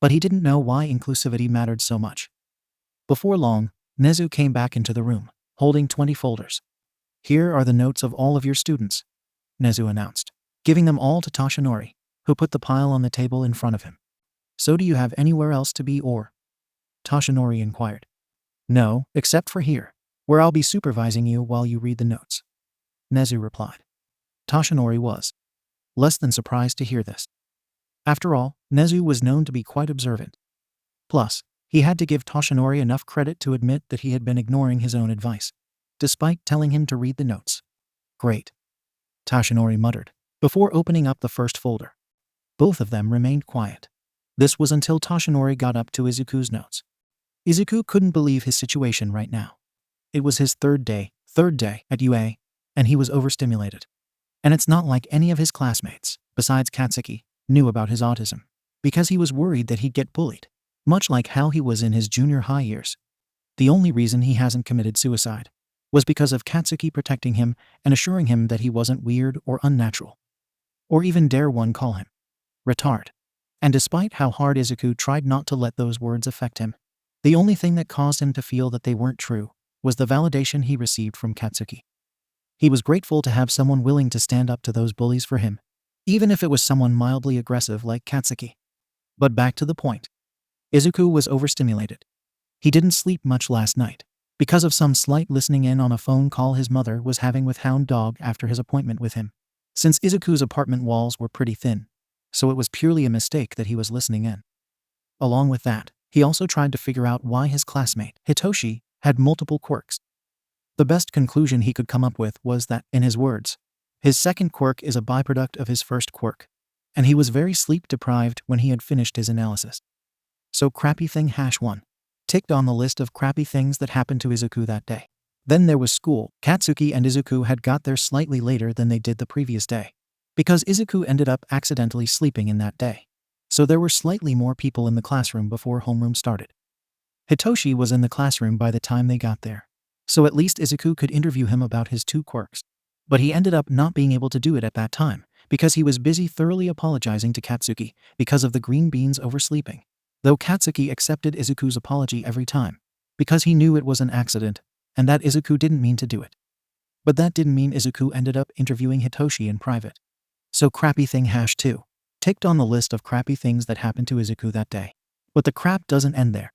[SPEAKER 1] But he didn't know why inclusivity mattered so much. Before long, Nezu came back into the room, holding 20 folders. Here are the notes of all of your students, Nezu announced, giving them all to Toshinori, who put the pile on the table in front of him. So do you have anywhere else to be or? Toshinori inquired. No, except for here, where I'll be supervising you while you read the notes, Nezu replied. Toshinori was less than surprised to hear this. After all, Nezu was known to be quite observant. Plus, he had to give Toshinori enough credit to admit that he had been ignoring his own advice, despite telling him to read the notes. Great, Toshinori muttered, before opening up the first folder. Both of them remained quiet. This was until Toshinori got up to Izuku's notes. Izuku couldn't believe his situation right now. It was his third day at UA, and he was overstimulated. And it's not like any of his classmates, besides Katsuki, knew about his autism, because he was worried that he'd get bullied, much like how he was in his junior high years. The only reason he hasn't committed suicide was because of Katsuki protecting him and assuring him that he wasn't weird or unnatural. Or even dare one call him retard. And despite how hard Izuku tried not to let those words affect him, the only thing that caused him to feel that they weren't true was the validation he received from Katsuki. He was grateful to have someone willing to stand up to those bullies for him, even if it was someone mildly aggressive like Katsuki. But back to the point. Izuku was overstimulated. He didn't sleep much last night, because of some slight listening in on a phone call his mother was having with Hound Dog after his appointment with him. Since Izuku's apartment walls were pretty thin, so it was purely a mistake that he was listening in. Along with that, he also tried to figure out why his classmate, Hitoshi, had multiple quirks. The best conclusion he could come up with was that, in his words, his second quirk is a byproduct of his first quirk, and he was very sleep-deprived when he had finished his analysis. So crappy thing #1 ticked on the list of crappy things that happened to Izuku that day. Then there was school. Katsuki and Izuku had got there slightly later than they did the previous day, because Izuku ended up accidentally sleeping in that day. So there were slightly more people in the classroom before homeroom started. Hitoshi was in the classroom by the time they got there, so at least Izuku could interview him about his 2 quirks. But he ended up not being able to do it at that time, because he was busy thoroughly apologizing to Katsuki because of the green beans oversleeping. Though Katsuki accepted Izuku's apology every time, because he knew it was an accident, and that Izuku didn't mean to do it. But that didn't mean Izuku ended up interviewing Hitoshi in private. So crappy thing #2 ticked on the list of crappy things that happened to Izuku that day. But the crap doesn't end there.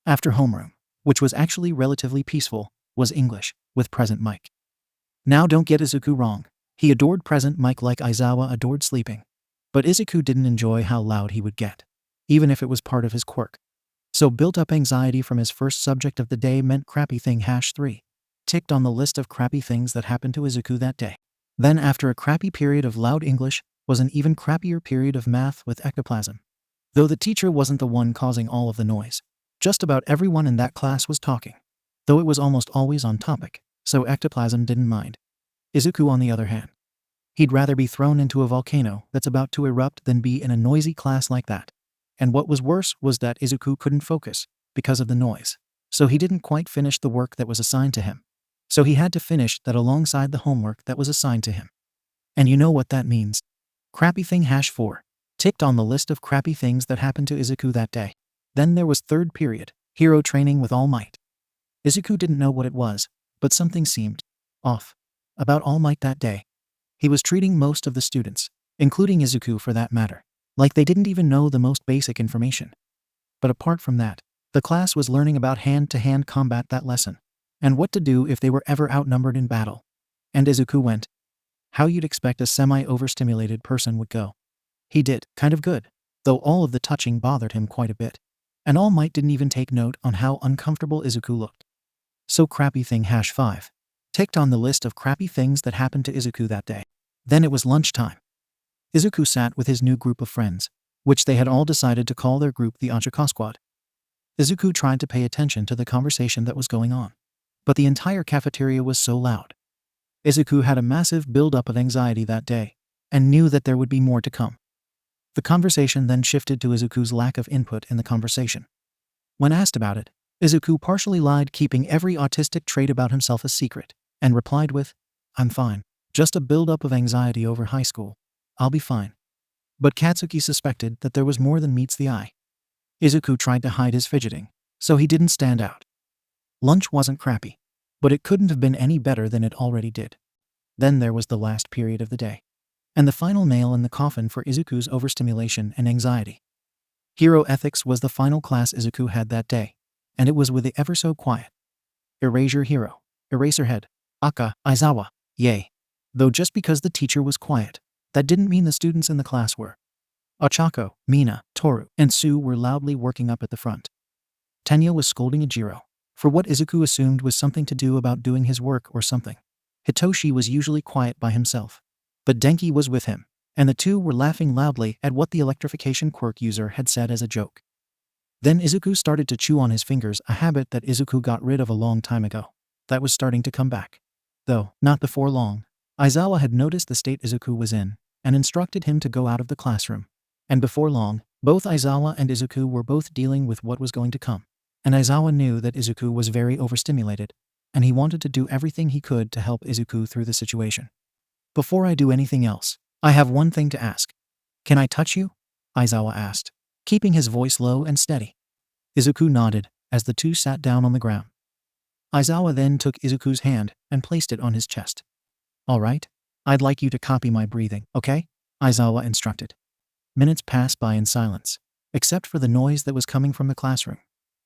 [SPEAKER 1] After homeroom, which was actually relatively peaceful, was English, with present Mike. Now don't get Izuku wrong. He adored present Mike like Aizawa adored sleeping. But Izuku didn't enjoy how loud he would get, even if it was part of his quirk. So built-up anxiety from his first subject of the day meant crappy thing #3 ticked on the list of crappy things that happened to Izuku that day. Then after a crappy period of loud English was an even crappier period of math with ectoplasm. Though the teacher wasn't the one causing all of the noise, just about everyone in that class was talking, though it was almost always on topic, so ectoplasm didn't mind. Izuku, on the other hand, he'd rather be thrown into a volcano that's about to erupt than be in a noisy class like that. And what was worse was that Izuku couldn't focus because of the noise, so he didn't quite finish the work that was assigned to him. So he had to finish that alongside the homework that was assigned to him. And you know what that means. Crappy thing #4 ticked on the list of crappy things that happened to Izuku that day. Then there was third period, hero training with All Might. Izuku didn't know what it was, but something seemed off about All Might that day. He was treating most of the students, including Izuku for that matter, like they didn't even know the most basic information. But apart from that, the class was learning about hand-to-hand combat that lesson, and what to do if they were ever outnumbered in battle. And Izuku went how you'd expect a semi-overstimulated person would go. He did, kind of good, though all of the touching bothered him quite a bit. And All Might didn't even take note on how uncomfortable Izuku looked. So crappy thing #5 ticked on the list of crappy things that happened to Izuku that day. Then it was lunchtime. Izuku sat with his new group of friends, which they had all decided to call their group the Anchaka Squad. Izuku tried to pay attention to the conversation that was going on, but the entire cafeteria was so loud. Izuku had a massive build-up of anxiety that day, and knew that there would be more to come. The conversation then shifted to Izuku's lack of input in the conversation. When asked about it, Izuku partially lied, keeping every autistic trait about himself a secret, and replied with, "I'm fine. Just a build-up of anxiety over high school. I'll be fine." But Katsuki suspected that there was more than meets the eye. Izuku tried to hide his fidgeting, so he didn't stand out. Lunch wasn't crappy, but it couldn't have been any better than it already did. Then there was the last period of the day, and the final nail in the coffin for Izuku's overstimulation and anxiety. Hero Ethics was the final class Izuku had that day, and it was with the ever-so-quiet Erasure Hero, Eraserhead, Aka, Aizawa, yay. Though just because the teacher was quiet, that didn't mean the students in the class were. Ochako, Mina, Toru, and Sue were loudly working up at the front. Tenya was scolding Ijiro for what Izuku assumed was something to do about doing his work or something. Hitoshi was usually quiet by himself, but Denki was with him, and the two were laughing loudly at what the electrification quirk user had said as a joke. Then Izuku started to chew on his fingers, a habit that Izuku got rid of a long time ago. That was starting to come back. Though, not before long, Aizawa had noticed the state Izuku was in, and instructed him to go out of the classroom. And before long, both Aizawa and Izuku were both dealing with what was going to come. And Aizawa knew that Izuku was very overstimulated, and he wanted to do everything he could to help Izuku through the situation. "Before I do anything else, I have one thing to ask. Can I touch you?" Aizawa asked, keeping his voice low and steady. Izuku nodded as the two sat down on the ground. Aizawa then took Izuku's hand and placed it on his chest. "All right, I'd like you to copy my breathing, okay?" Aizawa instructed. Minutes passed by in silence, except for the noise that was coming from the classroom,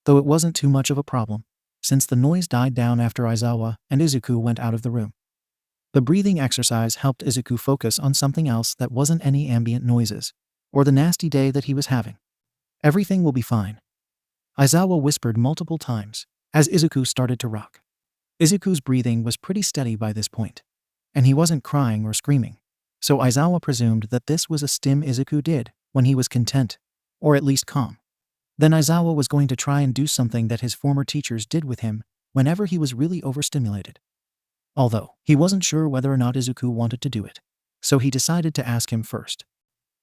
[SPEAKER 1] though it wasn't too much of a problem, since the noise died down after Aizawa and Izuku went out of the room. The breathing exercise helped Izuku focus on something else that wasn't any ambient noises, or the nasty day that he was having. "Everything will be fine," Aizawa whispered multiple times, as Izuku started to rock. Izuku's breathing was pretty steady by this point, and he wasn't crying or screaming, so Aizawa presumed that this was a stim Izuku did when he was content, or at least calm. Then Aizawa was going to try and do something that his former teachers did with him whenever he was really overstimulated. Although, he wasn't sure whether or not Izuku wanted to do it, so he decided to ask him first.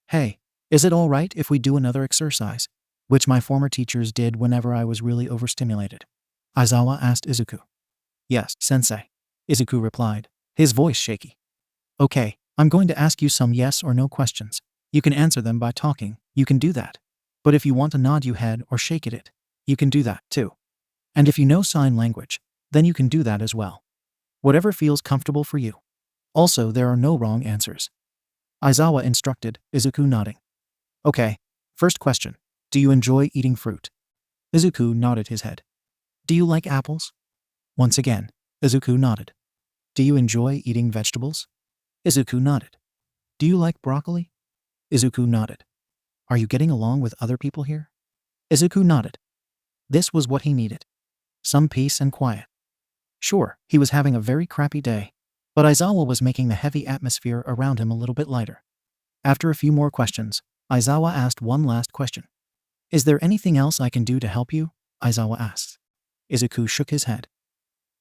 [SPEAKER 1] "Hey, is it alright if we do another exercise, which my former teachers did whenever I was really overstimulated?" Aizawa asked Izuku. "Yes, sensei," Izuku replied, his voice shaky. "Okay, I'm going to ask you some yes or no questions. You can answer them by talking, you can do that. But if you want to nod your head or shake it, you can do that too. And if you know sign language, then you can do that as well. Whatever feels comfortable for you. Also, there are no wrong answers." Aizawa instructed, Izuku nodding. "Okay, first question. Do you enjoy eating fruit?" Izuku nodded his head. "Do you like apples?" Once again, Izuku nodded. "Do you enjoy eating vegetables?" Izuku nodded. "Do you like broccoli?" Izuku nodded. "Are you getting along with other people here?" Izuku nodded. This was what he needed. Some peace and quiet. Sure, he was having a very crappy day, but Aizawa was making the heavy atmosphere around him a little bit lighter. After a few more questions, Aizawa asked one last question. "Is there anything else I can do to help you?" Aizawa asked. Izuku shook his head.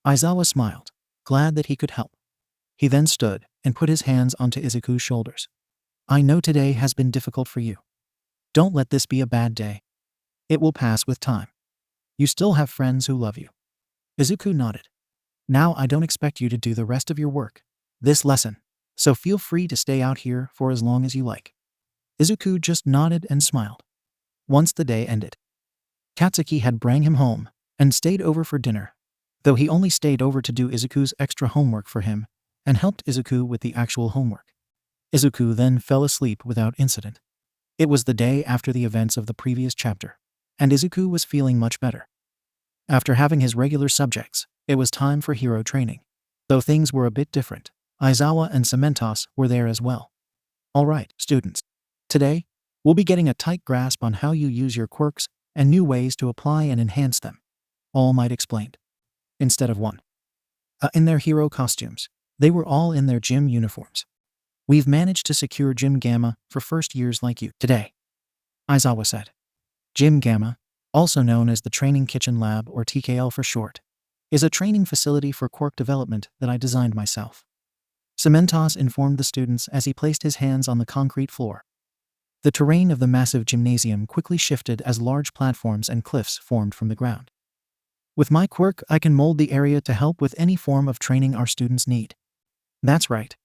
[SPEAKER 1] Aizawa smiled, glad that he could help. He then stood and put his hands onto Izuku's shoulders. "I know today has been difficult for you. Don't let this be a bad day. It will pass with time. You still have friends who love you." Izuku nodded. "Now I don't expect you to do the rest of your work this lesson, so feel free to stay out here for as long as you like." Izuku just nodded and smiled. Once the day ended, Katsuki had brought him home and stayed over for dinner, though he only stayed over to do Izuku's extra homework for him and helped Izuku with the actual homework. Izuku then fell asleep without incident. It was the day after the events of the previous chapter, and Izuku was feeling much better. After having his regular subjects, it was time for hero training. Though things were a bit different, Aizawa and Cementos were there as well. "Alright, students. Today, we'll be getting a tight grasp on how you use your quirks and new ways to apply and enhance them," All Might explained. Instead of one. In their hero costumes, they were all in their gym uniforms. We've managed to secure Gym Gamma for first years like you today, Aizawa said. Gym Gamma, also known as the Training Kitchen Lab or TKL for short, is a training facility for quirk development that I designed myself. Cementos informed the students as he placed his hands on the concrete floor. The terrain of the massive gymnasium quickly shifted as large platforms and cliffs formed from the ground. With my quirk, I can mold the area to help with any form of training our students need. That's right.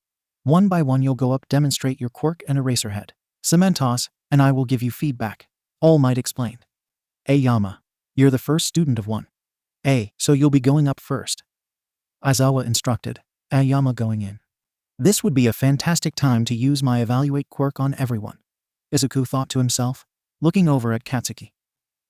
[SPEAKER 1] One by one you'll go up, demonstrate your quirk and Eraserhead. Cementos, and I will give you feedback, All Might explained. Aoyama, you're the first student of one. So you'll be going up first. Aizawa instructed, Aoyama going in. This would be a fantastic time to use my evaluate quirk on everyone, Izuku thought to himself, looking over at Katsuki.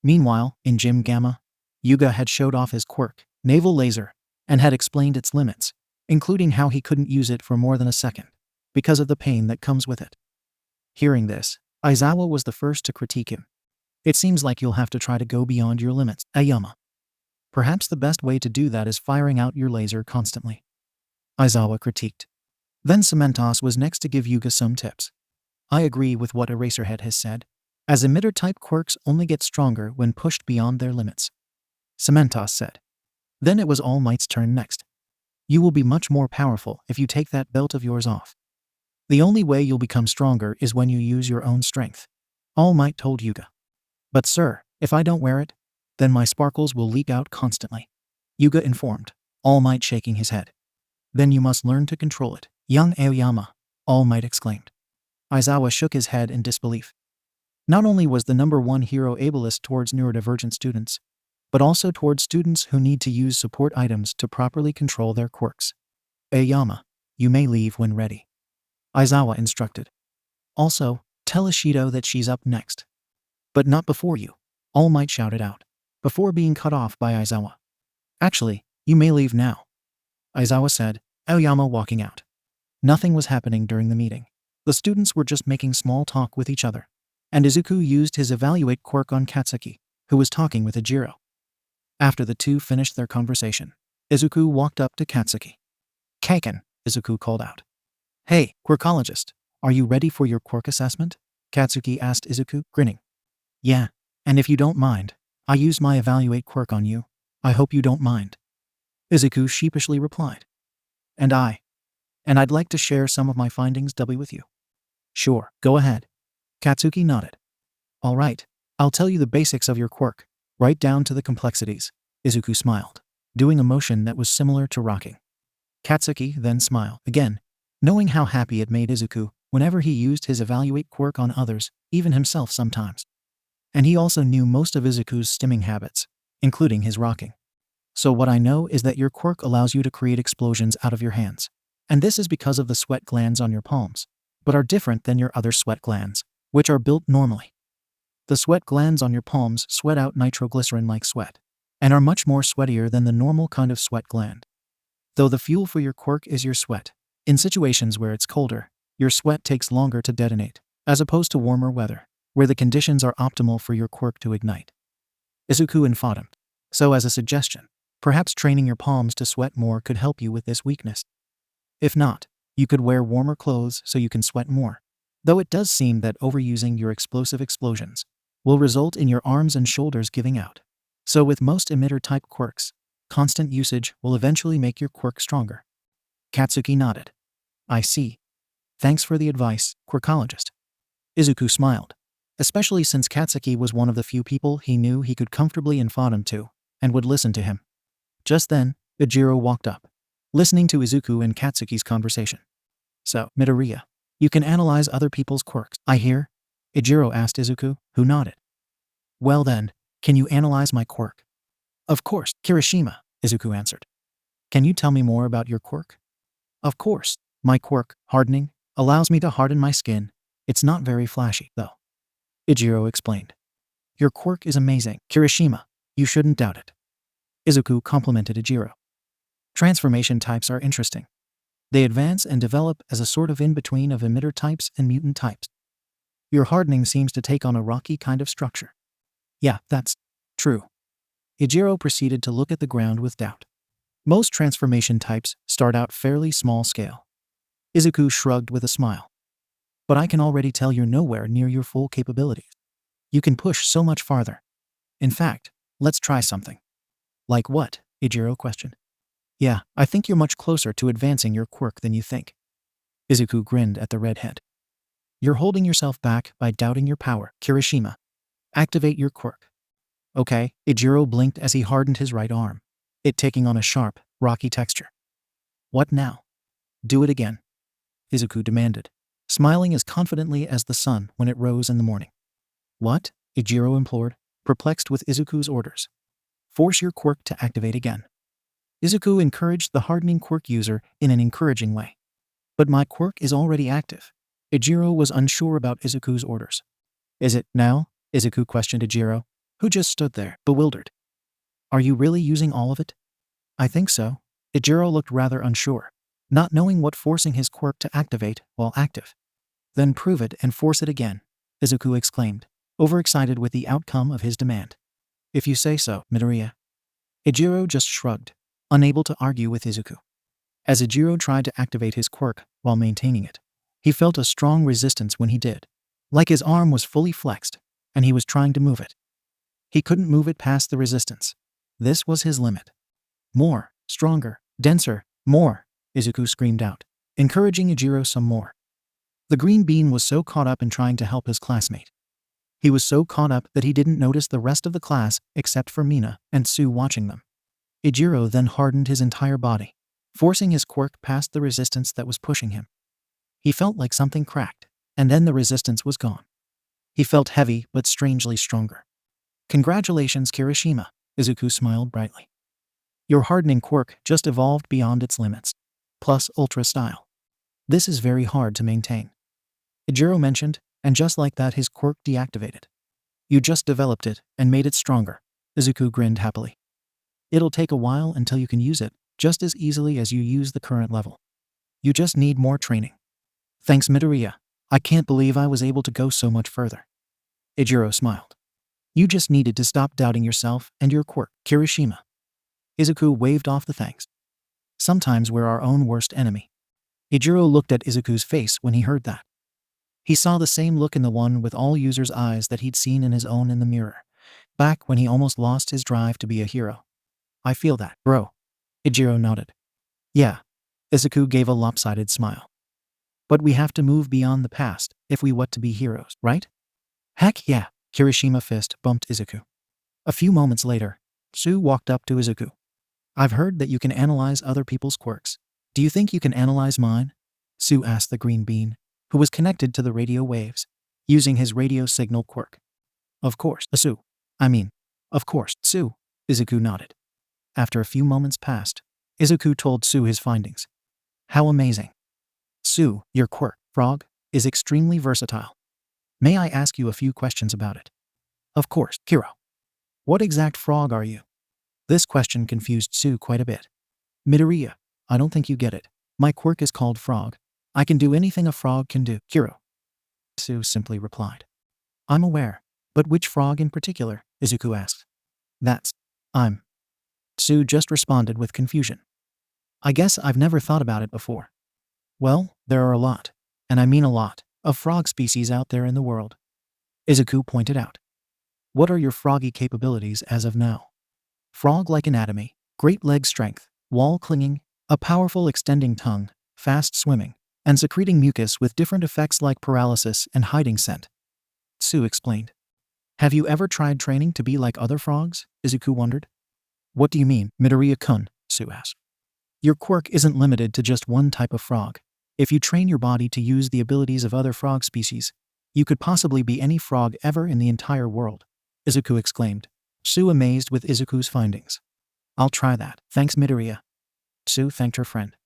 [SPEAKER 1] Meanwhile, in Gym Gamma, Yuga had showed off his quirk, Naval Laser, and had explained its limits, including how he couldn't use it for more than a second, because of the pain that comes with it. Hearing this, Aizawa was the first to critique him. It seems like you'll have to try to go beyond your limits, Aoyama. Perhaps the best way to do that is firing out your laser constantly, Aizawa critiqued. Then Cementos was next to give Yuga some tips. I agree with what Eraserhead has said, as emitter-type quirks only get stronger when pushed beyond their limits, Cementos said. Then it was All Might's turn next. You will be much more powerful if you take that belt of yours off. The only way you'll become stronger is when you use your own strength, All Might told Yuga. But sir, if I don't wear it, then my sparkles will leak out constantly, Yuga informed, All Might shaking his head. Then you must learn to control it, young Aoyama, All Might exclaimed. Aizawa shook his head in disbelief. Not only was the #1 hero ableist towards neurodivergent students, but also towards students who need to use support items to properly control their quirks. Aoyama, you may leave when ready, Aizawa instructed. Also, tell Ishido that she's up next. But not before you, All Might shouted out, before being cut off by Aizawa. Actually, you may leave now, Aizawa said, Aoyama walking out. Nothing was happening during the meeting. The students were just making small talk with each other, and Izuku used his evaluate quirk on Katsuki, who was talking with Ejiro. After the two finished their conversation, Izuku walked up to Katsuki. Kaken, Izuku called out. Hey, quirkologist, are you ready for your quirk assessment? Katsuki asked Izuku, grinning. Yeah, and if you don't mind, I used my evaluate quirk on you. I hope you don't mind, Izuku sheepishly replied. And I'd like to share some of my findings with you. Sure, go ahead. Katsuki nodded. All right, I'll tell you the basics of your quirk, right down to the complexities, Izuku smiled, doing a motion that was similar to rocking. Katsuki then smiled again, knowing how happy it made Izuku whenever he used his evaluate quirk on others, even himself sometimes. And he also knew most of Izuku's stimming habits, including his rocking. So what I know is that your quirk allows you to create explosions out of your hands. And this is because of the sweat glands on your palms, but are different than your other sweat glands, which are built normally. The sweat glands on your palms sweat out nitroglycerin-like sweat, and are much more sweatier than the normal kind of sweat gland. Though the fuel for your quirk is your sweat, in situations where it's colder, your sweat takes longer to detonate, as opposed to warmer weather, where the conditions are optimal for your quirk to ignite. Izuku informed. So as a suggestion, perhaps training your palms to sweat more could help you with this weakness. If not, you could wear warmer clothes so you can sweat more, though it does seem that overusing your explosive explosions will result in your arms and shoulders giving out. So with most emitter-type quirks, constant usage will eventually make your quirk stronger. Katsuki nodded. I see. Thanks for the advice, quirkologist. Izuku smiled, especially since Katsuki was one of the few people he knew he could comfortably inform him to, and would listen to him. Just then, Ejiro walked up, listening to Izuku and Katsuki's conversation. So, Midoriya, you can analyze other people's quirks, I hear? Ejiro asked Izuku, who nodded. Well then, can you analyze my quirk? Of course, Kirishima, Izuku answered. Can you tell me more about your quirk? Of course, my quirk, hardening, allows me to harden my skin. It's not very flashy, though, Ejiro explained. Your quirk is amazing, Kirishima, you shouldn't doubt it. Izuku complimented Ejiro. Transformation types are interesting. They advance and develop as a sort of in-between of emitter types and mutant types. Your hardening seems to take on a rocky kind of structure. Yeah, that's true. Ejiro proceeded to look at the ground with doubt. Most transformation types start out fairly small scale. Izuku shrugged with a smile. But I can already tell you're nowhere near your full capabilities. You can push so much farther. In fact, let's try something. Like what? Ijiro questioned. Yeah, I think you're much closer to advancing your quirk than you think. Izuku grinned at the redhead. You're holding yourself back by doubting your power, Kirishima. Activate your quirk. Okay, Ijiro blinked as he hardened his right arm, it taking on a sharp, rocky texture. What now? Do it again, Izuku demanded, smiling as confidently as the sun when it rose in the morning. What? Ijiro implored, perplexed with Izuku's orders. Force your quirk to activate again. Izuku encouraged the hardening quirk user in an encouraging way. But my quirk is already active. Ijiro was unsure about Izuku's orders. Is it now? Izuku questioned Ijiro, who just stood there, bewildered. Are you really using all of it? I think so. Ijiro looked rather unsure, not knowing what forcing his quirk to activate while active. Then prove it and force it again, Izuku exclaimed, overexcited with the outcome of his demand. If you say so, Midoriya. Ijiro just shrugged, unable to argue with Izuku. As Ijiro tried to activate his quirk while maintaining it, he felt a strong resistance when he did, like his arm was fully flexed, and he was trying to move it. He couldn't move it past the resistance. This was his limit. More, stronger, denser, more, Izuku screamed out, encouraging Ijiro some more. The green bean was so caught up in trying to help his classmate. He was so caught up that he didn't notice the rest of the class except for Mina and Sue watching them. Ijiro then hardened his entire body, forcing his quirk past the resistance that was pushing him. He felt like something cracked, and then the resistance was gone. He felt heavy but strangely stronger. Congratulations, Kirishima, Izuku smiled brightly. Your hardening quirk just evolved beyond its limits, plus ultra style. This is very hard to maintain. Ijiro mentioned, and just like that his quirk deactivated. You just developed it and made it stronger, Izuku grinned happily. It'll take a while until you can use it just as easily as you use the current level. You just need more training. Thanks, Midoriya. I can't believe I was able to go so much further. Ijiro smiled. You just needed to stop doubting yourself and your quirk, Kirishima. Izuku waved off the thanks. Sometimes we're our own worst enemy. Ijiro looked at Izuku's face when he heard that. He saw the same look in the one with all users' eyes that he'd seen in his own in the mirror, back when he almost lost his drive to be a hero. I feel that, bro. Ijiro nodded. Yeah. Izuku gave a lopsided smile. But we have to move beyond the past if we want to be heroes, right? Heck yeah, Kirishima fist bumped Izuku. A few moments later, Sue walked up to Izuku. I've heard that you can analyze other people's quirks. Do you think you can analyze mine? Sue asked the green bean, who was connected to the radio waves, using his radio signal quirk. Of course, Sue. Of course, Sue, Izuku nodded. After a few moments passed, Izuku told Sue his findings. How amazing. Sue, your quirk, frog, is extremely versatile. May I ask you a few questions about it? Of course, Kiro. What exact frog are you? This question confused Sue quite a bit. Midoriya, I don't think you get it. My quirk is called frog. I can do anything a frog can do, Kiro. Sue simply replied. I'm aware, but which frog in particular? Izuku asked. I'm. Sue just responded with confusion. I guess I've never thought about it before. Well, there are a lot, and I mean a lot, of frog species out there in the world. Izuku pointed out. What are your froggy capabilities as of now? Frog-like anatomy, great leg strength, wall clinging, a powerful extending tongue, fast swimming, and secreting mucus with different effects like paralysis and hiding scent. Sue explained. Have you ever tried training to be like other frogs? Izuku wondered. What do you mean, Midoriya-kun? Sue asked. Your quirk isn't limited to just one type of frog. If you train your body to use the abilities of other frog species, you could possibly be any frog ever in the entire world, Izuku exclaimed, Sue amazed with Izuku's findings. I'll try that, thanks Midoriya. Sue thanked her friend.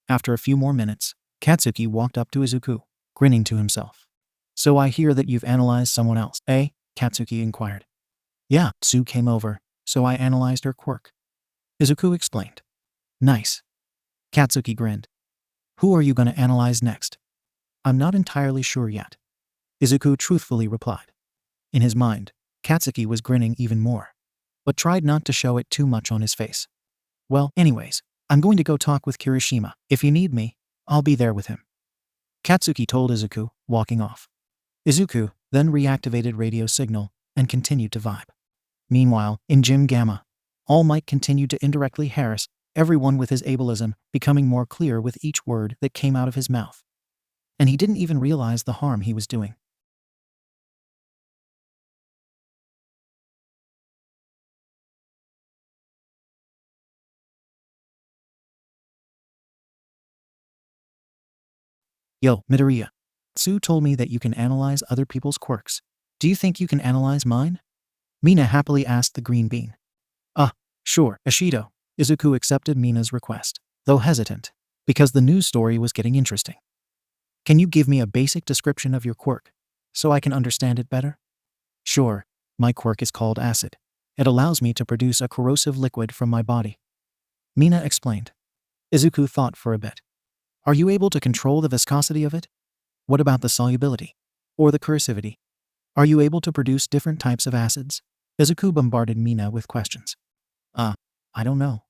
[SPEAKER 1] After a few more minutes, Katsuki walked up to Izuku, grinning to himself. So I hear that you've analyzed someone else, eh? Katsuki inquired. Yeah, Sue came over, so I analyzed her quirk. Izuku explained. Nice. Katsuki grinned. Who are you going to analyze next? I'm not entirely sure yet. Izuku truthfully replied. In his mind, Katsuki was grinning even more, but tried not to show it too much on his face. Well, anyways, I'm going to go talk with Kirishima. If you need me, I'll be there with him. Katsuki told Izuku, walking off. Izuku then reactivated radio signal and continued to vibe. Meanwhile, in Gym Gamma, All Might continued to indirectly harass everyone with his ableism, becoming more clear with each word that came out of his mouth. And he didn't even realize the harm he was doing. Yo, Midoriya. Tsu told me that you can analyze other people's quirks. Do you think you can analyze mine? Mina happily asked the green bean. Sure, Ashido. Izuku accepted Mina's request, though hesitant, because the news story was getting interesting. Can you give me a basic description of your quirk, so I can understand it better? Sure, my quirk is called acid. It allows me to produce a corrosive liquid from my body. Mina explained. Izuku thought for a bit. Are you able to control the viscosity of it? What about the solubility? Or the corrosivity? Are you able to produce different types of acids? Izuku bombarded Mina with questions. I don't know.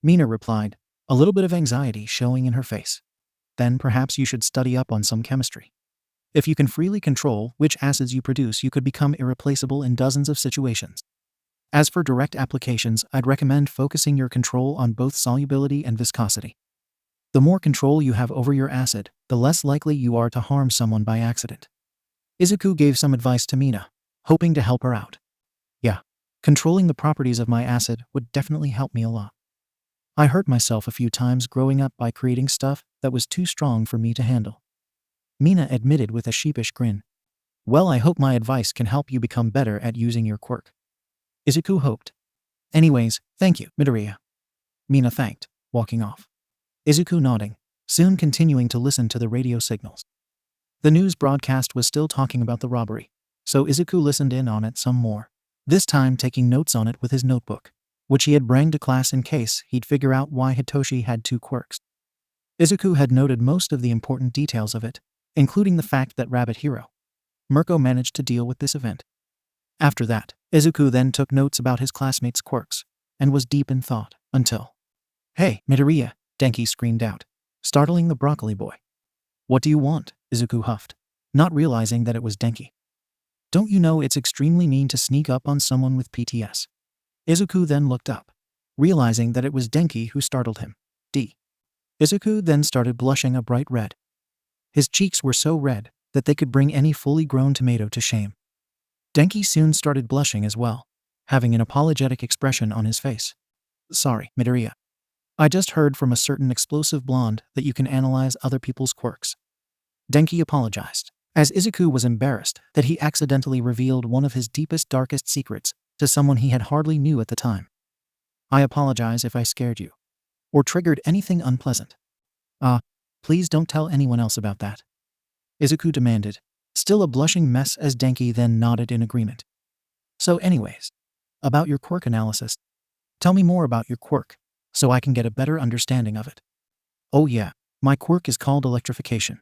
[SPEAKER 1] Mina replied, a little bit of anxiety showing in her face. Then perhaps you should study up on some chemistry. If you can freely control which acids you produce, you could become irreplaceable in dozens of situations. As for direct applications, I'd recommend focusing your control on both solubility and viscosity. The more control you have over your acid, the less likely you are to harm someone by accident. Izuku gave some advice to Mina, hoping to help her out. Yeah, controlling the properties of my acid would definitely help me a lot. I hurt myself a few times growing up by creating stuff that was too strong for me to handle. Mina admitted with a sheepish grin. Well, I hope my advice can help you become better at using your quirk. Izuku hoped. Anyways, thank you, Midoriya. Mina thanked, walking off. Izuku nodding, soon continuing to listen to the radio signals. The news broadcast was still talking about the robbery, so Izuku listened in on it some more, this time taking notes on it with his notebook, which he had brought to class in case he'd figure out why Hitoshi had 2 quirks. Izuku had noted most of the important details of it, including the fact that Rabbit Hero Mirko managed to deal with this event. After that, Izuku then took notes about his classmates' quirks, and was deep in thought, until… Hey, Midoriya, Denki screamed out, startling the broccoli boy. What do you want? Izuku huffed, not realizing that it was Denki. Don't you know it's extremely mean to sneak up on someone with PTS? Izuku then looked up, realizing that it was Denki who startled him. Izuku then started blushing a bright red. His cheeks were so red that they could bring any fully grown tomato to shame. Denki soon started blushing as well, having an apologetic expression on his face. Sorry, Midoriya. I just heard from a certain explosive blonde that you can analyze other people's quirks. Denki apologized, as Izuku was embarrassed that he accidentally revealed one of his deepest, darkest secrets to someone he had hardly knew at the time. I apologize if I scared you, or triggered anything unpleasant. Please don't tell anyone else about that, Izuku demanded, still a blushing mess as Denki then nodded in agreement. So anyways, about your quirk analysis. Tell me more about your quirk, so I can get a better understanding of it. Oh yeah, my quirk is called electrification.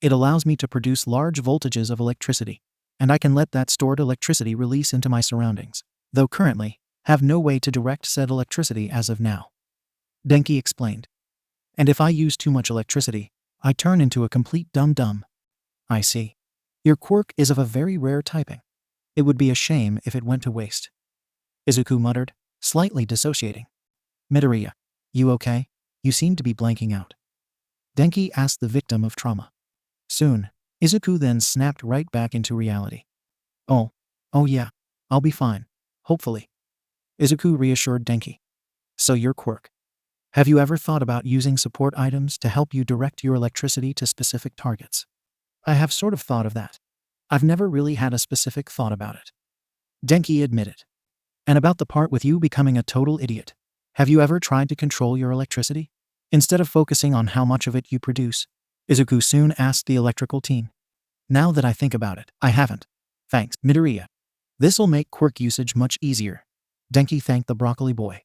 [SPEAKER 1] It allows me to produce large voltages of electricity, and I can let that stored electricity release into my surroundings, though currently, have no way to direct said electricity as of now. Denki explained. And if I use too much electricity, I turn into a complete dum-dum. I see. Your quirk is of a very rare typing. It would be a shame if it went to waste. Izuku muttered, slightly dissociating. Midoriya, you okay? You seem to be blanking out. Denki asked the victim of trauma. Soon, Izuku then snapped right back into reality. Oh yeah, I'll be fine, hopefully. Izuku reassured Denki. So your quirk. Have you ever thought about using support items to help you direct your electricity to specific targets? I have sort of thought of that. I've never really had a specific thought about it, Denki admitted. And about the part with you becoming a total idiot. Have you ever tried to control your electricity, instead of focusing on how much of it you produce? Izuku soon asked the electrical teen. Now that I think about it, I haven't. Thanks, Midoriya. This'll make quirk usage much easier. Denki thanked the broccoli boy.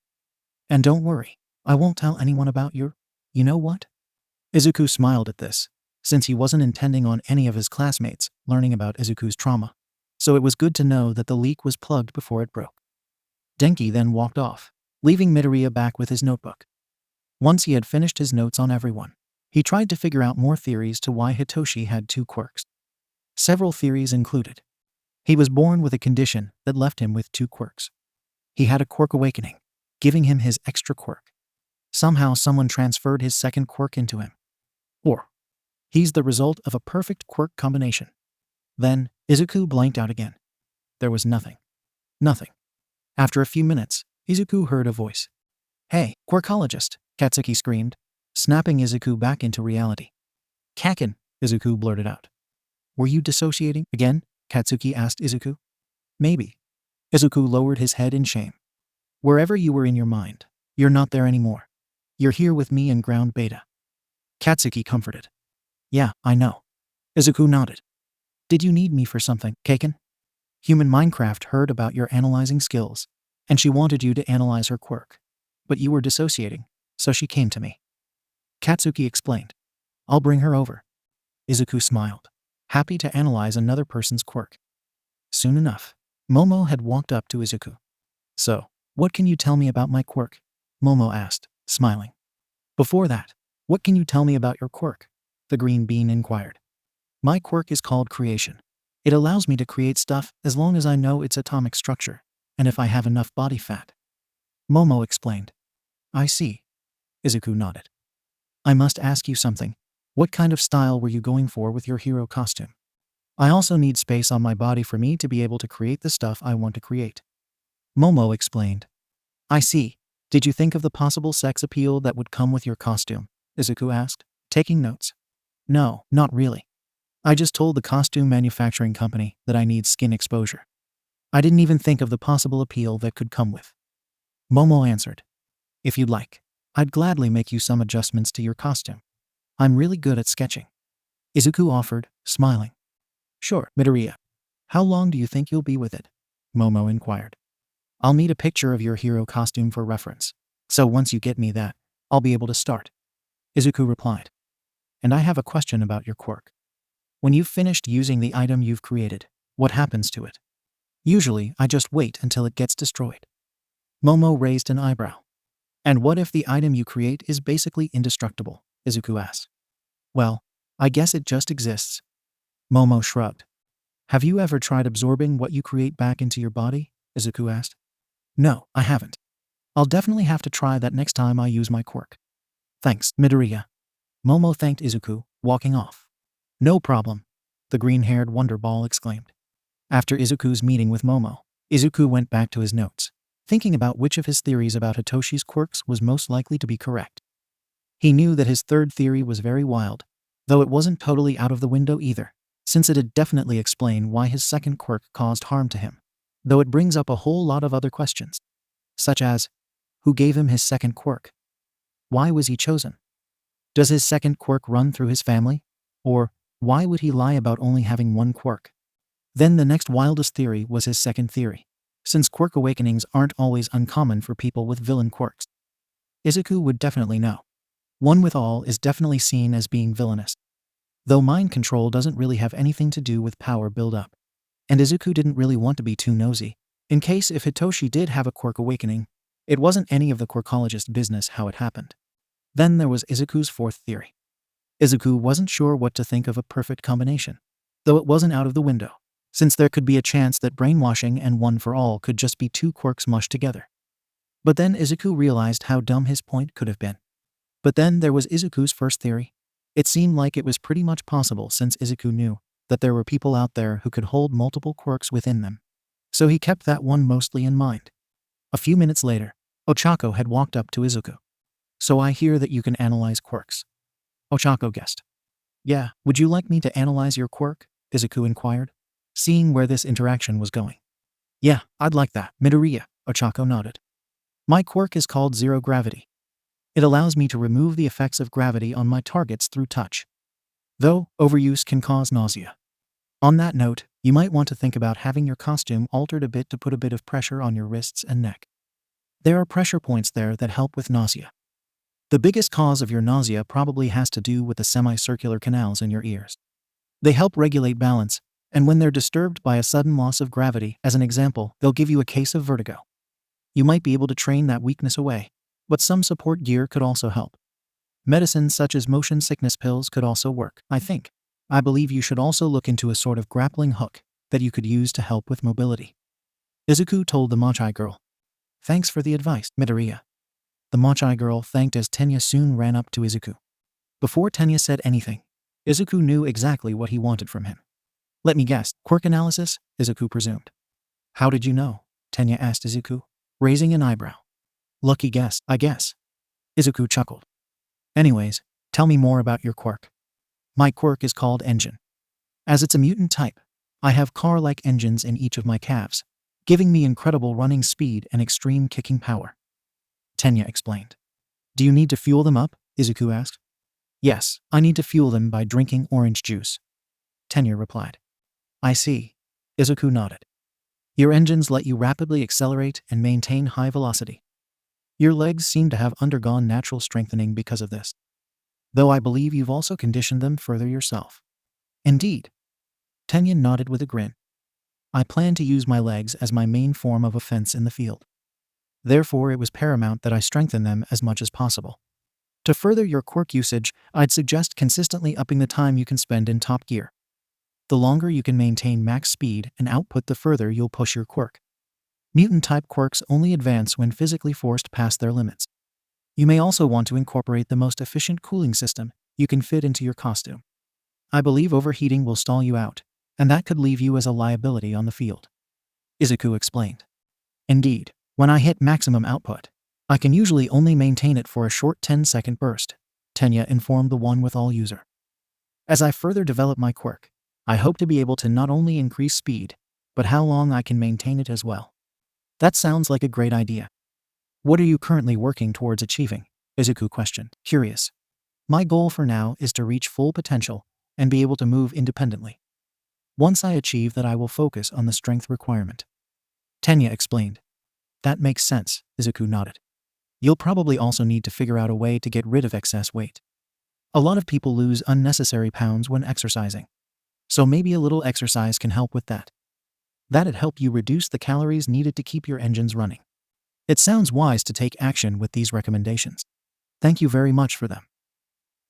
[SPEAKER 1] And don't worry, I won't tell anyone about your… You know what? Izuku smiled at this, since he wasn't intending on any of his classmates learning about Izuku's trauma, so it was good to know that the leak was plugged before it broke. Denki then walked off, leaving Midoriya back with his notebook. Once he had finished his notes on everyone, He tried to figure out more theories to why Hitoshi had 2 quirks. Several theories included: he was born with a condition that left him with 2 quirks. He had a quirk awakening, giving him his extra quirk. Somehow someone transferred his second quirk into him. Or he's the result of a perfect quirk combination. Then Izuku blanked out again. There was nothing. Nothing. After a few minutes, Izuku heard a voice. "Hey, quirkologist," Katsuki screamed, snapping Izuku back into reality. "Kaken," Izuku blurted out. "Were you dissociating again?" Katsuki asked Izuku. "Maybe." Izuku lowered his head in shame. "Wherever you were in your mind, you're not there anymore. You're here with me in ground beta." Katsuki comforted. "Yeah, I know." Izuku nodded. "Did you need me for something, Kaken?" "Human Minecraft heard about your analyzing skills, and she wanted you to analyze her quirk. But you were dissociating, so she came to me." Katsuki explained. "I'll bring her over." Izuku smiled, happy to analyze another person's quirk. Soon enough, Momo had walked up to Izuku. "So, what can you tell me about my quirk?" Momo asked, smiling. "Before that, what can you tell me about your quirk?" the green bean inquired. "My quirk is called creation. It allows me to create stuff as long as I know its atomic structure, and if I have enough body fat." Momo explained. "I see." Izuku nodded. "I must ask you something. What kind of style were you going for with your hero costume? I also need space on my body for me to be able to create the stuff I want to create." Momo explained. "I see. Did you think of the possible sex appeal that would come with your costume?" Izuku asked, taking notes. "No, not really. I just told the costume manufacturing company that I need skin exposure. I didn't even think of the possible appeal that could come with." Momo answered. "If you'd like, I'd gladly make you some adjustments to your costume. I'm really good at sketching." Izuku offered, smiling. "Sure, Midoriya. How long do you think you'll be with it?" Momo inquired. "I'll need a picture of your hero costume for reference, so once you get me that, I'll be able to start." Izuku replied. "And I have a question about your quirk. When you've finished using the item you've created, what happens to it?" "Usually, I just wait until it gets destroyed." Momo raised an eyebrow. "And what if the item you create is basically indestructible?" Izuku asked. "Well, I guess it just exists." Momo shrugged. "Have you ever tried absorbing what you create back into your body?" Izuku asked. "No, I haven't. I'll definitely have to try that next time I use my quirk." "Thanks, Midoriya." Momo thanked Izuku, walking off. "No problem," the green-haired Wonder Ball exclaimed. After Izuku's meeting with Momo, Izuku went back to his notes, thinking about which of his theories about Hitoshi's quirks was most likely to be correct. He knew that his third theory was very wild, though it wasn't totally out of the window either, since it'd definitely explain why his second quirk caused harm to him, though it brings up a whole lot of other questions, such as, who gave him his second quirk? Why was he chosen? Does his second quirk run through his family? Or, why would he lie about only having one quirk? Then the next wildest theory was his second theory, since quirk awakenings aren't always uncommon for people with villain quirks. Izuku would definitely know. One with all is definitely seen as being villainous, though mind control doesn't really have anything to do with power build-up. And Izuku didn't really want to be too nosy, in case if Hitoshi did have a quirk awakening, it wasn't any of the quirkologist's business how it happened. Then there was Izuku's fourth theory. Izuku wasn't sure what to think of a perfect combination, though it wasn't out of the window, since there could be a chance that brainwashing and one for all could just be 2 quirks mushed together. But then Izuku realized how dumb his point could have been. But then there was Izuku's first theory. It seemed like it was pretty much possible since Izuku knew that there were people out there who could hold multiple quirks within them. So he kept that one mostly in mind. A few minutes later, Ochako had walked up to Izuku. "So I hear that you can analyze quirks." Ochako guessed. "Yeah, would you like me to analyze your quirk?" Izuku inquired, seeing where this interaction was going. "Yeah, I'd like that, Midoriya," Ochako nodded. "My quirk is called Zero Gravity. It allows me to remove the effects of gravity on my targets through touch. Though, overuse can cause nausea. On that note, you might want to think about having your costume altered a bit to put a bit of pressure on your wrists and neck. There are pressure points there that help with nausea. The biggest cause of your nausea probably has to do with the semicircular canals in your ears. They help regulate balance, and when they're disturbed by a sudden loss of gravity, as an example, they'll give you a case of vertigo. You might be able to train that weakness away, but some support gear could also help." Medicines such as motion sickness pills could also work, I think. I believe you should also look into a sort of grappling hook that you could use to help with mobility. Izuku told the Mochai girl. Thanks for the advice, Midoriya. The Mochai girl thanked as Tenya soon ran up to Izuku. Before Tenya said anything, Izuku knew exactly what he wanted from him. Let me guess, quirk analysis? Izuku presumed. How did you know? Tenya asked Izuku, raising an eyebrow. Lucky guess, I guess. Izuku chuckled. Anyways, tell me more about your quirk. My quirk is called Engine. As it's a mutant type, I have car-like engines in each of my calves, giving me incredible running speed and extreme kicking power. Tenya explained. Do you need to fuel them up? Izuku asked. Yes, I need to fuel them by drinking orange juice. Tenya replied. I see. Izuku nodded. Your engines let you rapidly accelerate and maintain high velocity. Your legs seem to have undergone natural strengthening because of this. Though I believe you've also conditioned them further yourself. Indeed. Tenya nodded with a grin. I plan to use my legs as my main form of offense in the field. Therefore, it was paramount that I strengthen them as much as possible. To further your quirk usage, I'd suggest consistently upping the time you can spend in top gear. The longer you can maintain max speed and output, the further you'll push your quirk. Mutant-type quirks only advance when physically forced past their limits. You may also want to incorporate the most efficient cooling system you can fit into your costume. I believe overheating will stall you out, and that could leave you as a liability on the field. Izuku explained. Indeed, when I hit maximum output, I can usually only maintain it for a short 10-second burst, Tenya informed the one-with-all user. As I further develop my quirk, I hope to be able to not only increase speed, but how long I can maintain it as well. That sounds like a great idea. What are you currently working towards achieving? Izuku questioned, curious. My goal for now is to reach full potential and be able to move independently. Once I achieve that, I will focus on the strength requirement. Tenya explained. That makes sense, Izuku nodded. You'll probably also need to figure out a way to get rid of excess weight. A lot of people lose unnecessary pounds when exercising. So maybe a little exercise can help with that. That'd help you reduce the calories needed to keep your engines running. It sounds wise to take action with these recommendations. Thank you very much for them.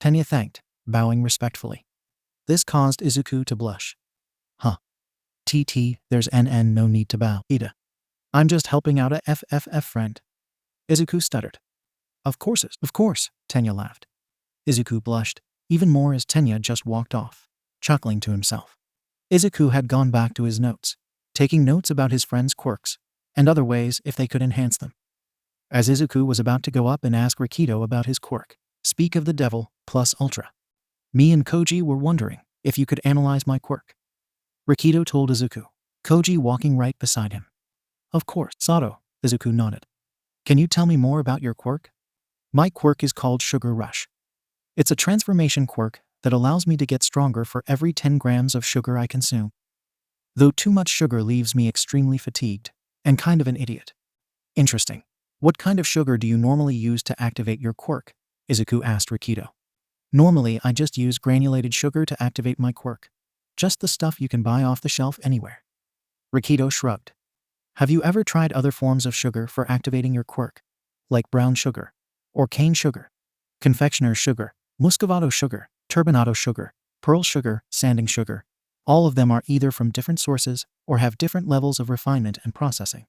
[SPEAKER 1] Tenya thanked, bowing respectfully. This caused Izuku to blush. There's no need to bow, Ida. I'm just helping out a FFF friend. Izuku stuttered. Of course, Tenya laughed. Izuku blushed, even more as Tenya just walked off, chuckling to himself. Izuku had gone back to his notes, taking notes about his friend's quirks, and other ways if they could enhance them. As Izuku was about to go up and ask Rikido about his quirk, speak of the devil plus ultra. Me and Koji were wondering if you could analyze my quirk. Rikido told Izuku, Koji walking right beside him. Of course, Sato, Izuku nodded. Can you tell me more about your quirk? My quirk is called Sugar Rush. It's a transformation quirk that allows me to get stronger for every 10 grams of sugar I consume. Though too much sugar leaves me extremely fatigued and kind of an idiot. Interesting. What kind of sugar do you normally use to activate your quirk? Izuku asked Rikido. Normally, I just use granulated sugar to activate my quirk. Just the stuff you can buy off the shelf anywhere. Rikido shrugged. Have you ever tried other forms of sugar for activating your quirk? Like brown sugar, or cane sugar, confectioner's sugar, muscovado sugar, turbinado sugar, pearl sugar, sanding sugar. All of them are either from different sources or have different levels of refinement and processing.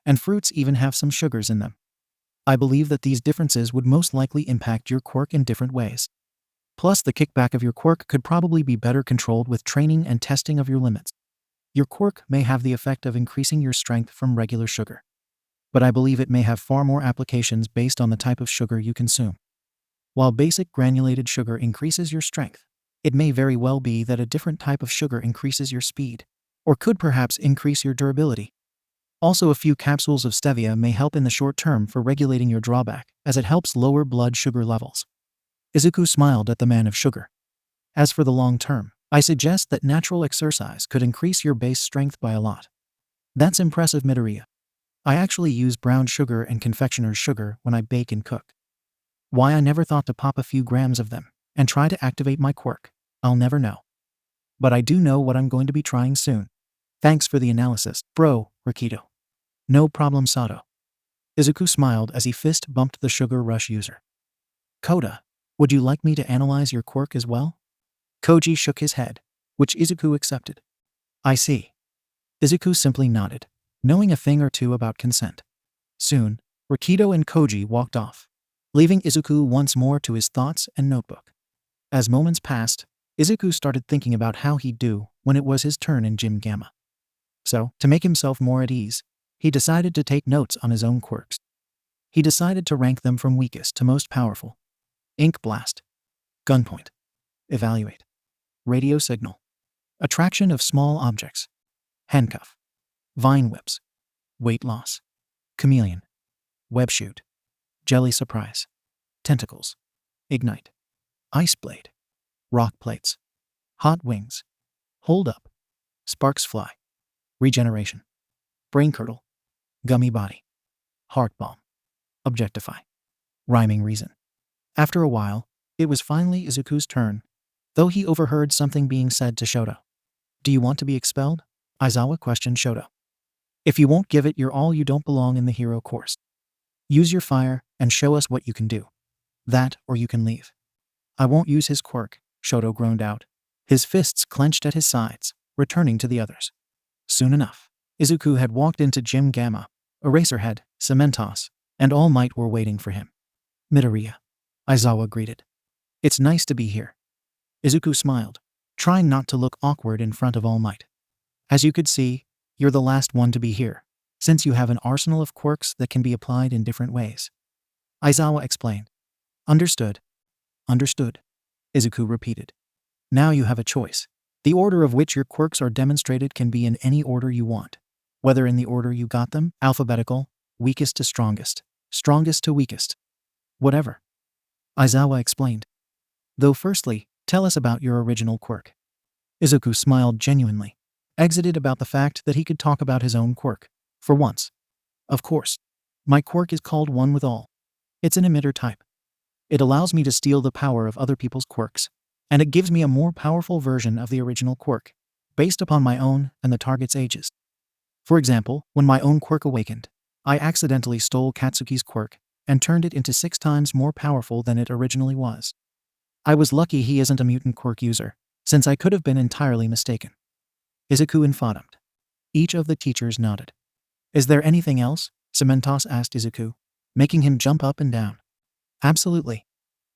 [SPEAKER 1] And fruits even have some sugars in them. I believe that these differences would most likely impact your quirk in different ways. Plus, the kickback of your quirk could probably be better controlled with training and testing of your limits. Your quirk may have the effect of increasing your strength from regular sugar. But I believe it may have far more applications based on the type of sugar you consume. While basic granulated sugar increases your strength, it may very well be that a different type of sugar increases your speed, or could perhaps increase your durability. Also, a few capsules of stevia may help in the short term for regulating your drawback, as it helps lower blood sugar levels. Izuku smiled at the man of sugar. As for the long term, I suggest that natural exercise could increase your base strength by a lot. That's impressive, Midoriya. I actually use brown sugar and confectioner's sugar when I bake and cook. Why I never thought to pop a few grams of them and try to activate my quirk, I'll never know. But I do know what I'm going to be trying soon. Thanks for the analysis, bro, Rikido. No problem, Sato. Izuku smiled as he fist bumped the Sugar Rush user. Koda, Would you like me to analyze your quirk as well? Koji shook his head, which Izuku accepted. I see. Izuku simply nodded, knowing a thing or two about consent. Soon, Rikido and Koji walked off, leaving Izuku once more to his thoughts and notebook. As moments passed, Izuku started thinking about how he'd do when it was his turn in Gym Gamma. So, to make himself more at ease, he decided to take notes on his own quirks. He decided to rank them from weakest to most powerful. Ink Blast. Gunpoint. Evaluate. Radio Signal. Attraction of small objects. Handcuff. Vine Whips. Weight Loss. Chameleon. Web Shoot. Jelly Surprise. Tentacles. Ignite. Ice Blade. Rock Plates. Hot Wings. Hold Up. Sparks Fly. Regeneration. Brain Curdle. Gummy Body. Heart Bomb. Objectify. Rhyming Reason. After a while, it was finally Izuku's turn, though he overheard something being said to Shoto. Do you want to be expelled? Aizawa questioned Shoto. If you won't give it your all, you don't belong in the hero course. Use your fire and show us what you can do. That, or you can leave. I won't use his quirk, Shoto groaned out, his fists clenched at his sides, returning to the others. Soon enough, Izuku had walked into Gym Gamma. Eraserhead, Cementos, and All Might were waiting for him. Midoriya. Aizawa greeted. It's nice to be here. Izuku smiled, trying not to look awkward in front of All Might. As you could see, you're the last one to be here, since you have an arsenal of quirks that can be applied in different ways. Aizawa explained. Understood. Understood. Izuku repeated. Now you have a choice. The order of which your quirks are demonstrated can be in any order you want. Whether in the order you got them, alphabetical, weakest to strongest, strongest to weakest. Whatever. Aizawa explained. Though firstly, tell us about your original quirk. Izuku smiled genuinely, exited about the fact that he could talk about his own quirk, for once. Of course. My quirk is called One with All. It's an emitter type. It allows me to steal the power of other people's quirks, and it gives me a more powerful version of the original quirk, based upon my own and the target's ages. For example, when my own quirk awakened, I accidentally stole Katsuki's quirk and turned it into 6 times more powerful than it originally was. I was lucky he isn't a mutant quirk user, since I could have been entirely mistaken. Izuku infatuated. Each of the teachers nodded. Is there anything else? Cementos asked Izuku, making him jump up and down. Absolutely.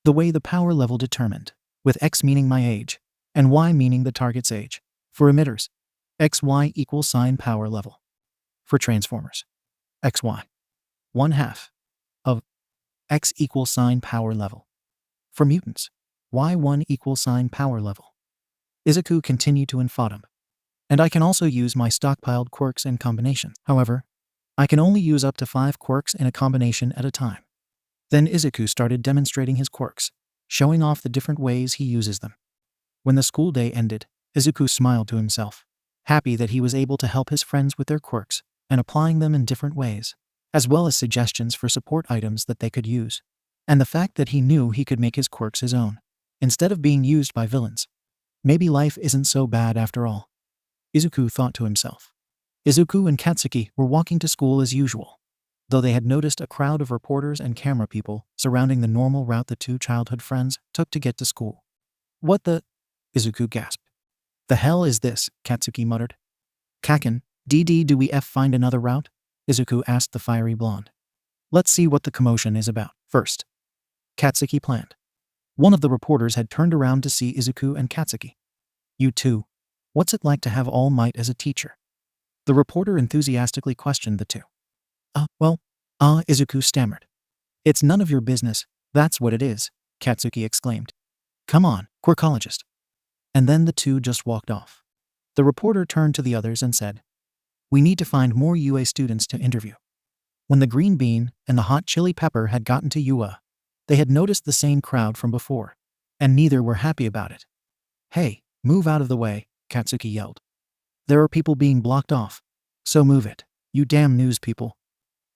[SPEAKER 1] The way the power level determined, with X meaning my age, and Y meaning the target's age. For emitters, XY equals sign power level. For transformers, XY. 1/2 of X equals sign power level. For mutants, Y1 equals sign power level. Izuku continued to infatuate. And I can also use my stockpiled quirks in combinations. However, I can only use up to 5 quirks in a combination at a time. Then Izuku started demonstrating his quirks, showing off the different ways he uses them. When the school day ended, Izuku smiled to himself, happy that he was able to help his friends with their quirks and applying them in different ways, as well as suggestions for support items that they could use, and the fact that he knew he could make his quirks his own, instead of being used by villains. Maybe life isn't so bad after all, Izuku thought to himself. Izuku and Katsuki were walking to school as usual, though they had noticed a crowd of reporters and camera people surrounding the normal route the 2 childhood friends took to get to school. What the? Izuku gasped. The hell is this? Katsuki muttered. Kaken, do we find another route? Izuku asked the fiery blonde. Let's see what the commotion is about first. Katsuki planned. One of the reporters had turned around to see Izuku and Katsuki. You two. What's it like to have All Might as a teacher? The reporter enthusiastically questioned the two. Izuku stammered. It's none of your business, that's what it is, Katsuki exclaimed. Come on, quirkologist. And then the two just walked off. The reporter turned to the others and said, we need to find more UA students to interview. When the green bean and the hot chili pepper had gotten to UA, they had noticed the same crowd from before, and neither were happy about it. Hey, move out of the way, Katsuki yelled. There are people being blocked off, so move it, you damn news people.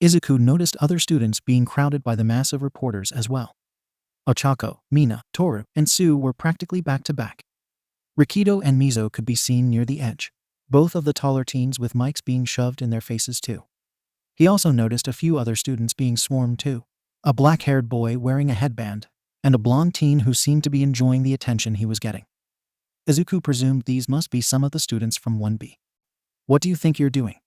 [SPEAKER 1] Izuku noticed other students being crowded by the mass of reporters as well. Ochako, Mina, Toru, and Sue were practically back to back. Rikido and Mizo could be seen near the edge, both of the taller teens with mics being shoved in their faces too. He also noticed a few other students being swarmed too. A black-haired boy wearing a headband, and a blonde teen who seemed to be enjoying the attention he was getting. Izuku presumed these must be some of the students from 1B. "What do you think you're doing?"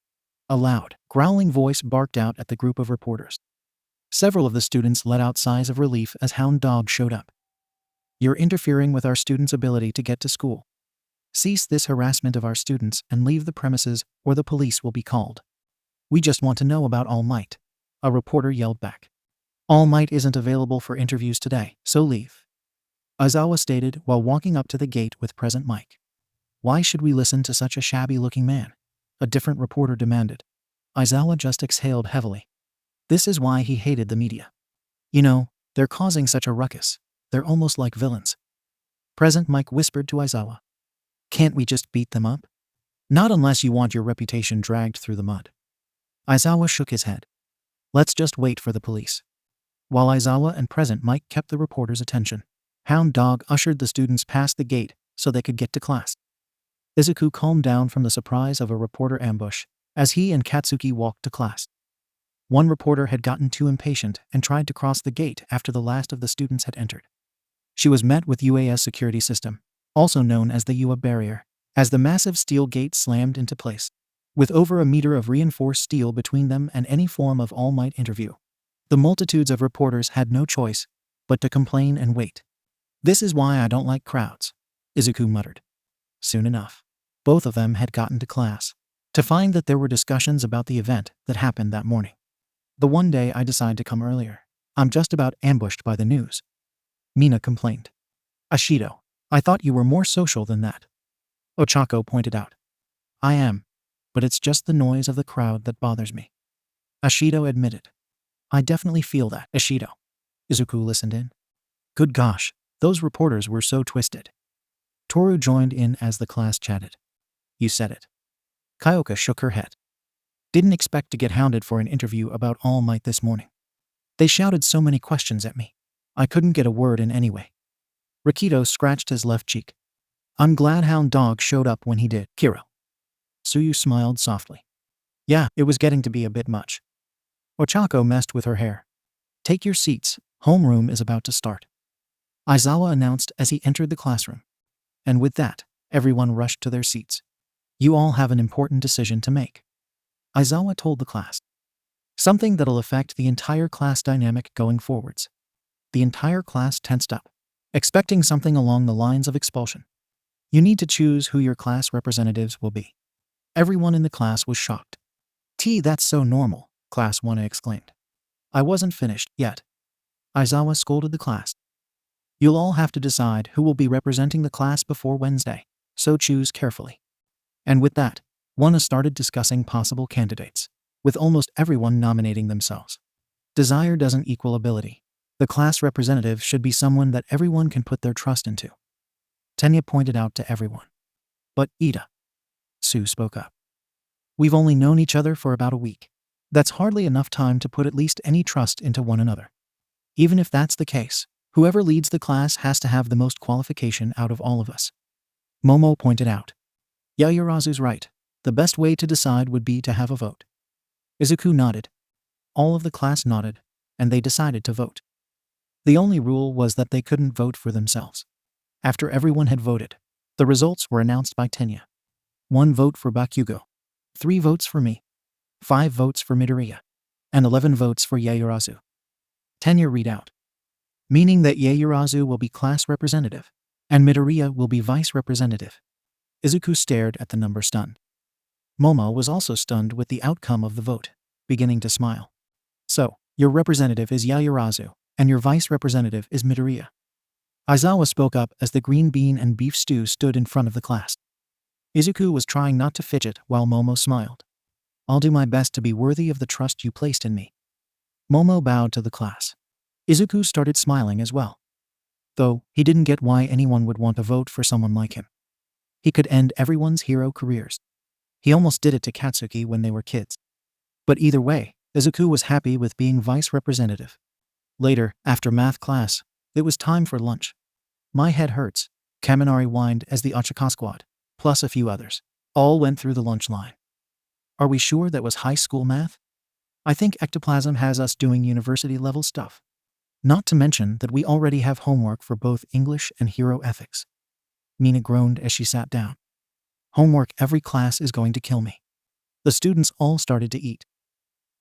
[SPEAKER 1] A loud, growling voice barked out at the group of reporters. Several of the students let out sighs of relief as Hound Dog showed up. "You're interfering with our students' ability to get to school. Cease this harassment of our students and leave the premises or the police will be called." "We just want to know about All Might," a reporter yelled back. "All Might isn't available for interviews today, so leave," Aizawa stated while walking up to the gate with present mic. "Why should we listen to such a shabby-looking man?" a different reporter demanded. Aizawa just exhaled heavily. This is why he hated the media. "You know, they're causing such a ruckus. They're almost like villains." Present Mike whispered to Aizawa. "Can't we just beat them up?" "Not unless you want your reputation dragged through the mud." Aizawa shook his head. "Let's just wait for the police." While Aizawa and Present Mike kept the reporter's attention, Hound Dog ushered the students past the gate so they could get to class. Izuku calmed down from the surprise of a reporter ambush as he and Katsuki walked to class. One reporter had gotten too impatient and tried to cross the gate after the last of the students had entered. She was met with UA's security system, also known as the UA barrier, as the massive steel gate slammed into place. With over a meter of reinforced steel between them and any form of All Might interview, the multitudes of reporters had no choice but to complain and wait. "This is why I don't like crowds," Izuku muttered. Soon enough, both of them had gotten to class, to find that there were discussions about the event that happened that morning. "The one day I decide to come earlier, I'm just about ambushed by the news," Mina complained. "Ashido, I thought you were more social than that," Ochako pointed out. "I am, but it's just the noise of the crowd that bothers me," Ashido admitted. "I definitely feel that, Ashido." Izuku listened in. "Good gosh, those reporters were so twisted." Toru joined in as the class chatted. "You said it." Kyoka shook her head. "Didn't expect to get hounded for an interview about All Might this morning. They shouted so many questions at me. I couldn't get a word in anyway." Rikito scratched his left cheek. "I'm glad Hound Dog showed up when he did, Kiro." Suyu smiled softly. "Yeah, it was getting to be a bit much." Ochako messed with her hair. "Take your seats, homeroom is about to start," Aizawa announced as he entered the classroom. And with that, everyone rushed to their seats. "You all have an important decision to make," Aizawa told the class. "Something that'll affect the entire class dynamic going forwards." The entire class tensed up, expecting something along the lines of expulsion. "You need to choose who your class representatives will be." Everyone in the class was shocked. That's so normal," Class 1A exclaimed. "I wasn't finished yet," Aizawa scolded the class. "You'll all have to decide who will be representing the class before Wednesday, so choose carefully." And with that, Wana started discussing possible candidates, with almost everyone nominating themselves. Desire doesn't equal ability. The class representative should be someone that everyone can put their trust into, Tenya pointed out to everyone. "But Ida," Sue spoke up. "We've only known each other for about a week. That's hardly enough time to put at least any trust into one another. Even if that's the case, whoever leads the class has to have the most qualification out of all of us," Momo pointed out. "Yayurazu's right. The best way to decide would be to have a vote." Izuku nodded. All of the class nodded, and they decided to vote. The only rule was that they couldn't vote for themselves. After everyone had voted, the results were announced by Tenya. 1 vote for Bakugo, 3 votes for me, 5 votes for Midoriya, and 11 votes for Yayurazu. Tenya read out. "Meaning that Yayurazu will be class representative, and Midoriya will be vice representative." Izuku stared at the number stunned. Momo was also stunned with the outcome of the vote, beginning to smile. "So, your representative is Yayurazu, and your vice representative is Midoriya." Aizawa spoke up as the green bean and beef stew stood in front of the class. Izuku was trying not to fidget while Momo smiled. "I'll do my best to be worthy of the trust you placed in me." Momo bowed to the class. Izuku started smiling as well. Though, he didn't get why anyone would want to vote for someone like him. He could end everyone's hero careers. He almost did it to Katsuki when they were kids. But either way, Izuku was happy with being vice representative. Later, after math class, it was time for lunch. "My head hurts," Kaminari whined as the Ochaka squad, plus a few others, all went through the lunch line. "Are we sure that was high school math? I think ectoplasm has us doing university-level stuff." Not to mention that we already have homework for both English and hero ethics. Mina groaned as she sat down. Homework every class is going to kill me. The students all started to eat.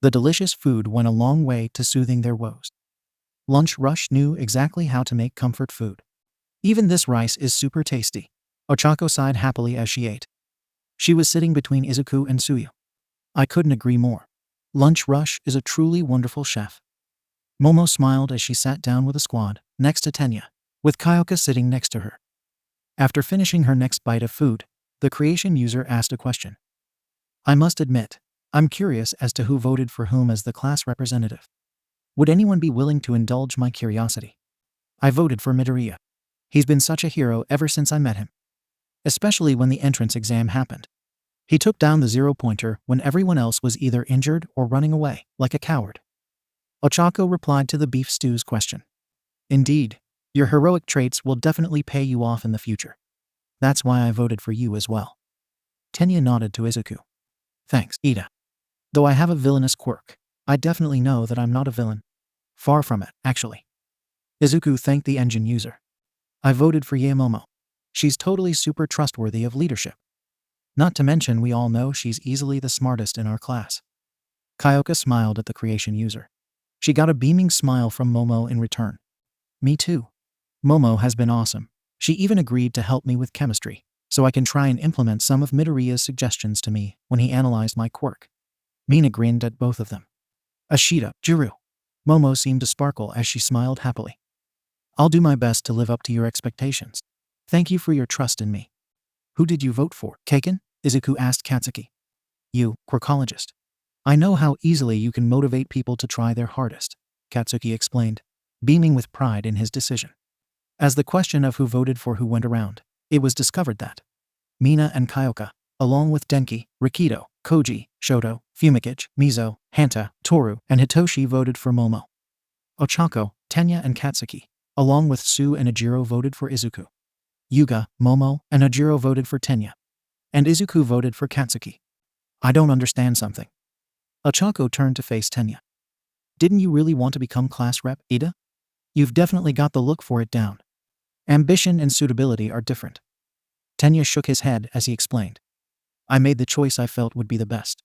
[SPEAKER 1] The delicious food went a long way to soothing their woes. Lunch Rush knew exactly how to make comfort food. Even this rice is super tasty. Ochako sighed happily as she ate. She was sitting between Izuku and Suyu. I couldn't agree more. Lunch Rush is a truly wonderful chef. Momo smiled as she sat down with a squad, next to Tenya, with Kyoka sitting next to her. After finishing her next bite of food, the creation user asked a question. I must admit, I'm curious as to who voted for whom as the class representative. Would anyone be willing to indulge my curiosity? I voted for Midoriya. He's been such a hero ever since I met him. Especially when the entrance exam happened. He took down the 0-pointer when everyone else was either injured or running away, like a coward. Ochako replied to the beef stew's question. Indeed, your heroic traits will definitely pay you off in the future. That's why I voted for you as well. Tenya nodded to Izuku. Thanks, Ida. Though I have a villainous quirk, I definitely know that I'm not a villain. Far from it, actually. Izuku thanked the engine user. I voted for Yaemomo. She's totally super trustworthy of leadership. Not to mention we all know she's easily the smartest in our class. Kyoka smiled at the creation user. She got a beaming smile from Momo in return. Me too. Momo has been awesome. She even agreed to help me with chemistry, so I can try and implement some of Midoriya's suggestions to me when he analyzed my quirk. Mina grinned at both of them. Ashita, Jiru. Momo seemed to sparkle as she smiled happily. I'll do my best to live up to your expectations. Thank you for your trust in me. Who did you vote for, Kaken? Izuku asked Katsuki. You, quirkologist. I know how easily you can motivate people to try their hardest, Katsuki explained, beaming with pride in his decision. As the question of who voted for who went around, it was discovered that Mina and Kyoka, along with Denki, Rikido, Koji, Shoto, Fumikage, Mizo, Hanta, Toru, and Hitoshi voted for Momo. Ochako, Tenya, and Katsuki, along with Su and Ajiro voted for Izuku. Yuga, Momo, and Ajiro voted for Tenya. And Izuku voted for Katsuki. I don't understand something. Ochako turned to face Tenya. Didn't you really want to become class rep, Ida? You've definitely got the look for it down. Ambition and suitability are different. Tenya shook his head as he explained. I made the choice I felt would be the best.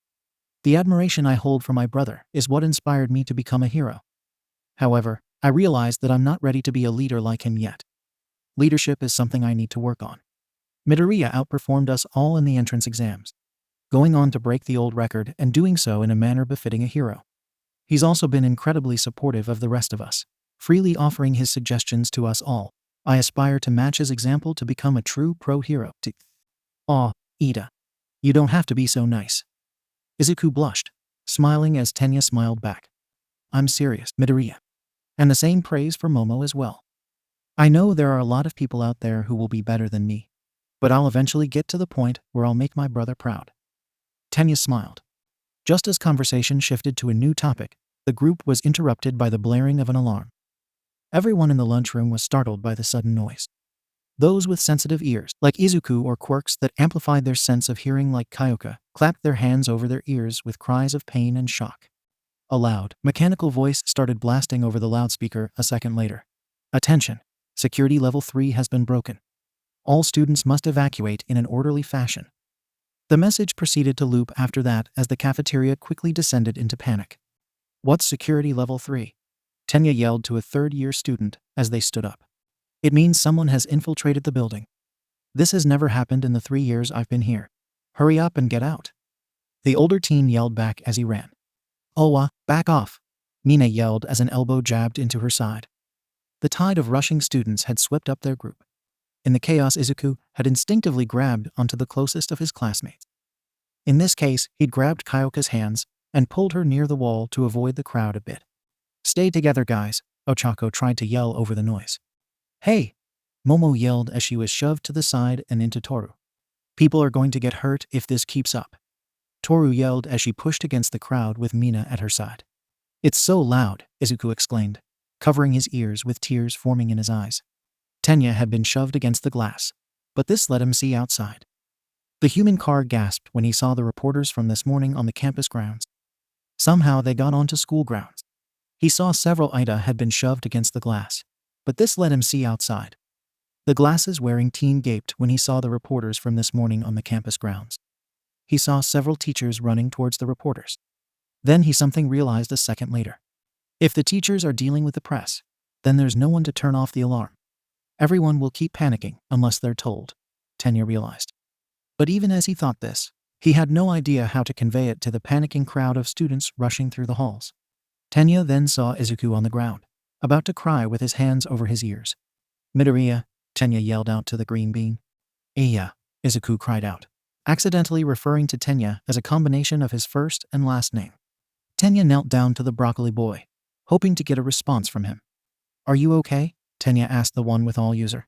[SPEAKER 1] The admiration I hold for my brother is what inspired me to become a hero. However, I realized that I'm not ready to be a leader like him yet. Leadership is something I need to work on. Midoriya outperformed us all in the entrance exams, going on to break the old record and doing so in a manner befitting a hero. He's also been incredibly supportive of the rest of us, freely offering his suggestions to us all. I aspire to match his example to become a true pro hero. Aw, Ida. You don't have to be so nice. Izuku blushed, smiling as Tenya smiled back. I'm serious, Midoriya. And the same praise for Momo as well. I know there are a lot of people out there who will be better than me, but I'll eventually get to the point where I'll make my brother proud. Tenya smiled. Just as conversation shifted to a new topic, the group was interrupted by the blaring of an alarm. Everyone in the lunchroom was startled by the sudden noise. Those with sensitive ears, like Izuku, or quirks that amplified their sense of hearing like Kyoka, clapped their hands over their ears with cries of pain and shock. A loud, mechanical voice started blasting over the loudspeaker a second later. Attention! Security level 3 has been broken. All students must evacuate in an orderly fashion. The message proceeded to loop after that as the cafeteria quickly descended into panic. What's security level 3? Tenya yelled to a third-year student as they stood up. It means someone has infiltrated the building. This has never happened in the 3 years I've been here. Hurry up and get out. The older teen yelled back as he ran. Owa, back off! Mina yelled as an elbow jabbed into her side. The tide of rushing students had swept up their group. In the chaos, Izuku had instinctively grabbed onto the closest of his classmates. In this case, he'd grabbed Kyoka's hands and pulled her near the wall to avoid the crowd a bit. Stay together, guys, Ochako tried to yell over the noise. Hey! Momo yelled as she was shoved to the side and into Toru. People are going to get hurt if this keeps up. Toru yelled as she pushed against the crowd with Mina at her side. It's so loud, Izuku exclaimed, covering his ears with tears forming in his eyes. Tenya had been shoved against the glass, but this let him see outside. The human car gasped when he saw the reporters from this morning on the campus grounds. Somehow they got onto school grounds. He saw several Ida had been shoved against the glass, but this let him see outside. The glasses-wearing teen gaped when he saw the reporters from this morning on the campus grounds. He saw several teachers running towards the reporters. Then he something realized a second later. If the teachers are dealing with the press, then there's no one to turn off the alarm. Everyone will keep panicking unless they're told, Tenya realized. But even as he thought this, he had no idea how to convey it to the panicking crowd of students rushing through the halls. Tenya then saw Izuku on the ground, about to cry with his hands over his ears. Midoriya, Tenya yelled out to the green bean. Iya, Izuku cried out, accidentally referring to Tenya as a combination of his first and last name. Tenya knelt down to the broccoli boy, hoping to get a response from him. Are you okay? Tenya asked the one with all user.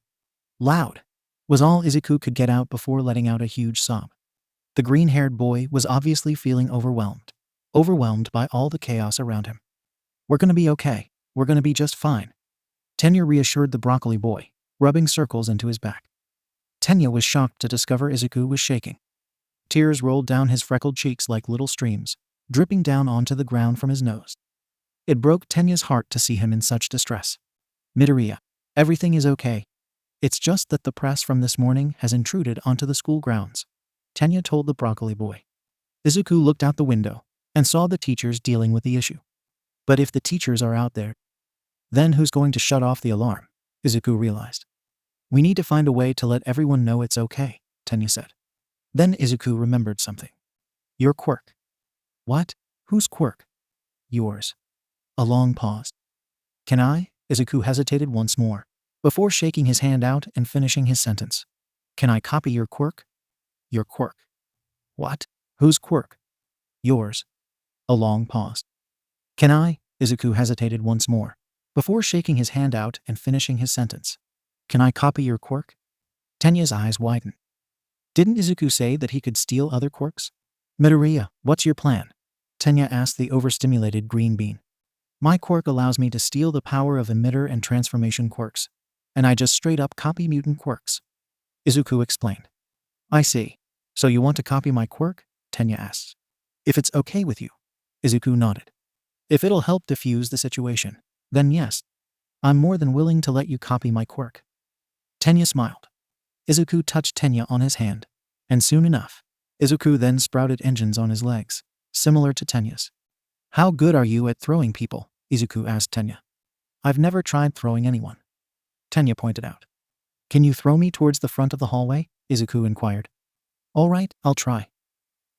[SPEAKER 1] Loud was all Izuku could get out before letting out a huge sob. The green-haired boy was obviously feeling overwhelmed by all the chaos around him. We're gonna be okay. We're gonna be just fine. Tenya reassured the broccoli boy, rubbing circles into his back. Tenya was shocked to discover Izuku was shaking. Tears rolled down his freckled cheeks like little streams, dripping down onto the ground from his nose. It broke Tenya's heart to see him in such distress. Midoriya, everything is okay. It's just that the press from this morning has intruded onto the school grounds, Tenya told the broccoli boy. Izuku looked out the window and saw the teachers dealing with the issue. But if the teachers are out there, then who's going to shut off the alarm? Izuku realized. We need to find a way to let everyone know it's okay, Tenya said. Then Izuku remembered something. Your quirk. What? Whose quirk? Yours. A long pause. Can I? Izuku hesitated once more, before shaking his hand out and finishing his sentence. Can I copy your quirk? Your quirk. What? Whose quirk? Yours. A long pause. Can I? Izuku hesitated once more, before shaking his hand out and finishing his sentence. Can I copy your quirk? Tenya's eyes widened. Didn't Izuku say that he could steal other quirks? Midoriya, what's your plan? Tenya asked the overstimulated green bean. My quirk allows me to steal the power of emitter and transformation quirks, and I just straight up copy mutant quirks. Izuku explained. I see. So you want to copy my quirk? Tenya asked. If it's okay with you. Izuku nodded. If it'll help diffuse the situation, then yes. I'm more than willing to let you copy my quirk. Tenya smiled. Izuku touched Tenya on his hand, and soon enough, Izuku then sprouted engines on his legs, similar to Tenya's. How good are you at throwing people? Izuku asked Tenya. I've never tried throwing anyone. Tenya pointed out. Can you throw me towards the front of the hallway? Izuku inquired. All right, I'll try.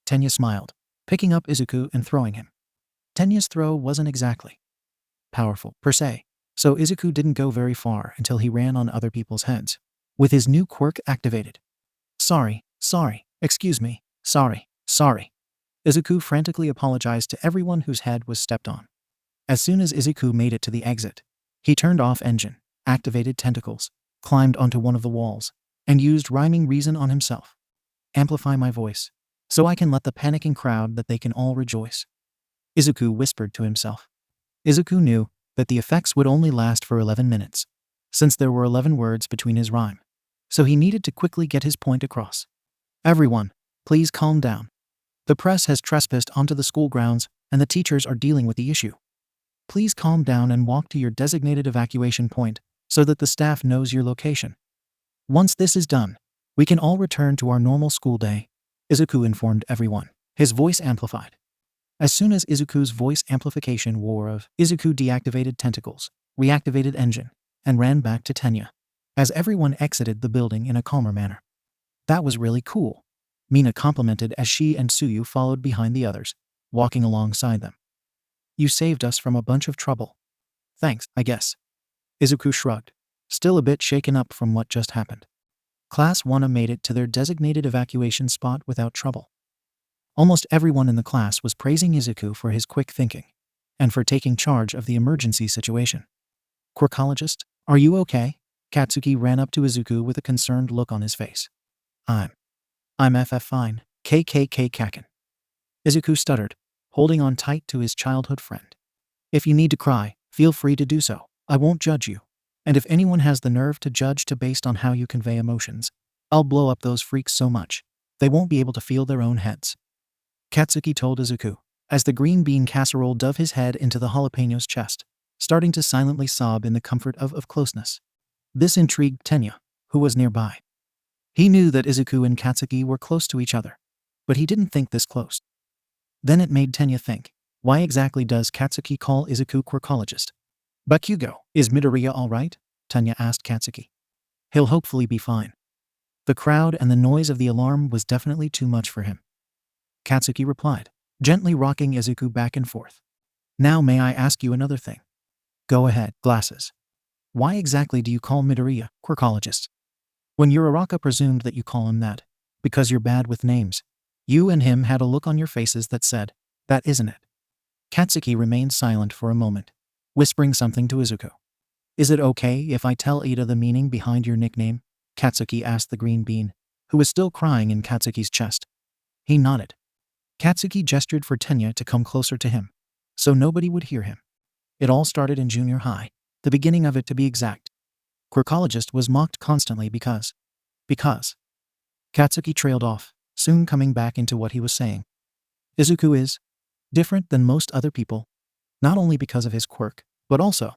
[SPEAKER 1] Tenya smiled, picking up Izuku and throwing him. Tenya's throw wasn't exactly powerful, per se, so Izuku didn't go very far until he ran on other people's heads, with his new quirk activated. Sorry, excuse me, sorry. Izuku frantically apologized to everyone whose head was stepped on. As soon as Izuku made it to the exit, he turned off engine, activated tentacles, climbed onto one of the walls, and used rhyming reason on himself. Amplify my voice, so I can let the panicking crowd that they can all rejoice. Izuku whispered to himself. Izuku knew that the effects would only last for 11 minutes, since there were 11 words between his rhyme, so he needed to quickly get his point across. Everyone, please calm down. The press has trespassed onto the school grounds, and the teachers are dealing with the issue. Please calm down and walk to your designated evacuation point so that the staff knows your location. Once this is done, we can all return to our normal school day, Izuku informed everyone, his voice amplified. As soon as Izuku's voice amplification wore off, Izuku deactivated tentacles, reactivated engine, and ran back to Tenya, as everyone exited the building in a calmer manner. That was really cool, Mina complimented as she and Tsuyu followed behind the others, walking alongside them. You saved us from a bunch of trouble. Thanks, I guess. Izuku shrugged, still a bit shaken up from what just happened. Class 1A made it to their designated evacuation spot without trouble. Almost everyone in the class was praising Izuku for his quick thinking, and for taking charge of the emergency situation. Quirkologist, are you okay? Katsuki ran up to Izuku with a concerned look on his face. I'm fine, KKK Kaken. Izuku stuttered, holding on tight to his childhood friend. If you need to cry, feel free to do so. I won't judge you. And if anyone has the nerve to judge based on how you convey emotions, I'll blow up those freaks so much, they won't be able to feel their own heads. Katsuki told Izuku, as the green bean casserole dove his head into the jalapeno's chest, starting to silently sob in the comfort of closeness. This intrigued Tenya, who was nearby. He knew that Izuku and Katsuki were close to each other, but he didn't think this close. Then it made Tenya think, why exactly does Katsuki call Izuku quirkologist? Bakugo, is Midoriya alright? Tenya asked Katsuki. He'll hopefully be fine. The crowd and the noise of the alarm was definitely too much for him. Katsuki replied, gently rocking Izuku back and forth. Now may I ask you another thing? Go ahead, glasses. Why exactly do you call Midoriya quirkologist? When Uraraka presumed that you call him that, because you're bad with names, you and him had a look on your faces that said, that isn't it. Katsuki remained silent for a moment, whispering something to Izuku. Is it okay if I tell Ida the meaning behind your nickname? Katsuki asked the green bean, who was still crying in Katsuki's chest. He nodded. Katsuki gestured for Tenya to come closer to him, so nobody would hear him. It all started in junior high, the beginning of it to be exact. Quirkologist was mocked constantly because. Katsuki trailed off, soon coming back into what he was saying. Izuku is different than most other people, not only because of his quirk, but also,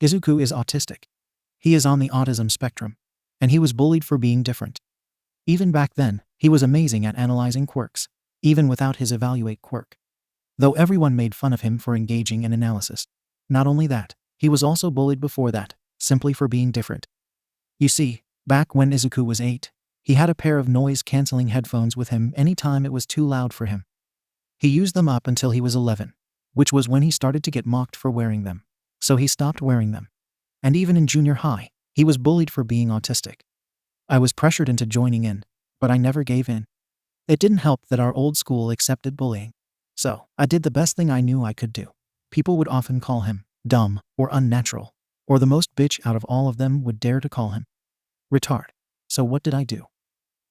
[SPEAKER 1] Izuku is autistic. He is on the autism spectrum, and he was bullied for being different. Even back then, he was amazing at analyzing quirks, even without his evaluate quirk. Though everyone made fun of him for engaging in analysis. Not only that, he was also bullied before that, simply for being different. You see, back when Izuku was 8, he had a pair of noise-canceling headphones with him anytime it was too loud for him. He used them up until he was 11, which was when he started to get mocked for wearing them, so he stopped wearing them. And even in junior high, he was bullied for being autistic. I was pressured into joining in, but I never gave in. It didn't help that our old school accepted bullying. So, I did the best thing I knew I could do. People would often call him dumb or unnatural, or the most bitch out of all of them would dare to call him retard. So what did I do?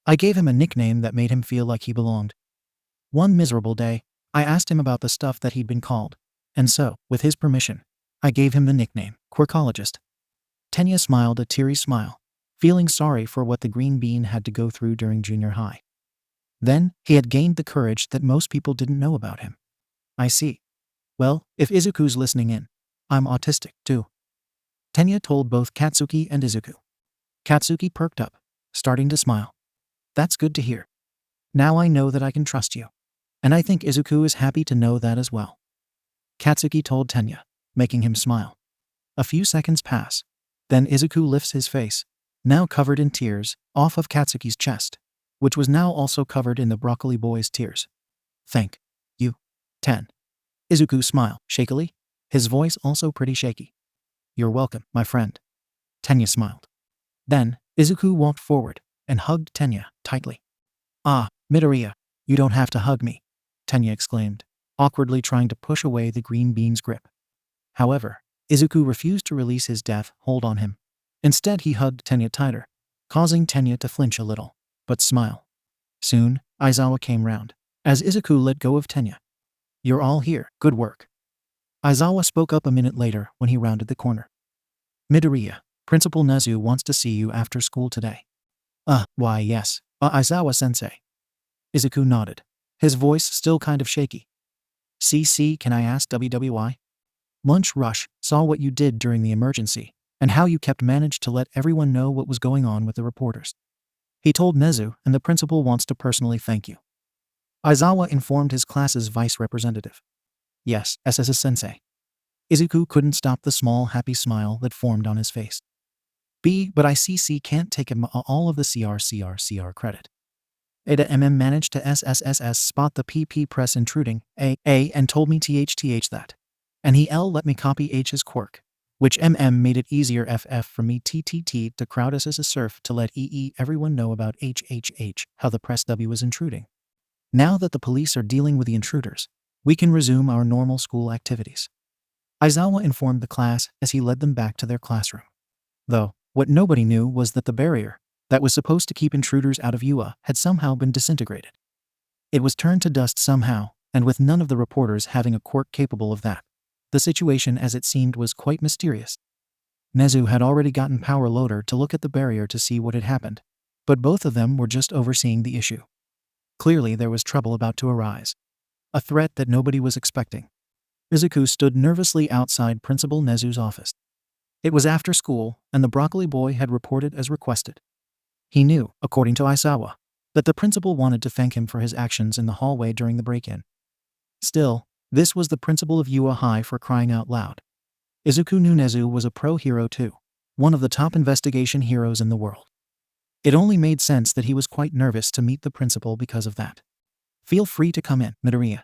[SPEAKER 1] I gave him a nickname that made him feel like he belonged. One miserable day, I asked him about the stuff that he'd been called, and so, with his permission, I gave him the nickname quirkologist. Tenya smiled a teary smile, feeling sorry for what the green bean had to go through during junior high. Then, he had gained the courage that most people didn't know about him. I see. Well, if Izuku's listening in, I'm autistic, too. Tenya told both Katsuki and Izuku. Katsuki perked up, starting to smile. That's good to hear. Now I know that I can trust you. And I think Izuku is happy to know that as well. Katsuki told Tenya, making him smile. A few seconds pass. Then Izuku lifts his face, now covered in tears, off of Katsuki's chest, which was now also covered in the broccoli boy's tears. Thank you. 10. Izuku smiled, shakily, his voice also pretty shaky. You're welcome, my friend. Tenya smiled. Then, Izuku walked forward and hugged Tenya tightly. Ah, Midoriya, you don't have to hug me, Tenya exclaimed, awkwardly trying to push away the green bean's grip. However, Izuku refused to release his death hold on him. Instead, he hugged Tenya tighter, causing Tenya to flinch a little, but smile. Soon, Aizawa came round, as Izuku let go of Tenya. You're all here, good work. Aizawa spoke up a minute later when he rounded the corner. Midoriya, Principal Nezu wants to see you after school today. Why yes, Aizawa-sensei. Izuku nodded, his voice still kind of shaky. CC, can I ask WWI? Munch Rush saw what you did during the emergency, and how you managed to let everyone know what was going on with the reporters. He told Nezu, and the principal wants to personally thank you. Aizawa informed his class's vice representative. Yes, SS-sensei. Izuku couldn't stop the small happy smile that formed on his face. But ICC can't take him all of the CR credit. Ada managed to SSSS spot the PP press intruding, and told me TH that. And he let me copy H's quirk, which made it easier for me TTT to crowd us as a surf to let everyone know about HHH, how the press W was intruding. Now that the police are dealing with the intruders, we can resume our normal school activities. Aizawa informed the class as he led them back to their classroom. Though, what nobody knew was that the barrier that was supposed to keep intruders out of UA had somehow been disintegrated. It was turned to dust somehow, and with none of the reporters having a quirk capable of that. The situation as it seemed was quite mysterious. Nezu had already gotten Power Loader to look at the barrier to see what had happened, but both of them were just overseeing the issue. Clearly there was trouble about to arise. a threat that nobody was expecting. Izuku stood nervously outside Principal Nezu's office. It was after school, and the broccoli boy had reported as requested. He knew, according to Aisawa, that the principal wanted to thank him for his actions in the hallway during the break-in. Still, this was the principal of Yua High, for crying out loud. Izuku knew Nezu was a pro hero too, one of the top investigation heroes in the world. It only made sense that he was quite nervous to meet the principal because of that. "Feel free to come in, Midoriya."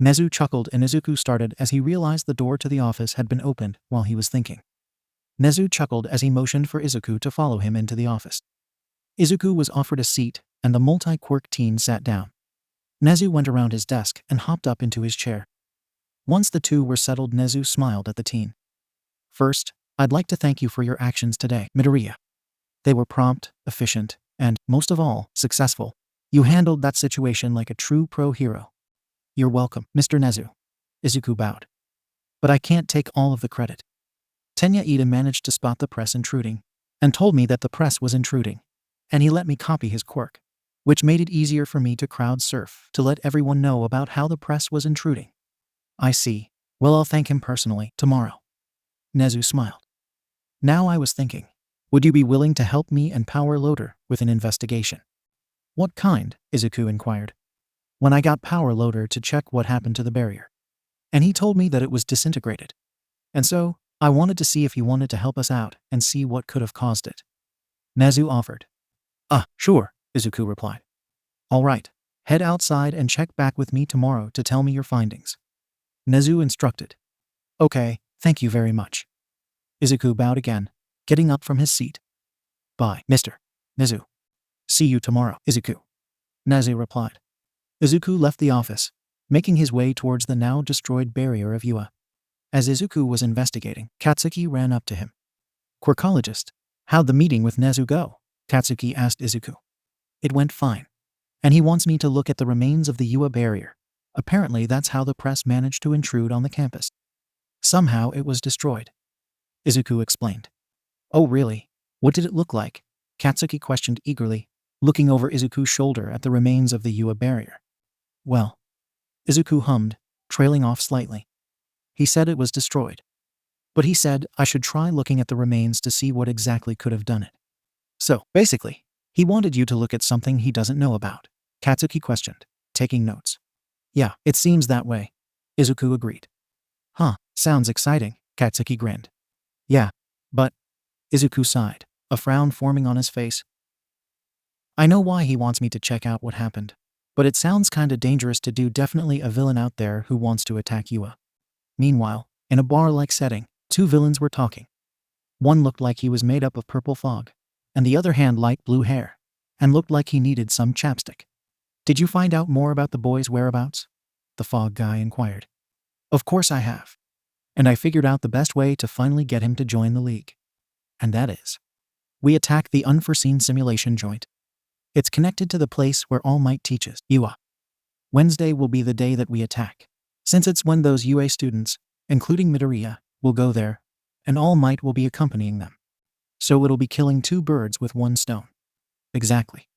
[SPEAKER 1] Nezu chuckled, and Izuku started as he realized the door to the office had been opened while he was thinking. Nezu chuckled as he motioned for Izuku to follow him into the office. Izuku was offered a seat, and the multi-quirk teen sat down. Nezu went around his desk and hopped up into his chair. Once the two were settled, Nezu smiled at the teen. "First, I'd like to thank you for your actions today, Midoriya. They were prompt, efficient, and, most of all, successful. You handled that situation like a true pro hero." "You're welcome, Mr. Nezu." Izuku bowed. "But I can't take all of the credit. Tenya Ida managed to spot the press intruding, and told me that the press was intruding, and he let me copy his quirk, which made it easier for me to crowd surf to let everyone know about how the press was intruding." "I see. Well, I'll thank him personally tomorrow." Nezu smiled. "Now I was thinking, would you be willing to help me and Power Loader with an investigation?" "What kind?" Izuku inquired. "When I got Power Loader to check what happened to the barrier, and he told me that it was disintegrated. And so, I wanted to see if he wanted to help us out and see what could have caused it." Nezu offered. Sure," Izuku replied. "All right, head outside and check back with me tomorrow to tell me your findings." Nezu instructed. "Okay, thank you very much." Izuku bowed again, getting up from his seat. "Bye, Mr. Nezu. See you tomorrow, Izuku," Nezu replied. Izuku left the office, making his way towards the now destroyed barrier of Yua. As Izuku was investigating, Katsuki ran up to him. "Quirkologist, how'd the meeting with Nezu go?" Katsuki asked Izuku. "It went fine. And he wants me to look at the remains of the Yua barrier. Apparently that's how the press managed to intrude on the campus. Somehow it was destroyed," Izuku explained. "Oh really? What did it look like?" Katsuki questioned eagerly, looking over Izuku's shoulder at the remains of the Yua barrier. "Well," Izuku hummed, trailing off slightly. "He said it was destroyed. But he said I should try looking at the remains to see what exactly could have done it. So, basically, he wanted you to look at something he doesn't know about," Katsuki questioned, taking notes. "Yeah, it seems that way," Izuku agreed. "Huh, sounds exciting," Katsuki grinned. "Yeah, but," Izuku sighed, a frown forming on his face. "I know why he wants me to check out what happened, but it sounds kinda dangerous to do. Definitely a villain out there who wants to attack Yua." Meanwhile, in a bar-like setting, two villains were talking. One looked like he was made up of purple fog, and the other had light blue hair, and looked like he needed some chapstick. "Did you find out more about the boy's whereabouts?" the fog guy inquired. "Of course I have. And I figured out the best way to finally get him to join the league. And that is, we attack the unforeseen simulation joint. It's connected to the place where All Might teaches Yua. Wednesday will be the day that we attack, since it's when those UA students, including Midoriya, will go there, and All Might will be accompanying them. So it'll be killing two birds with one stone." "Exactly.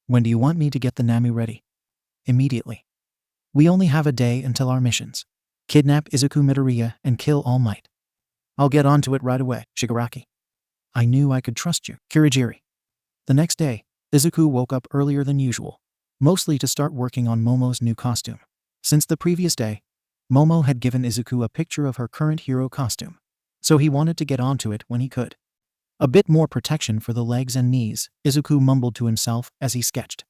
[SPEAKER 1] When do you want me to get the Nami ready?" "Immediately. We only have a day until our missions. Kidnap Izuku, Midoriya, and kill All Might." "I'll get onto it right away, Shigaraki." "I knew I could trust you, Kirigiri." The next day, Izuku woke up earlier than usual, mostly to start working on Momo's new costume. Since the previous day, Momo had given Izuku a picture of her current hero costume, so he wanted to get onto it when he could. A bit more protection for the legs and knees, Izuku mumbled to himself as he sketched.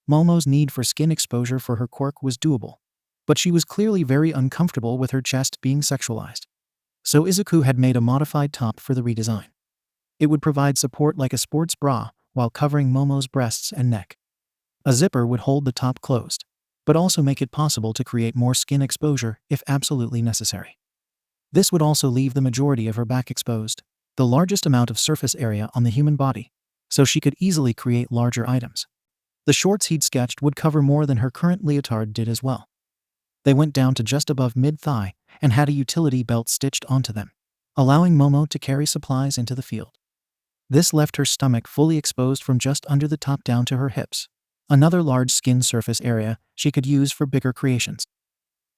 [SPEAKER 1] Momo's need for skin exposure for her quirk was doable, but she was clearly very uncomfortable with her chest being sexualized. So Izuku had made a modified top for the redesign. It would provide support like a sports bra while covering Momo's breasts and neck. A zipper would hold the top closed, but also make it possible to create more skin exposure if absolutely necessary. This would also leave the majority of her back exposed, the largest amount of surface area on the human body, so she could easily create larger items. The shorts he'd sketched would cover more than her current leotard did as well. They went down to just above mid-thigh and had a utility belt stitched onto them, allowing Momo to carry supplies into the field. This left her stomach fully exposed from just under the top down to her hips, another large skin surface area she could use for bigger creations.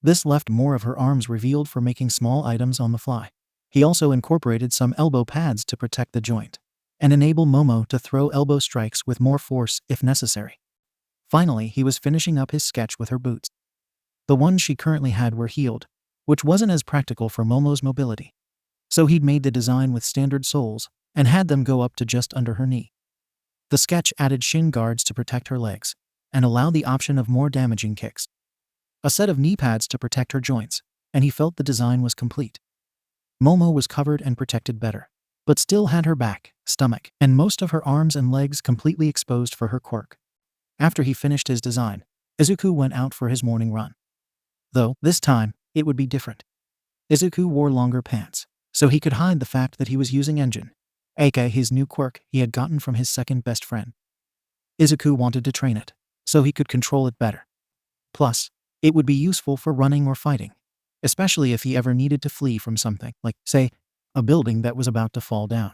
[SPEAKER 1] This left more of her arms revealed for making small items on the fly. He also incorporated some elbow pads to protect the joint and enable Momo to throw elbow strikes with more force if necessary. Finally, he was finishing up his sketch with her boots. The ones she currently had were heeled, which wasn't as practical for Momo's mobility. So he'd made the design with standard soles and had them go up to just under her knee. The sketch added shin guards to protect her legs and allowed the option of more damaging kicks. A set of knee pads to protect her joints, and he felt the design was complete. Momo was covered and protected better, but still had her back, stomach, and most of her arms and legs completely exposed for her quirk. After he finished his design, Izuku went out for his morning run. Though, this time, it would be different. Izuku wore longer pants, so he could hide the fact that he was using engine, aka his new quirk he had gotten from his second best friend. Izuku wanted to train it, so he could control it better. Plus, it would be useful for running or fighting, especially if he ever needed to flee from something, like, say, a building that was about to fall down.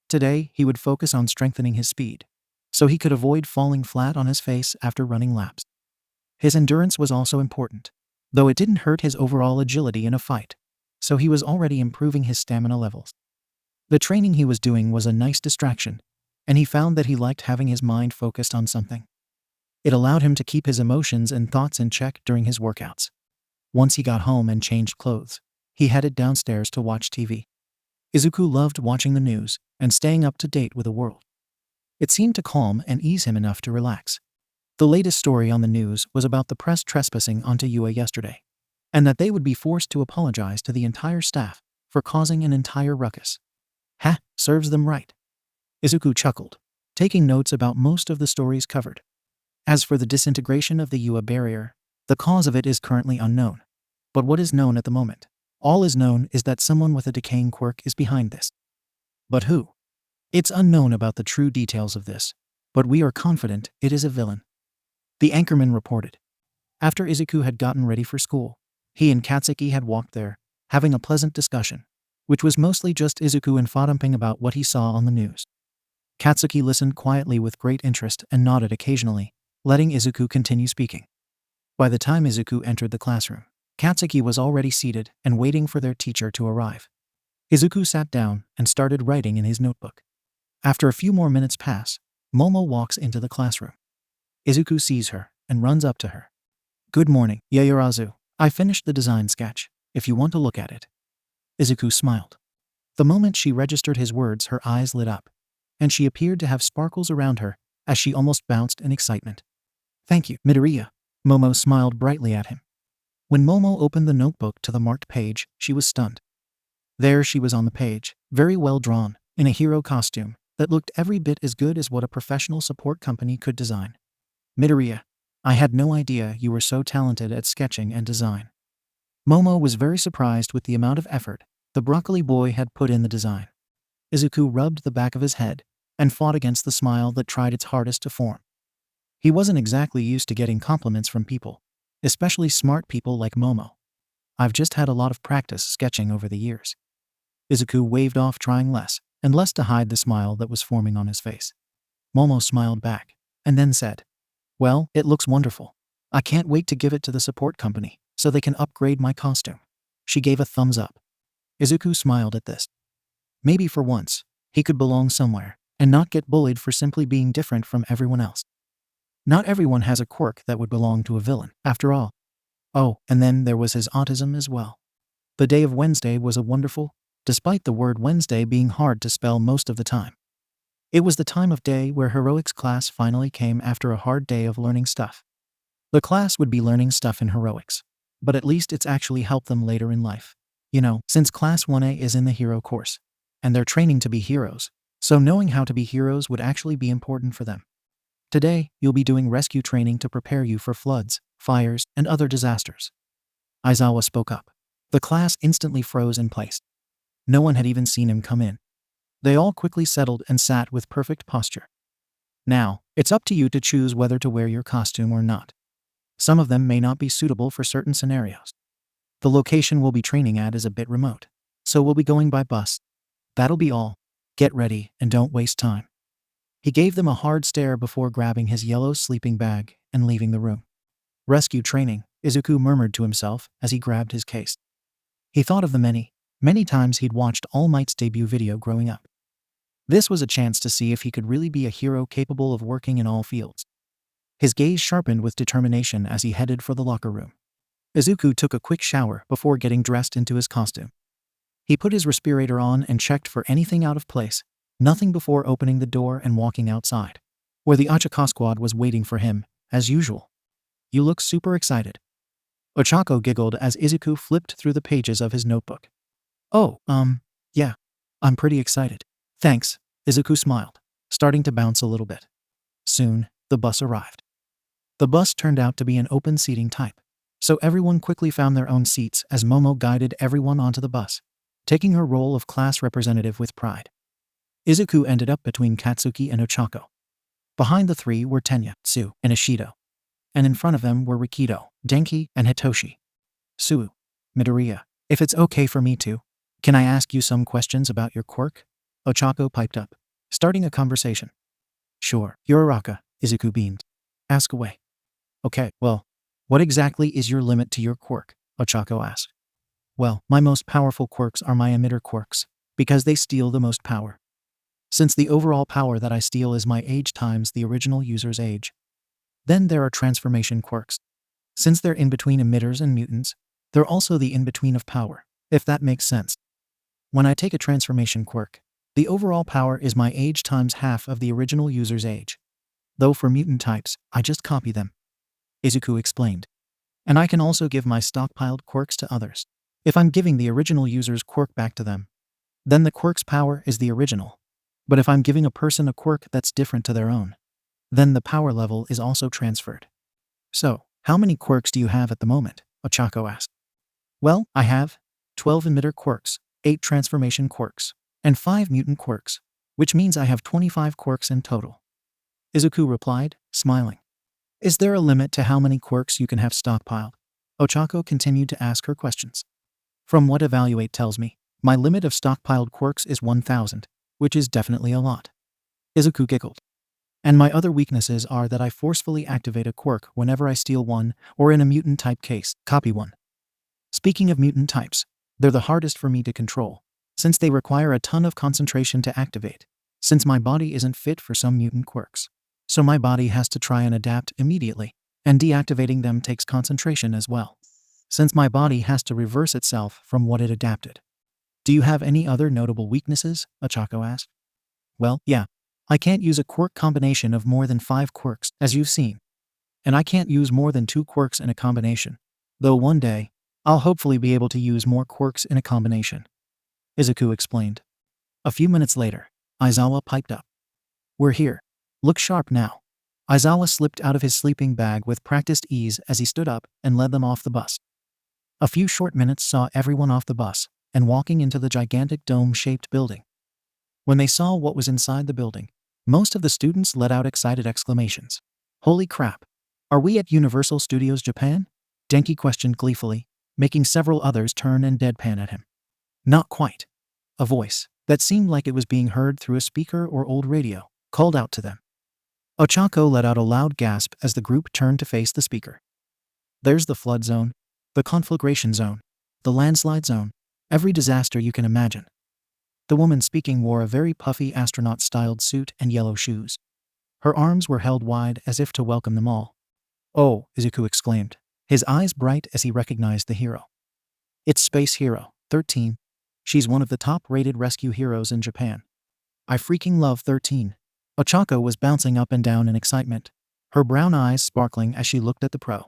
[SPEAKER 1] Today, he would focus on strengthening his speed, so he could avoid falling flat on his face after running laps. His endurance was also important, though it didn't hurt his overall agility in a fight, so he was already improving his stamina levels. The training he was doing was a nice distraction, and he found that he liked having his mind focused on something. It allowed him to keep his emotions and thoughts in check during his workouts. Once he got home and changed clothes, he headed downstairs to watch TV. Izuku loved watching the news and staying up to date with the world. It seemed to calm and ease him enough to relax. The latest story on the news was about the press trespassing onto Yua yesterday, and that they would be forced to apologize to the entire staff for causing an entire ruckus. Serves them right. Izuku chuckled, taking notes about most of the stories covered. As for the disintegration of the Yua barrier, the cause of it is currently unknown. But what is known at the moment? All is known is that someone with a decaying quirk is behind this. But who? It's unknown about the true details of this, but we are confident it is a villain. The anchorman reported. After Izuku had gotten ready for school, he and Katsuki had walked there, having a pleasant discussion, which was mostly just Izuku infodumping about what he saw on the news. Katsuki listened quietly with great interest and nodded occasionally, letting Izuku continue speaking. By the time Izuku entered the classroom, Katsuki was already seated and waiting for their teacher to arrive. Izuku sat down and started writing in his notebook. After a few more minutes pass, Momo walks into the classroom. Izuku sees her and runs up to her. "Good morning, Yaoyorozu. I finished the design sketch, if you want to look at it." Izuku smiled. The moment she registered his words, her eyes lit up, and she appeared to have sparkles around her as she almost bounced in excitement. "Thank you, Midoriya." Momo smiled brightly at him. When Momo opened the notebook to the marked page, she was stunned. There she was on the page, very well drawn, in a hero costume that looked every bit as good as what a professional support company could design. "Midoriya, I had no idea you were so talented at sketching and design." Momo was very surprised with the amount of effort the broccoli boy had put in the design. Izuku rubbed the back of his head and fought against the smile that tried its hardest to form. He wasn't exactly used to getting compliments from people, especially smart people like Momo. "I've just had a lot of practice sketching over the years." Izuku waved off, trying less and less to hide the smile that was forming on his face. Momo smiled back and then said, "Well, it looks wonderful. I can't wait to give it to the support company so they can upgrade my costume." She gave a thumbs up. Izuku smiled at this. Maybe for once, he could belong somewhere and not get bullied for simply being different from everyone else. Not everyone has a quirk that would belong to a villain, after all. Oh, and then there was his autism as well. The day of Wednesday was a wonderful, despite the word Wednesday being hard to spell most of the time. It was the time of day where heroics class finally came after a hard day of learning stuff. The class would be learning stuff in heroics, but at least it's actually helped them later in life. Since Class 1A is in the hero course, and they're training to be heroes, so knowing how to be heroes would actually be important for them. Today, you'll be doing rescue training to prepare you for floods, fires, and other disasters. Aizawa spoke up. The class instantly froze in place. No one had even seen him come in. They all quickly settled and sat with perfect posture. Now, it's up to you to choose whether to wear your costume or not. Some of them may not be suitable for certain scenarios. The location we'll be training at is a bit remote, so we'll be going by bus. That'll be all. Get ready and don't waste time. He gave them a hard stare before grabbing his yellow sleeping bag and leaving the room. Rescue training, Izuku murmured to himself as he grabbed his case. He thought of the many times he'd watched All Might's debut video growing up. This was a chance to see if he could really be a hero capable of working in all fields. His gaze sharpened with determination as he headed for the locker room. Izuku took a quick shower before getting dressed into his costume. He put his respirator on and checked for anything out of place, nothing before opening the door and walking outside, where the Ochako squad was waiting for him, as usual. "You look super excited." Ochako giggled as Izuku flipped through the pages of his notebook. "Oh, yeah, I'm pretty excited. Thanks," Izuku smiled, starting to bounce a little bit. Soon, the bus arrived. The bus turned out to be an open seating type, so everyone quickly found their own seats as Momo guided everyone onto the bus, taking her role of class representative with pride. Izuku ended up between Katsuki and Ochako. Behind the three were Tenya, Tsu, and Ishido. And in front of them were Rikido, Denki, and Hitoshi. "Suu, Midoriya, if it's okay for me to, can I ask you some questions about your quirk?" Ochako piped up, starting a conversation. "Sure, you're Araka," Izuku beamed. "Ask away." "Okay, well, what exactly is your limit to your quirk?" Ochako asked. "Well, my most powerful quirks are my emitter quirks, because they steal the most power. Since the overall power that I steal is my age times the original user's age. Then there are transformation quirks. Since they're in between emitters and mutants, they're also the in-between of power, if that makes sense. When I take a transformation quirk, the overall power is my age times half of the original user's age. Though for mutant types, I just copy them," Izuku explained. "And I can also give my stockpiled quirks to others. If I'm giving the original user's quirk back to them, then the quirk's power is the original. But if I'm giving a person a quirk that's different to their own, then the power level is also transferred." "So, how many quirks do you have at the moment?" Ochako asked. "Well, I have 12 emitter quirks, 8 transformation quirks, and 5 mutant quirks, which means I have 25 quirks in total," Izuku replied, smiling. "Is there a limit to how many quirks you can have stockpiled?" Ochako continued to ask her questions. "From what Evaluate tells me, my limit of stockpiled quirks is 1,000, which is definitely a lot," Izuku giggled. "And my other weaknesses are that I forcefully activate a quirk whenever I steal one, or in a mutant type case, copy one. Speaking of mutant types, they're the hardest for me to control, since they require a ton of concentration to activate, since my body isn't fit for some mutant quirks. So my body has to try and adapt immediately, and deactivating them takes concentration as well, since my body has to reverse itself from what it adapted." "Do you have any other notable weaknesses?" Ochako asked. "Well, yeah. I can't use a quirk combination of more than 5 quirks, as you've seen. And I can't use more than 2 quirks in a combination, though one day, I'll hopefully be able to use more quirks in a combination," Izuku explained. A few minutes later, Aizawa piped up. "We're here. Look sharp now." Aizawa slipped out of his sleeping bag with practiced ease as he stood up and led them off the bus. A few short minutes saw everyone off the bus and walking into the gigantic dome-shaped building. When they saw what was inside the building, most of the students let out excited exclamations. "Holy crap! Are we at Universal Studios Japan?" Denki questioned gleefully, making several others turn and deadpan at him. "Not quite," a voice that seemed like it was being heard through a speaker or old radio called out to them. Ochako let out a loud gasp as the group turned to face the speaker. "There's the flood zone, the conflagration zone, the landslide zone, every disaster you can imagine." The woman speaking wore a very puffy astronaut-styled suit and yellow shoes. Her arms were held wide as if to welcome them all. "Oh," Izuku exclaimed, his eyes bright as he recognized the hero. "It's Space Hero 13. She's one of the top-rated rescue heroes in Japan. I freaking love 13. Ochako was bouncing up and down in excitement, her brown eyes sparkling as she looked at the pro.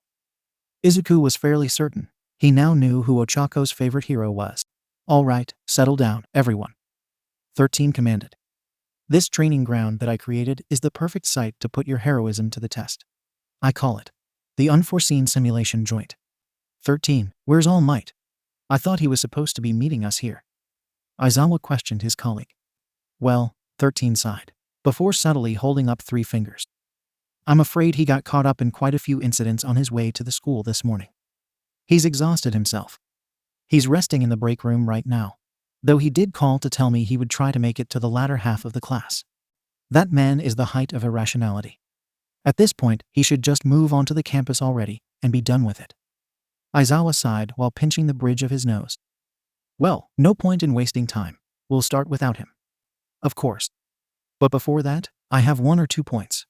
[SPEAKER 1] Izuku was fairly certain he now knew who Ochako's favorite hero was. "All right, settle down, everyone," 13 commanded. "This training ground that I created is the perfect site to put your heroism to the test. I call it the Unforeseen Simulation Joint. 13, where's All Might? I thought he was supposed to be meeting us here." Aizawa questioned his colleague. "Well," 13 sighed, before subtly holding up 3 fingers. "I'm afraid he got caught up in quite a few incidents on his way to the school this morning. He's exhausted himself. He's resting in the break room right now, though he did call to tell me he would try to make it to the latter half of the class. That man is the height of irrationality. At this point, he should just move onto the campus already and be done with it." Aizawa sighed while pinching the bridge of his nose. Well, no point in wasting time. We'll start without him. Of course. But before that, I have 1 or 2 points.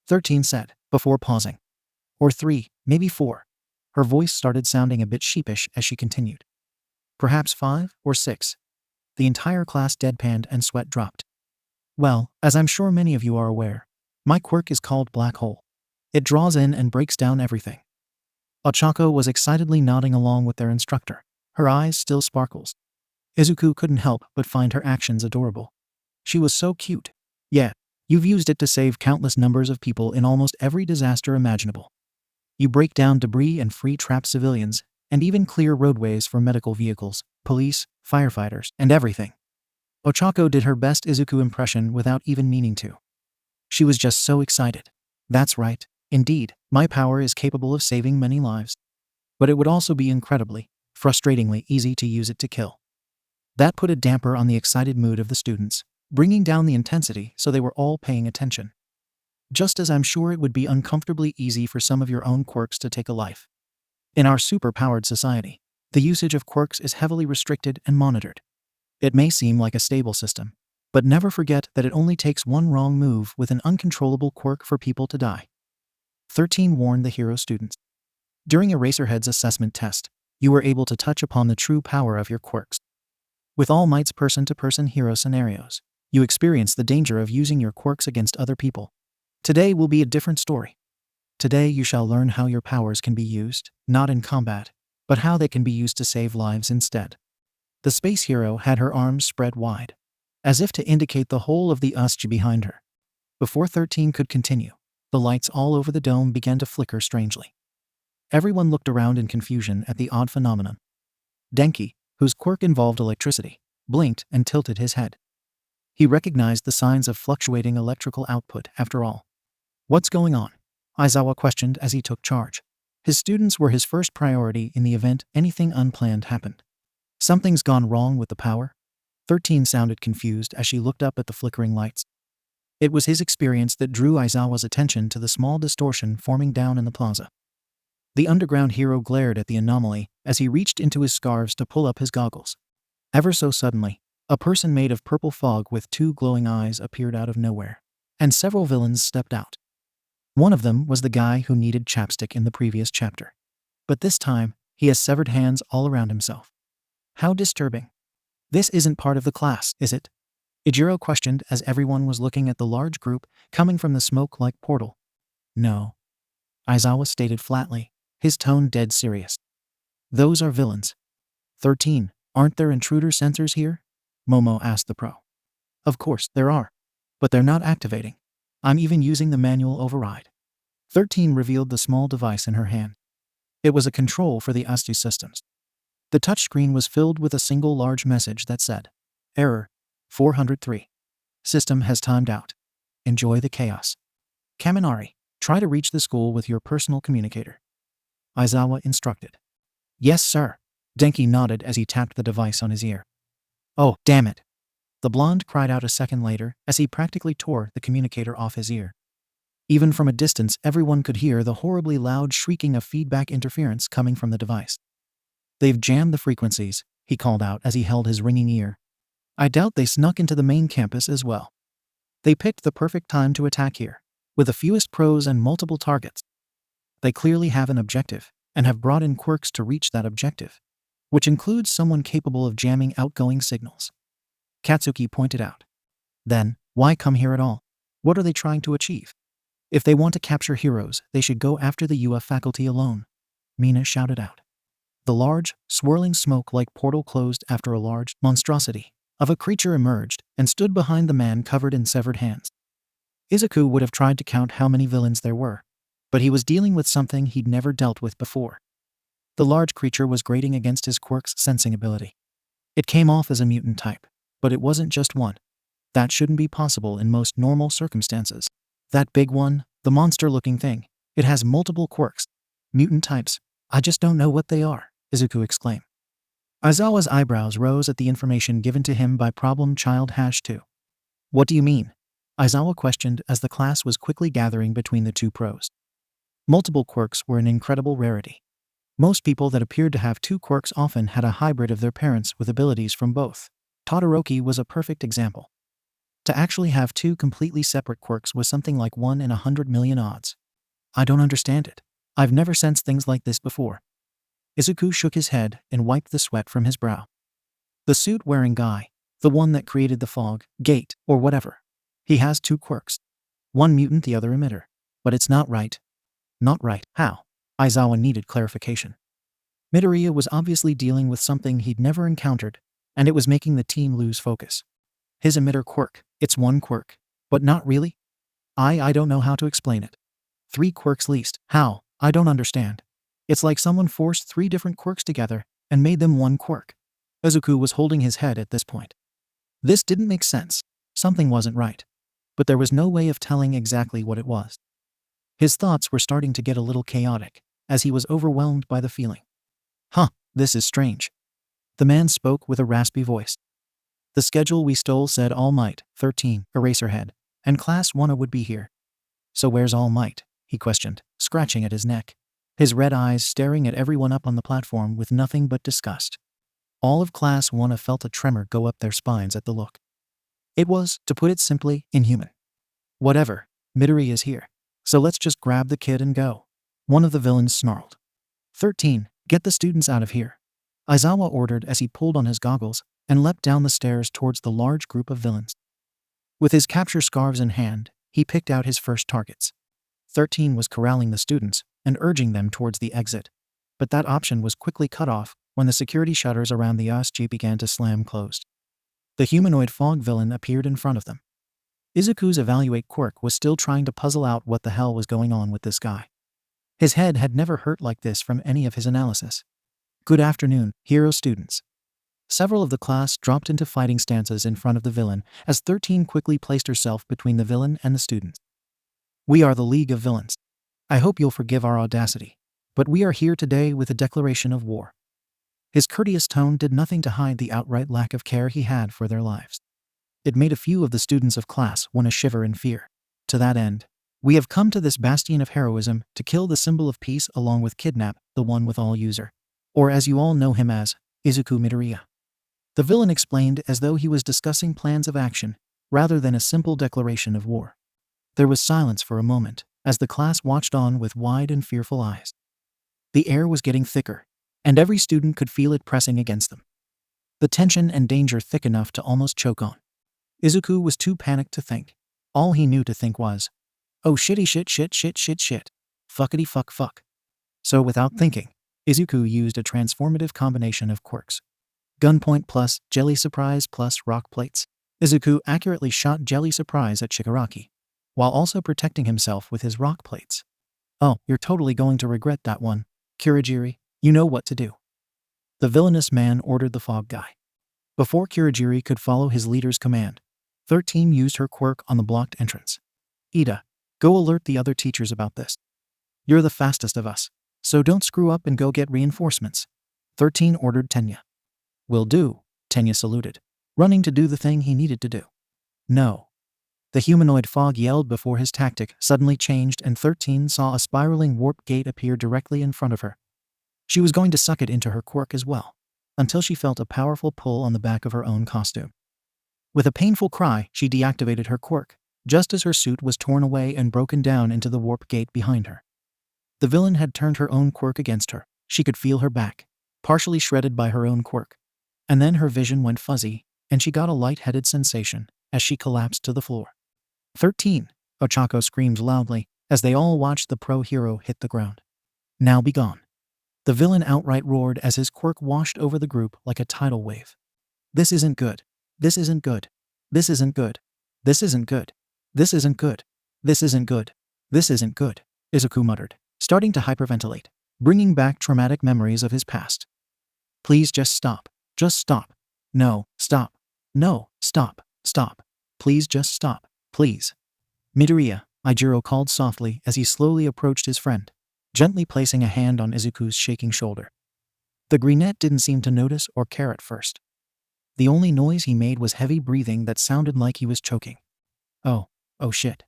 [SPEAKER 1] 13 said, before pausing. Or 3, maybe 4. Her voice started sounding a bit sheepish as she continued. Perhaps 5 or 6. The entire class deadpanned and sweat dropped. Well, as I'm sure many of you are aware, my quirk is called Black Hole. It draws in and breaks down everything. Ochako was excitedly nodding along with their instructor, her eyes still sparkles. Izuku couldn't help but find her actions adorable. She was so cute. Yeah, you've used it to save countless numbers of people in almost every disaster imaginable. You break down debris and free trapped civilians, and even clear roadways for medical vehicles, police, firefighters, and everything. Ochako did her best Izuku impression without even meaning to. She was just so excited. That's right. Indeed, my power is capable of saving many lives. But it would also be incredibly, frustratingly easy to use it to kill. That put a damper on the excited mood of the students, bringing down the intensity so they were all paying attention. Just as I'm sure it would be uncomfortably easy for some of your own quirks to take a life. In our super-powered society, the usage of quirks is heavily restricted and monitored. It may seem like a stable system, but never forget that it only takes one wrong move with an uncontrollable quirk for people to die. 13 warned the hero students. During Eraserhead's assessment test, you were able to touch upon the true power of your quirks. With All Might's person-to-person hero scenarios, you experience the danger of using your quirks against other people. Today will be a different story. Today you shall learn how your powers can be used, not in combat, but how they can be used to save lives instead. The space hero had her arms spread wide, as if to indicate the whole of the USG behind her. Before 13 could continue, the lights all over the dome began to flicker strangely. Everyone looked around in confusion at the odd phenomenon. Denki, whose quirk involved electricity, blinked and tilted his head. He recognized the signs of fluctuating electrical output after all. What's going on? Aizawa questioned as he took charge. His students were his first priority in the event anything unplanned happened. Something's gone wrong with the power? 13 sounded confused as she looked up at the flickering lights. It was his experience that drew Aizawa's attention to the small distortion forming down in the plaza. The underground hero glared at the anomaly as he reached into his scarves to pull up his goggles. Ever so suddenly, a person made of purple fog with 2 glowing eyes appeared out of nowhere, and several villains stepped out. One of them was the guy who needed chapstick in the previous chapter. But this time, he has severed hands all around himself. How disturbing. This isn't part of the class, is it? Ijiro questioned as everyone was looking at the large group coming from the smoke-like portal. No. Aizawa stated flatly, his tone dead serious. Those are villains. 13, aren't there intruder sensors here? Momo asked the pro. Of course, there are. But they're not activating. I'm even using the manual override. 13 revealed the small device in her hand. It was a control for the ASTU systems. The touchscreen was filled with a single large message that said, Error 403. System has timed out. Enjoy the chaos. Kaminari, try to reach the school with your personal communicator. Aizawa instructed. Yes, sir. Denki nodded as he tapped the device on his ear. Oh, damn it. The blonde cried out a second later as he practically tore the communicator off his ear. Even from a distance, everyone could hear the horribly loud shrieking of feedback interference coming from the device. They've jammed the frequencies, he called out as he held his ringing ear. I doubt they snuck into the main campus as well. They picked the perfect time to attack here, with the fewest pros and multiple targets. They clearly have an objective, and have brought in quirks to reach that objective, which includes someone capable of jamming outgoing signals. Katsuki pointed out. Then, why come here at all? What are they trying to achieve? If they want to capture heroes, they should go after the UF faculty alone, Mina shouted out. The large, swirling smoke-like portal closed after a large monstrosity of a creature emerged and stood behind the man covered in severed hands. Izuku would have tried to count how many villains there were, but he was dealing with something he'd never dealt with before. The large creature was grating against his quirk's sensing ability. It came off as a mutant type, but it wasn't just one. That shouldn't be possible in most normal circumstances. That big one, the monster-looking thing, it has multiple quirks. Mutant types. I just don't know what they are, Izuku exclaimed. Aizawa's eyebrows rose at the information given to him by Problem Child #2. What do you mean? Aizawa questioned as the class was quickly gathering between the two pros. Multiple quirks were an incredible rarity. Most people that appeared to have two quirks often had a hybrid of their parents with abilities from both. Todoroki was a perfect example. To actually have two completely separate quirks was something like 1 in 100 million odds. I don't understand it. I've never sensed things like this before. Izuku shook his head and wiped the sweat from his brow. The suit-wearing guy, the one that created the fog, gate, or whatever. He has two quirks. One mutant, the other emitter. But it's not right. Not right. How? Aizawa needed clarification. Midoriya was obviously dealing with something he'd never encountered, and it was making the team lose focus. His emitter quirk. It's one quirk. But not really? I don't know how to explain it. 3 quirks least. How? I don't understand. It's like someone forced 3 different quirks together and made them one quirk. Izuku was holding his head at this point. This didn't make sense. Something wasn't right. But there was no way of telling exactly what it was. His thoughts were starting to get a little chaotic, as he was overwhelmed by the feeling. This is strange. The man spoke with a raspy voice. The schedule we stole said All Might, 13, Eraserhead, and Class 1 would be here. So where's All Might? He questioned, scratching at his neck. His red eyes staring at everyone up on the platform with nothing but disgust. All of Class 1 felt a tremor go up their spines at the look. It was, to put it simply, inhuman. Whatever, Midori is here. So let's just grab the kid and go. One of the villains snarled. 13, get the students out of here. Aizawa ordered as he pulled on his goggles and leapt down the stairs towards the large group of villains. With his capture scarves in hand, he picked out his first targets. 13 was corralling the students and urging them towards the exit. But that option was quickly cut off when the security shutters around the OSG began to slam closed. The humanoid fog villain appeared in front of them. Izuku's evaluate quirk was still trying to puzzle out what the hell was going on with this guy. His head had never hurt like this from any of his analysis. Good afternoon, hero students. Several of the class dropped into fighting stances in front of the villain as 13 quickly placed herself between the villain and the students. We are the League of Villains. I hope you'll forgive our audacity, but we are here today with a declaration of war. His courteous tone did nothing to hide the outright lack of care he had for their lives. It made a few of the students of class 1 shiver in fear. To that end, we have come to this bastion of heroism to kill the symbol of peace along with kidnap the one with all user. Or as you all know him as, Izuku Midoriya. The villain explained as though he was discussing plans of action, rather than a simple declaration of war. There was silence for a moment, as the class watched on with wide and fearful eyes. The air was getting thicker, and every student could feel it pressing against them. The tension and danger thick enough to almost choke on. Izuku was too panicked to think. All he knew to think was, oh shitty shit. Fuckity fuck. So without thinking, Izuku used a transformative combination of quirks. Gunpoint plus Jelly Surprise plus Rock Plates. Izuku accurately shot Jelly Surprise at Shigaraki, while also protecting himself with his Rock Plates. Oh, you're totally going to regret that one, Kurogiri. You know what to do. The villainous man ordered the fog guy. Before Kurogiri could follow his leader's command, 13 used her quirk on the blocked entrance. Ida, go alert the other teachers about this. You're the fastest of us, so don't screw up and go get reinforcements. 13 ordered Tenya. Will do, Tenya saluted, running to do the thing he needed to do. No. The humanoid fog yelled before his tactic suddenly changed and 13 saw a spiraling warp gate appear directly in front of her. She was going to suck it into her quirk as well, until she felt a powerful pull on the back of her own costume. With a painful cry, she deactivated her quirk, just as her suit was torn away and broken down into the warp gate behind her. The villain had turned her own quirk against her. She could feel her back, partially shredded by her own quirk. And then her vision went fuzzy, and she got a lightheaded sensation as she collapsed to the floor. 13, Ochako screamed loudly as they all watched the pro-hero hit the ground. Now be gone. The villain outright roared as his quirk washed over the group like a tidal wave. This isn't good. This isn't good. This isn't good. This isn't good. This isn't good. This isn't good. This isn't good, Izuku muttered, starting to hyperventilate, bringing back traumatic memories of his past. Please just stop. Just stop. No, stop. No, stop. Stop. Please just stop. Please. Midoriya, Ijiro called softly as he slowly approached his friend, gently placing a hand on Izuku's shaking shoulder. The brunette didn't seem to notice or care at first. The only noise he made was heavy breathing that sounded like he was choking. Oh shit.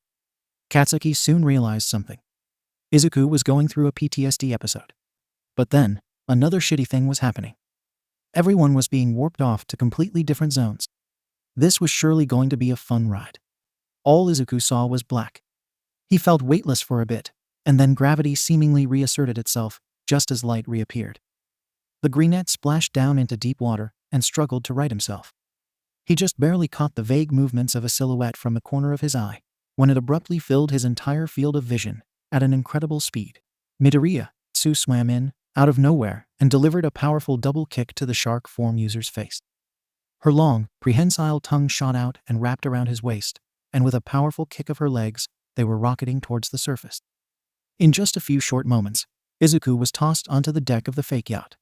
[SPEAKER 1] Katsuki soon realized something. Izuku was going through a PTSD episode. But then, another shitty thing was happening. Everyone was being warped off to completely different zones. This was surely going to be a fun ride. All Izuku saw was black. He felt weightless for a bit, and then gravity seemingly reasserted itself, just as light reappeared. The greenette splashed down into deep water and struggled to right himself. He just barely caught the vague movements of a silhouette from the corner of his eye, when it abruptly filled his entire field of vision, at an incredible speed. Midoriya, Tsu swam in, out of nowhere, and delivered a powerful double kick to the shark form user's face. Her long, prehensile tongue shot out and wrapped around his waist, and with a powerful kick of her legs, they were rocketing towards the surface. In just a few short moments, Izuku was tossed onto the deck of the fake yacht.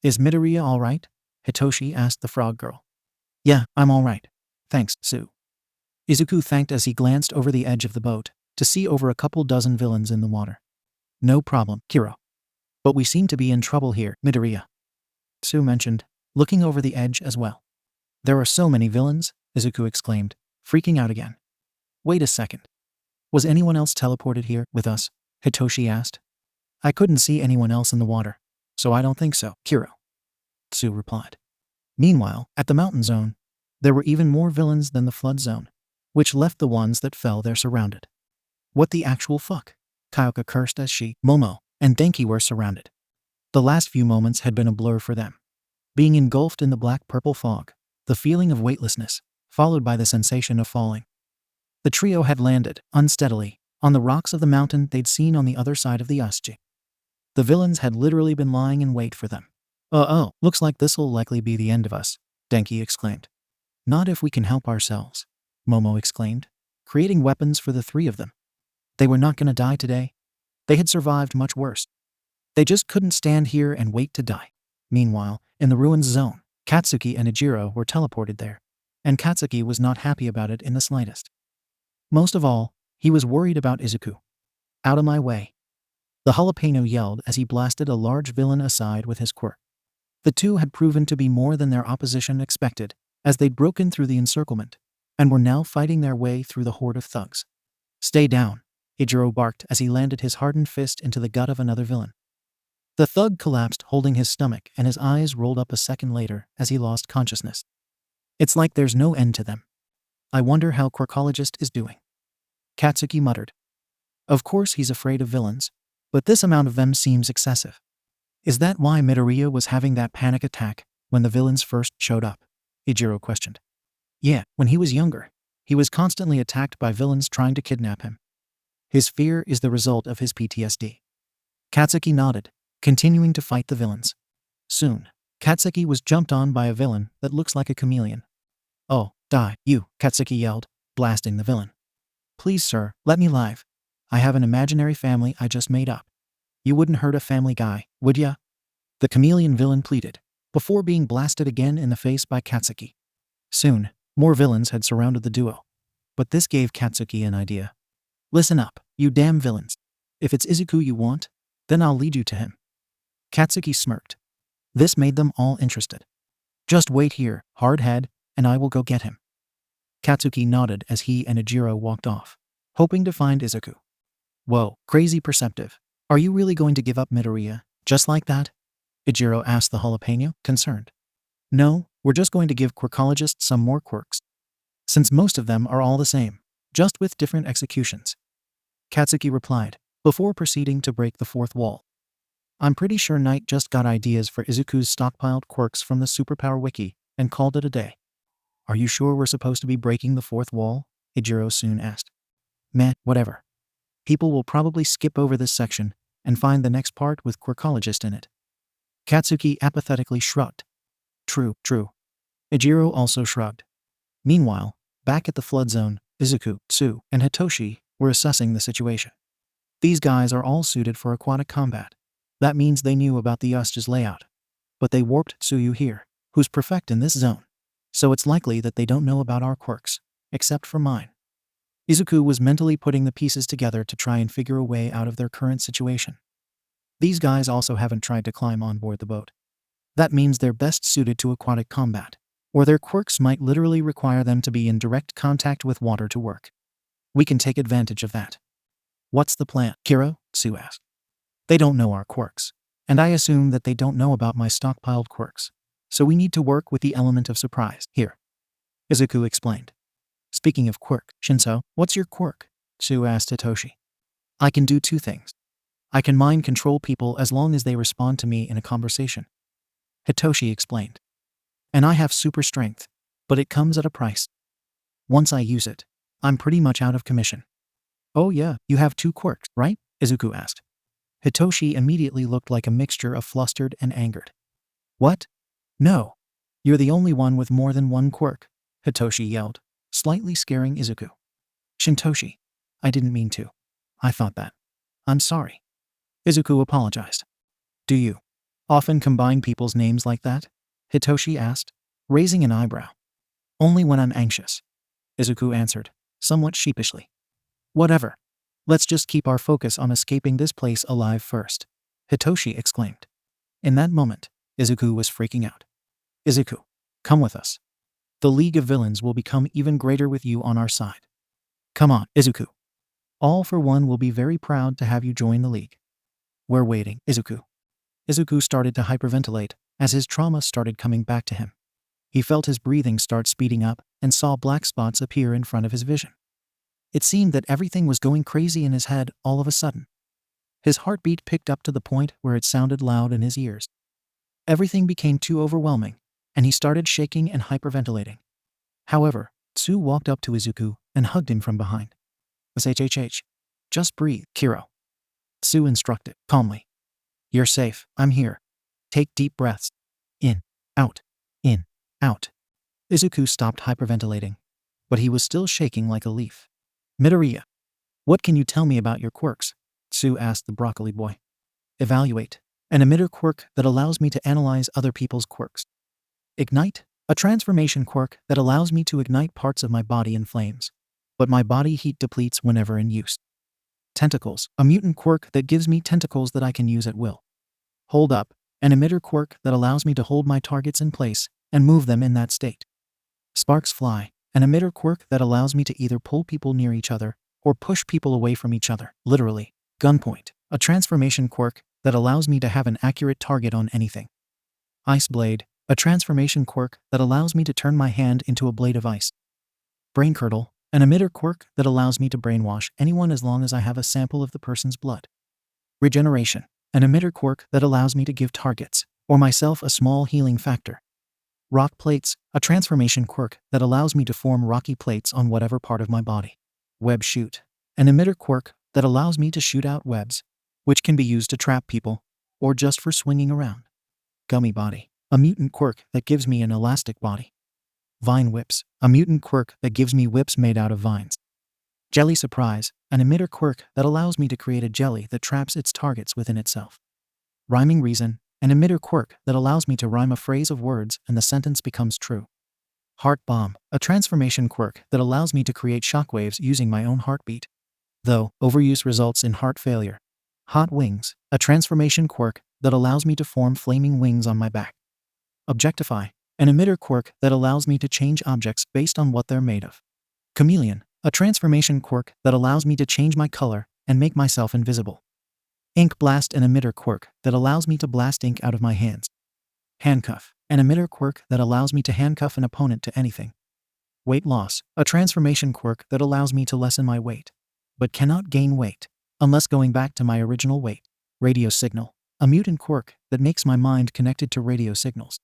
[SPEAKER 1] "Is Midoriya all right?" Hitoshi asked the frog girl. "Yeah, I'm all right. Thanks, Tsu." Izuku thanked as he glanced over the edge of the boat to see over a couple dozen villains in the water. "No problem, Kiro. But we seem to be in trouble here, Midoriya," Tsu mentioned, looking over the edge as well. "There are so many villains," Izuku exclaimed, freaking out again. "Wait a second. Was anyone else teleported here with us?" Hitoshi asked. "I couldn't see anyone else in the water, so I don't think so, Kiro," Tsu replied. Meanwhile, at the mountain zone, there were even more villains than the flood zone, which left the ones that fell there surrounded. What the actual fuck? Kyoka cursed as she, Momo, and Denki were surrounded. The last few moments had been a blur for them. Being engulfed in the black-purple fog, the feeling of weightlessness, followed by the sensation of falling. The trio had landed, unsteadily, on the rocks of the mountain they'd seen on the other side of the Usji. The villains had literally been lying in wait for them. Oh, looks like this'll likely be the end of us," Denki exclaimed. "Not if we can help ourselves," Momo exclaimed, creating weapons for the three of them. They were not gonna die today. They had survived much worse. They just couldn't stand here and wait to die. Meanwhile, in the ruins zone, Katsuki and Ijiro were teleported there, and Katsuki was not happy about it in the slightest. Most of all, he was worried about Izuku. "Out of my way," the jalapeno yelled as he blasted a large villain aside with his quirk. The two had proven to be more than their opposition expected, as they'd broken through the encirclement, and were now fighting their way through the horde of thugs. "Stay down," Ijiro barked as he landed his hardened fist into the gut of another villain. The thug collapsed holding his stomach, and his eyes rolled up a second later as he lost consciousness. "It's like there's no end to them. I wonder how Quirkologist is doing," Katsuki muttered. "Of course he's afraid of villains, but this amount of them seems excessive." "Is that why Midoriya was having that panic attack when the villains first showed up?" Ijiro questioned. "Yeah, when he was younger, he was constantly attacked by villains trying to kidnap him. His fear is the result of his PTSD." Katsuki nodded, continuing to fight the villains. Soon, Katsuki was jumped on by a villain that looks like a chameleon. "Oh, die, you," Katsuki yelled, blasting the villain. "Please, sir, let me live. I have an imaginary family I just made up. You wouldn't hurt a family guy, would ya?" The chameleon villain pleaded, before being blasted again in the face by Katsuki. Soon, more villains had surrounded the duo. But this gave Katsuki an idea. "Listen up, you damn villains. If it's Izuku you want, then I'll lead you to him." Katsuki smirked. This made them all interested. "Just wait here, hardhead, and I will go get him." Katsuki nodded as he and Ijiro walked off, hoping to find Izuku. "Whoa, crazy perceptive. Are you really going to give up Midoriya, just like that?" Ijiro asked the jalapeno, concerned. "No, we're just going to give Quirkologists some more quirks. Since most of them are all the same, just with different executions," Katsuki replied, before proceeding to break the fourth wall. "I'm pretty sure Knight just got ideas for Izuku's stockpiled quirks from the Superpower Wiki and called it a day." "Are you sure we're supposed to be breaking the fourth wall?" Ijiro soon asked. "Meh, whatever. People will probably skip over this section and find the next part with Quirkologist in it." Katsuki apathetically shrugged. True. Ijiro also shrugged. Meanwhile, back at the flood zone, Izuku, Tsu, and Hitoshi were assessing the situation. These guys are all suited for aquatic combat. That means they knew about the Usge's layout. But they warped Tsuyu here, who's perfect in this zone. So it's likely that they don't know about our quirks, except for mine. Izuku was mentally putting the pieces together to try and figure a way out of their current situation. These guys also haven't tried to climb on board the boat. That means they're best suited to aquatic combat, or their quirks might literally require them to be in direct contact with water to work. We can take advantage of that. "What's the plan, Kiro?" Tsu asked. "They don't know our quirks, And I assume that they don't know about my stockpiled quirks. So we need to work with the element of surprise here, Izuku explained. Speaking of quirk, Shinso, what's your quirk? Tsu asked Hitoshi. I can do two things. I can mind control people as long as they respond to me in a conversation, Hitoshi explained. And I have super strength, but it comes at a price. Once I use it, I'm pretty much out of commission. Oh yeah, you have two quirks, right? Izuku asked. Hitoshi immediately looked like a mixture of flustered and angered. What? No. You're the only one with more than one quirk, Hitoshi yelled, slightly scaring Izuku. Shintoshi, I didn't mean to. I thought that. I'm sorry. Izuku apologized. Do you often combine people's names like that? Hitoshi asked, raising an eyebrow. Only when I'm anxious, Izuku answered, somewhat sheepishly. Whatever. Let's just keep our focus on escaping this place alive first, Hitoshi exclaimed. In that moment, Izuku was freaking out. Izuku, come with us. The League of Villains will become even greater with you on our side. Come on, Izuku. All for One will be very proud to have you join the League. We're waiting, Izuku. Izuku started to hyperventilate as his trauma started coming back to him. He felt his breathing start speeding up and saw black spots appear in front of his vision. It seemed that everything was going crazy in his head all of a sudden. His heartbeat picked up to the point where it sounded loud in his ears. Everything became too overwhelming, and he started shaking and hyperventilating. However, Tsu walked up to Izuku and hugged him from behind. SHHH. Just breathe, Kiro. Tsu instructed, calmly. You're safe, I'm here. Take deep breaths. In, out, in, out. Izuku stopped hyperventilating, but he was still shaking like a leaf. Midoriya, what can you tell me about your quirks? Tsu asked the broccoli boy. Evaluate, an emitter quirk that allows me to analyze other people's quirks. Ignite, a transformation quirk that allows me to ignite parts of my body in flames, but my body heat depletes whenever in use. Tentacles, a mutant quirk that gives me tentacles that I can use at will. Hold up, an emitter quirk that allows me to hold my targets in place and move them in that state. Sparks fly, an emitter quirk that allows me to either pull people near each other or push people away from each other, literally. Gunpoint, a transformation quirk that allows me to have an accurate target on anything. Ice Blade, a transformation quirk that allows me to turn my hand into a blade of ice. Brain Curdle, an emitter quirk that allows me to brainwash anyone as long as I have a sample of the person's blood. Regeneration, an emitter quirk that allows me to give targets or myself a small healing factor. Rock Plates, a transformation quirk that allows me to form rocky plates on whatever part of my body. Web Shoot, an emitter quirk that allows me to shoot out webs, which can be used to trap people or just for swinging around. Gummy Body, a mutant quirk that gives me an elastic body. Vine Whips, a mutant quirk that gives me whips made out of vines. Jelly Surprise, an emitter quirk that allows me to create a jelly that traps its targets within itself. Rhyming Reason, an emitter quirk that allows me to rhyme a phrase of words and the sentence becomes true. Heart Bomb, a transformation quirk that allows me to create shockwaves using my own heartbeat, though overuse results in heart failure. Hot Wings, a transformation quirk that allows me to form flaming wings on my back. Objectify, an emitter quirk that allows me to change objects based on what they're made of. Chameleon, a transformation quirk that allows me to change my color and make myself invisible. Ink Blast, an emitter quirk that allows me to blast ink out of my hands. Handcuff, an emitter quirk that allows me to handcuff an opponent to anything. Weight Loss, a transformation quirk that allows me to lessen my weight, but cannot gain weight unless going back to my original weight. Radio Signal, a mutant quirk that makes my mind connected to radio signals.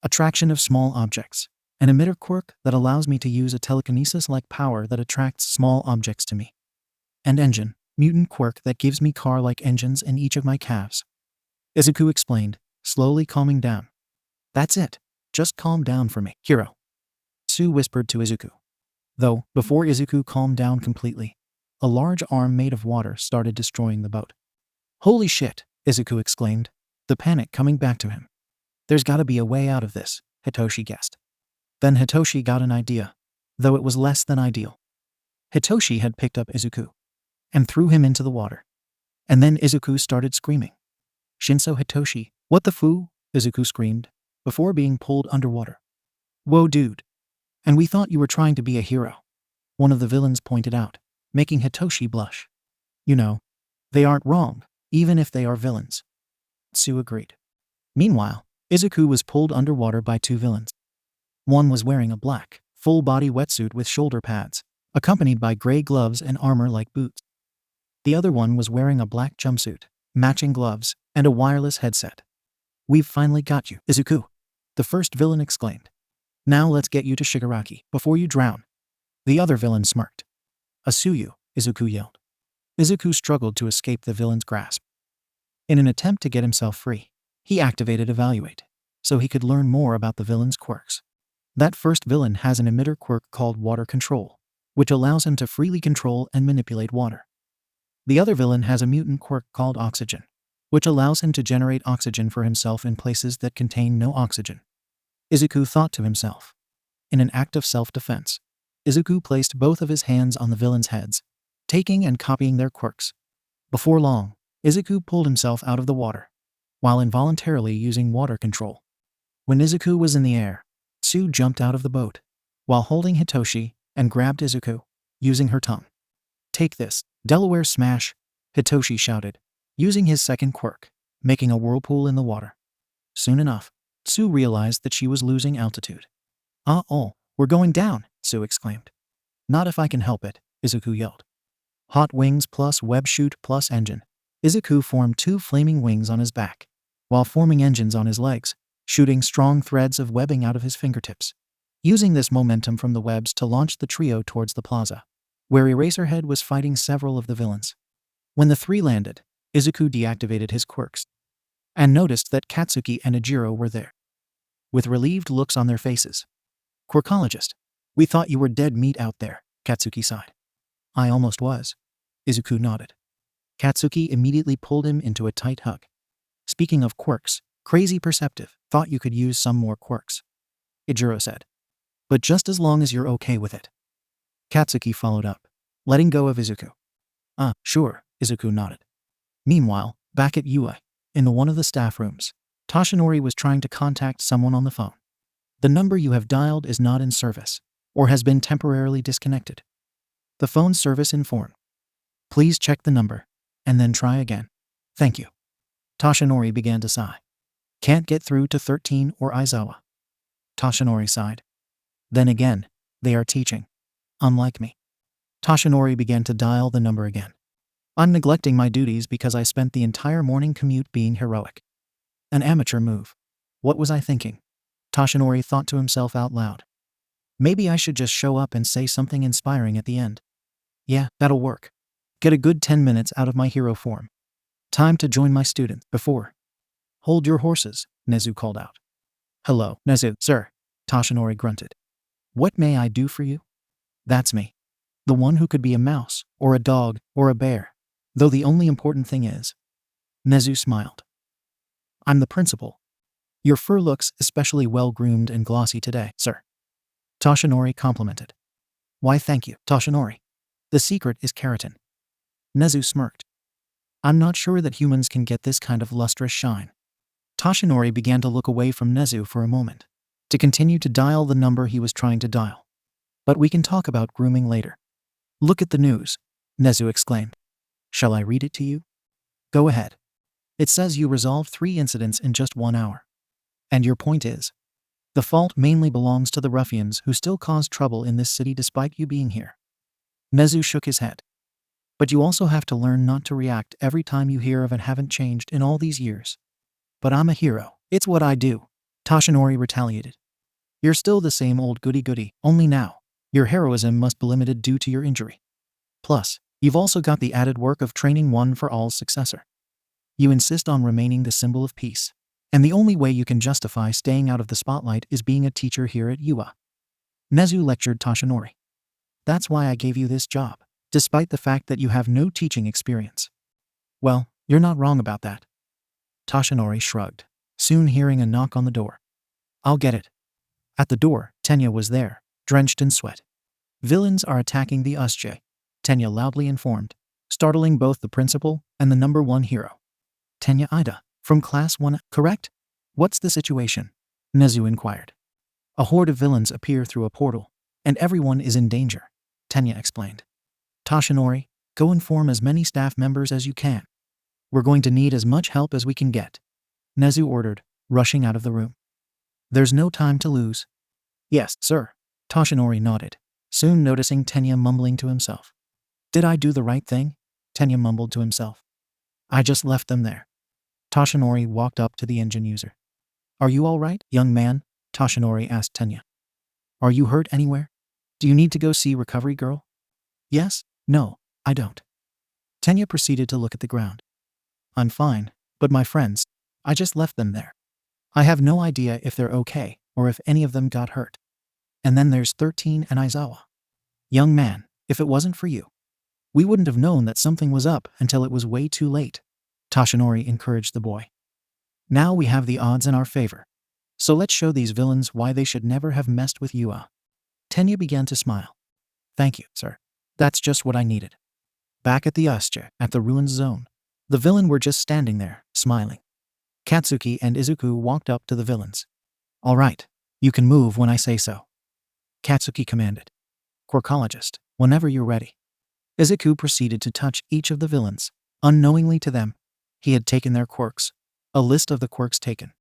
[SPEAKER 1] Attraction of Small Objects, an emitter quirk that allows me to use a telekinesis-like power that attracts small objects to me. And Engine, mutant quirk that gives me car-like engines in each of my calves. Izuku explained, slowly calming down. That's it. Just calm down for me, Hiro. Tsu whispered to Izuku. Though, before Izuku calmed down completely, a large arm made of water started destroying the boat. Holy shit, Izuku exclaimed, the panic coming back to him. There's gotta be a way out of this, Hitoshi guessed. Then Hitoshi got an idea, though it was less than ideal. Hitoshi had picked up Izuku and threw him into the water. And then Izuku started screaming. Shinso Hitoshi, what the foo? Izuku screamed, before being pulled underwater. Whoa dude. And we thought you were trying to be a hero, one of the villains pointed out, making Hitoshi blush. You know, they aren't wrong, even if they are villains. Sue agreed. Meanwhile, Izuku was pulled underwater by two villains. One was wearing a black, full-body wetsuit with shoulder pads, accompanied by gray gloves and armor-like boots. The other one was wearing a black jumpsuit, matching gloves, and a wireless headset. "We've finally got you, Izuku," the first villain exclaimed. "Now let's get you to Shigaraki before you drown." The other villain smirked. "Asuyu," Izuku yelled. Izuku struggled to escape the villain's grasp. In an attempt to get himself free, he activated Evaluate, so he could learn more about the villain's quirks. That first villain has an emitter quirk called Water Control, which allows him to freely control and manipulate water. The other villain has a mutant quirk called Oxygen, which allows him to generate oxygen for himself in places that contain no oxygen. Izuku thought to himself. In an act of self-defense, Izuku placed both of his hands on the villains' heads, taking and copying their quirks. Before long, Izuku pulled himself out of the water, while involuntarily using water control. When Izuku was in the air, Sue jumped out of the boat, while holding Hitoshi, and grabbed Izuku, using her tongue. "Take this, Delaware Smash," Hitoshi shouted, using his second quirk, making a whirlpool in the water. Soon enough, Sue realized that she was losing altitude. "Oh, we're going down," Sue exclaimed. "Not if I can help it," Izuku yelled. Hot wings plus web shoot plus engine. Izuku formed two flaming wings on his back, while forming engines on his legs, shooting strong threads of webbing out of his fingertips. Using this momentum from the webs to launch the trio towards the plaza, where Eraserhead was fighting several of the villains. When the three landed, Izuku deactivated his quirks, and noticed that Katsuki and Ejiro were there, with relieved looks on their faces. "Quirkologist, we thought you were dead meat out there," Katsuki sighed. "I almost was," Izuku nodded. Katsuki immediately pulled him into a tight hug. "Speaking of quirks, Crazy Perceptive thought you could use some more quirks," Ejiro said. "But just as long as you're okay with it." Katsuki followed up, letting go of Izuku. Sure," Izuku nodded. Meanwhile, back at UA, in one of the staff rooms, Toshinori was trying to contact someone on the phone. "The number you have dialed is not in service, or has been temporarily disconnected," the phone service informed. "Please check the number, and then try again. Thank you." Toshinori began to sigh. "Can't get through to 13 or Aizawa." Toshinori sighed. "Then again, they are teaching. Unlike me." Toshinori began to dial the number again. "I'm neglecting my duties because I spent the entire morning commute being heroic. An amateur move. What was I thinking?" Toshinori thought to himself out loud. "Maybe I should just show up and say something inspiring at the end. Yeah, that'll work. Get a good 10 minutes out of my hero form. Time to join my students before." "Hold your horses," Nezu called out. "Hello, Nezu, sir," Toshinori grunted. "What may I do for you?" "That's me. The one who could be a mouse, or a dog, or a bear. Though the only important thing is..." Nezu smiled. "I'm the principal. Your fur looks especially well-groomed and glossy today, sir," Toshinori complimented. "Why thank you, Toshinori. The secret is keratin." Nezu smirked. "I'm not sure that humans can get this kind of lustrous shine." Toshinori began to look away from Nezu for a moment, to continue to dial the number he was trying to dial. "But we can talk about grooming later." "Look at the news," Nezu exclaimed. "Shall I read it to you?" "Go ahead. It says you resolved 3 incidents in just 1 hour. And your point is, the fault mainly belongs to the ruffians who still cause trouble in this city despite you being here." Nezu shook his head. "But you also have to learn not to react every time you hear of it haven't changed in all these years." "But I'm a hero. It's what I do," Toshinori retaliated. "You're still the same old goody-goody, only now, your heroism must be limited due to your injury. Plus, you've also got the added work of training one for all's successor. You insist on remaining the symbol of peace, and the only way you can justify staying out of the spotlight is being a teacher here at UA." Nezu lectured Toshinori. "That's why I gave you this job, despite the fact that you have no teaching experience." "Well, you're not wrong about that." Toshinori shrugged, soon hearing a knock on the door. "I'll get it." At the door, Tenya was there, drenched in sweat. "Villains are attacking the USJ," Tenya loudly informed, startling both the principal and the number 1 hero. "Tenya Ida, from Class 1, correct? What's the situation?" Nezu inquired. "A horde of villains appear through a portal, and everyone is in danger," Tenya explained. "Toshinori, go inform as many staff members as you can. We're going to need as much help as we can get." Nezu ordered, rushing out of the room. There's no time to lose. Yes, sir. Toshinori nodded, soon noticing Tenya mumbling to himself. Did I do the right thing? Tenya mumbled to himself. I just left them there. Toshinori walked up to the engine user. Are you all right, young man? Toshinori asked Tenya. Are you hurt anywhere? Do you need to go see recovery girl? Yes? No, I don't. Tenya proceeded to look at the ground. I'm fine, but my friends, I just left them there. I have no idea if they're okay or if any of them got hurt. And then there's 13 and Aizawa. Young man, if it wasn't for you, we wouldn't have known that something was up until it was way too late. Toshinori encouraged the boy. Now we have the odds in our favor. So let's show these villains why they should never have messed with Yua. Tenya began to smile. Thank you, sir. That's just what I needed. Back at the Usja, at the ruins zone, the villain were just standing there, smiling. Katsuki and Izuku walked up to the villains. All right, you can move when I say so. Katsuki commanded. Quirkologist, whenever you're ready. Izuku proceeded to touch each of the villains. Unknowingly to them, he had taken their quirks. A list of the quirks taken.